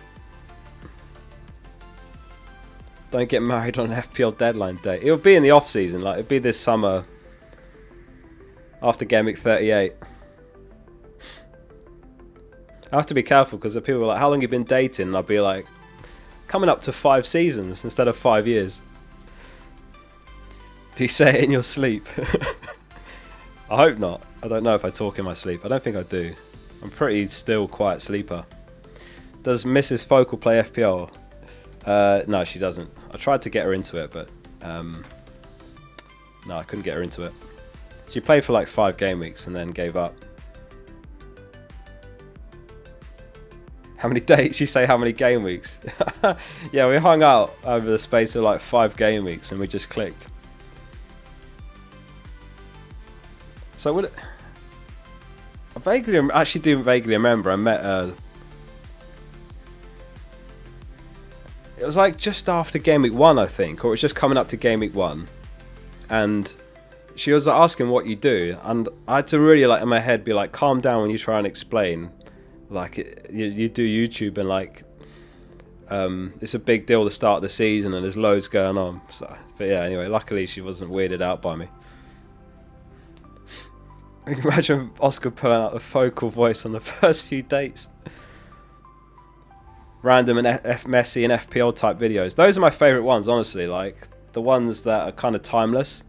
Don't get married on an FPL deadline day. It'll be in the off season, like it'll be this summer after Gameweek 38. I have to be careful because people are like, how long have you been dating? And I'll be like, coming up to 5 seasons instead of 5 years. Do you say it in your sleep? I hope not. I don't know if I talk in my sleep. I don't think I do. I'm pretty still quiet sleeper. Does Mrs. Focal play FPL? No, she doesn't. I tried to get her into it, but no, I couldn't get her into it. She played for like 5 game weeks and then gave up. How many dates? You say how many game weeks? Yeah, we hung out over the space of like 5 game weeks and we just clicked. So would it... actually do vaguely remember I met it was like just after Game Week 1, I think, or it was just coming up to Game Week 1, and she was like, asking what you do, and I had to really, like, in my head be like, calm down when you try and explain, like, you do YouTube, and like it's a big deal at the start of the season and there's loads going on. So, but yeah, anyway, luckily she wasn't weirded out by me. Imagine Oscar pulling out the focal voice on the first few dates. Random and Messi and FPL type videos. Those are my favourite ones, honestly. Like the ones that are kind of timeless.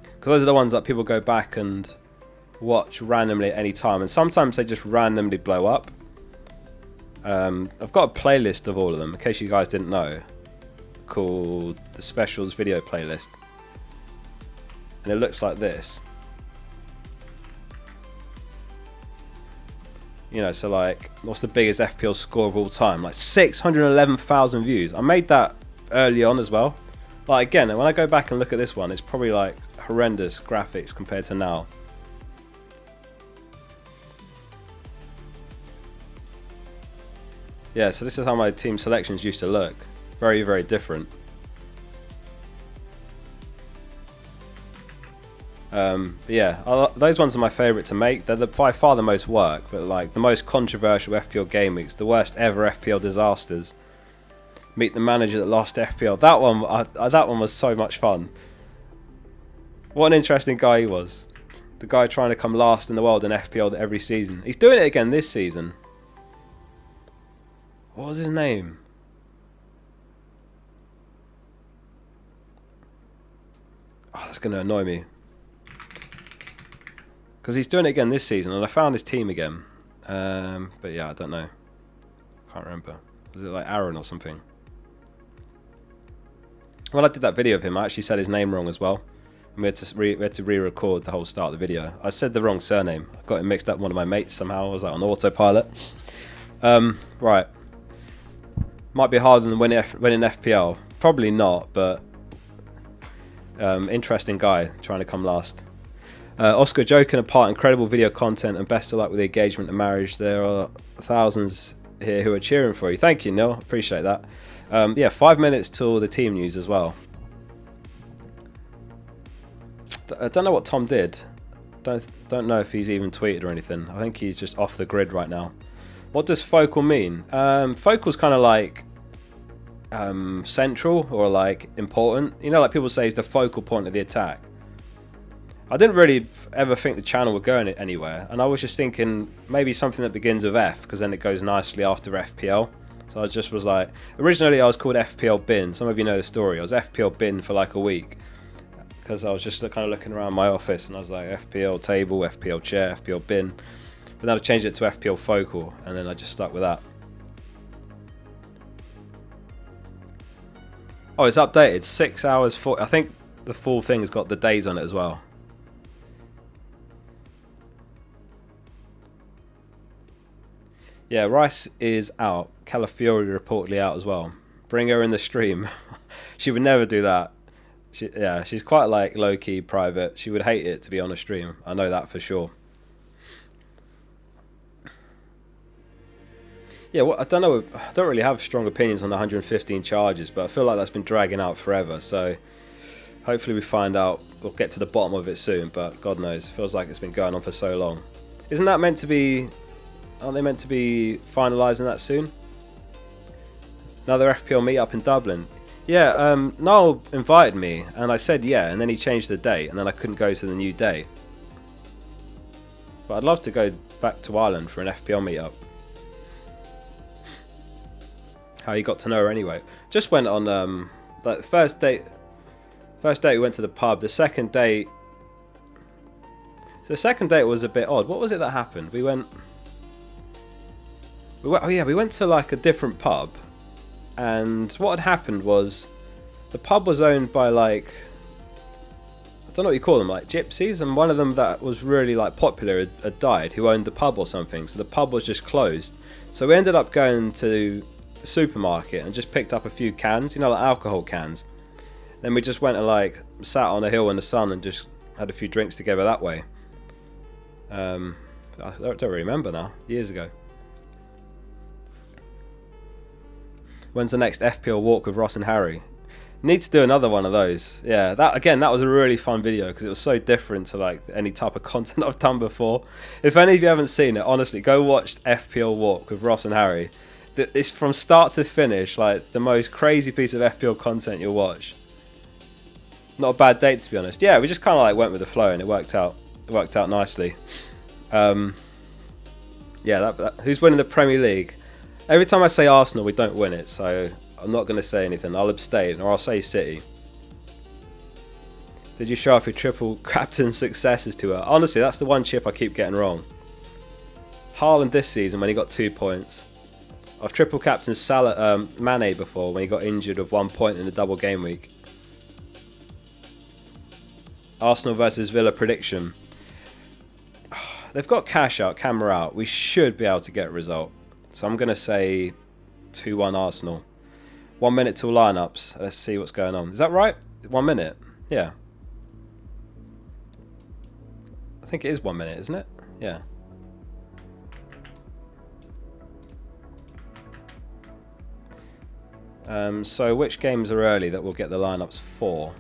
Because those are the ones that people go back and watch randomly at any time. And sometimes they just randomly blow up. I've got a playlist of all of them, in case you guys didn't know, called the Specials Video Playlist. And it looks like this. You know, so like, what's the biggest FPL score of all time? Like 611,000 views. I made that early on as well. Like again, when I go back and look at this one, it's probably like horrendous graphics compared to now. Yeah, so this is how my team selections used to look. Very, very different. But yeah, those ones are my favourite to make. They're by far the most work, but like the most controversial FPL Gameweeks, the worst ever FPL disasters. Meet the manager that lost FPL. That one was so much fun. What an interesting guy he was. The guy trying to come last in the world in FPL every season. He's doing it again this season. What was his name? Oh, that's going to annoy me. Because he's doing it again this season, and I found his team again. But yeah, I don't know. Can't remember. Was it like Aaron or something? When I did that video of him, I actually said his name wrong as well. And we had to re-record the whole start of the video. I said the wrong surname. I got it mixed up with one of my mates somehow. I was like on autopilot. Right. Might be harder than winning FPL. Probably not, but interesting guy trying to come last. Oscar, joking apart, incredible video content and best of luck with the engagement and marriage. There are thousands here who are cheering for you. Thank you, Neil. Appreciate that. Yeah, 5 minutes till the team news as well. I don't know what Tom did. Don't know if he's even tweeted or anything. I think he's just off the grid right now. What does focal mean? Focal's kind of like central or like important. You know, like people say, is the focal point of the attack. I didn't really ever think the channel would go anywhere, and I was just thinking maybe something that begins with F, because then it goes nicely after FPL. So I just was like, originally I was called FPL Bin. Some of you know the story. I was FPL Bin for like a week because I was just kind of looking around my office and I was like FPL Table, FPL Chair, FPL Bin. But then I changed it to FPL Focal, and then I just stuck with that. Oh, it's updated. 6 hours, 40. I think the full thing has got the days on it as well. Yeah, Rice is out. Calafiori reportedly out as well. Bring her in the stream. She would never do that. She's quite like low-key private. She would hate it to be on a stream. I know that for sure. Yeah, well, I don't know. I don't really have strong opinions on the 115 charges, but I feel like that's been dragging out forever. So hopefully we find out. We'll get to the bottom of it soon. But God knows, it feels like it's been going on for so long. Isn't that meant to be? Aren't they meant to be finalising that soon? Another FPL meetup in Dublin. Yeah, Niall invited me, and I said yeah, and then he changed the date, and then I couldn't go to the new date. But I'd love to go back to Ireland for an FPL meetup. How you got to know her anyway? Just went on like the first date we went to the pub. The second date was a bit odd. What was it that happened? We went to like a different pub, and what had happened was the pub was owned by like, I don't know what you call them, like gypsies, and one of them that was really like popular had died, who owned the pub or something, so the pub was just closed. So we ended up going to the supermarket and just picked up a few cans, you know, like alcohol cans. Then we just went and like sat on a hill in the sun and just had a few drinks together that way. I don't really remember now. Years ago. When's the next FPL walk with Ross and Harry? Need to do another one of those. Yeah, that was a really fun video because it was so different to like any type of content I've done before. If any of you haven't seen it, honestly, go watch FPL walk with Ross and Harry. It's from start to finish like the most crazy piece of FPL content you'll watch. Not a bad date, to be honest. Yeah, we just kind of like went with the flow and it worked out. It worked out nicely. Yeah, who's winning the Premier League? Every time I say Arsenal, we don't win it, so I'm not going to say anything. I'll abstain, or I'll say City. Did you show off your triple captain successes to her? Honestly, that's the one chip I keep getting wrong. Haaland this season when he got 2 points. I've triple captained Mane before when he got injured with 1 point in the double game week. Arsenal versus Villa prediction. They've got cash out, camera out. We should be able to get a result. So I'm going to say 2-1 Arsenal. 1 minute till lineups. Let's see what's going on. Is that right? 1 minute? Yeah. I think it is 1 minute, isn't it? Yeah. So which games are early that we'll get the lineups for?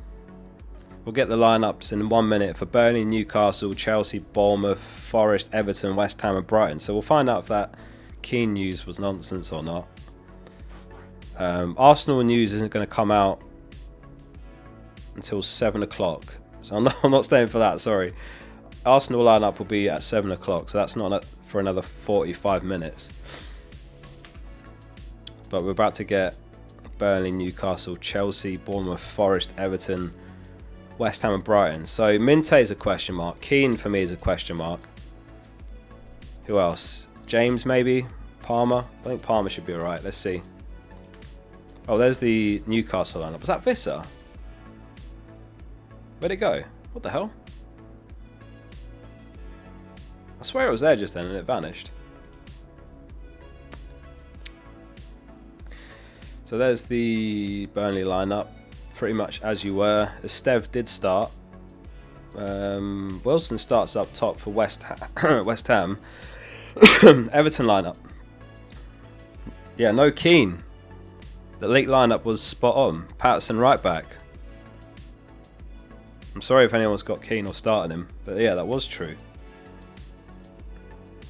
We'll get the lineups in 1 minute for Burnley, Newcastle, Chelsea, Bournemouth, Forest, Everton, West Ham and Brighton. So we'll find out if that Keane news was nonsense or not. Arsenal news isn't going to come out until 7 o'clock. So I'm not staying for that, sorry. Arsenal lineup will be at 7 o'clock, so that's not for another 45 minutes. But we're about to get Burnley, Newcastle, Chelsea, Bournemouth, Forest, Everton, West Ham and Brighton. So Minte is a question mark. Keane for me is a question mark. Who else? James maybe? Palmer? I think Palmer should be alright. Let's see. Oh, there's the Newcastle lineup. Was that Visser? Where'd it go? What the hell? I swear it was there just then and it vanished. So there's the Burnley lineup. Pretty much as you were. Esteve did start. Wilson starts up top for West Ham. Everton lineup. Yeah, no Keane. The league lineup was spot on. Patterson right back. I'm sorry if anyone's got Keane or started him, but yeah, that was true.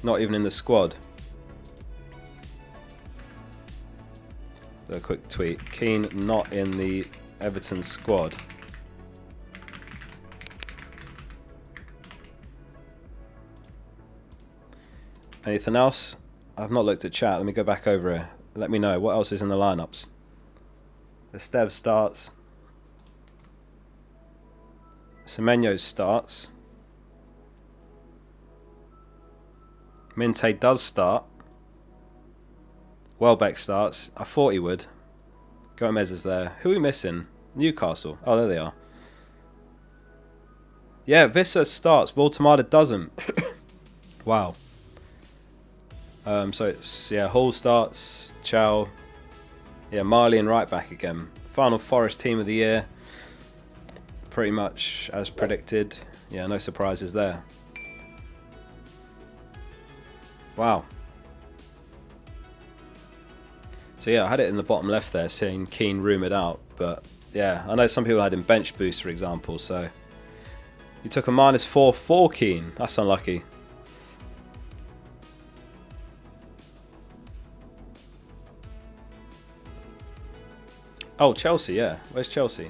Not even in the squad. A quick tweet. Keane not in the Everton squad. Anything else? I've not looked at chat. Let me go back over here. Let me know what else is in the lineups. Esteve starts. Semenyo starts. Minte does start. Welbeck starts. I thought he would. Gomez is there. Who are we missing? Newcastle. Oh, there they are. Yeah, Visser starts. Voltemada doesn't. Wow. So it's, yeah, Hall starts. Chow. Yeah, Marley and right back again. Final Forest team of the year. Pretty much as predicted. Yeah, no surprises there. Wow. So yeah, I had it in the bottom left there saying Keane rumoured out. But yeah, I know some people had him bench boost, for example. So you took a -4 for Keane. That's unlucky. Oh, Chelsea, yeah. Where's Chelsea?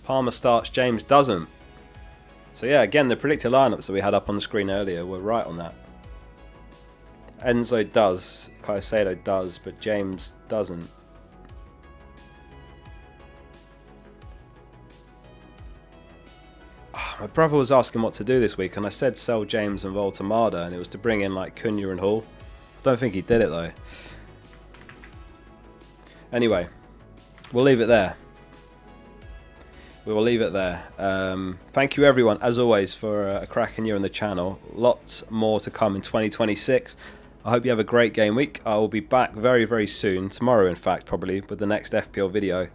Palmer starts, James doesn't. So yeah, again, the predicted lineups that we had up on the screen earlier were right on that. Enzo does, Caicedo does, but James doesn't. My brother was asking what to do this week, and I said sell James and Voltemada, and it was to bring in like Cunha and Hall. Don't think he did it though. Anyway, we'll leave it there. We will leave it there. Thank you everyone, as always, for a cracking year on the channel. Lots more to come in 2026. I hope you have a great game week. I will be back very, very soon. Tomorrow, in fact, probably, with the next FPL video.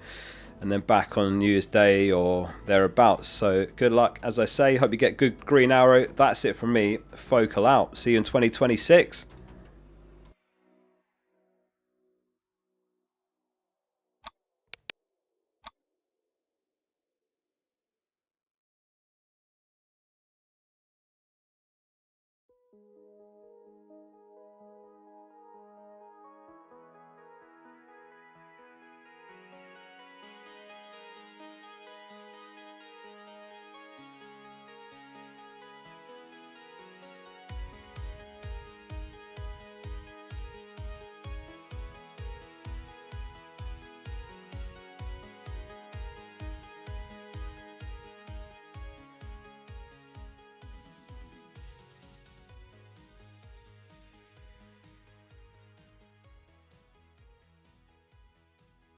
and then back on New Year's Day or thereabouts. So good luck, as I say. Hope you get good green arrow. That's it from me. Focal out. See you in 2026.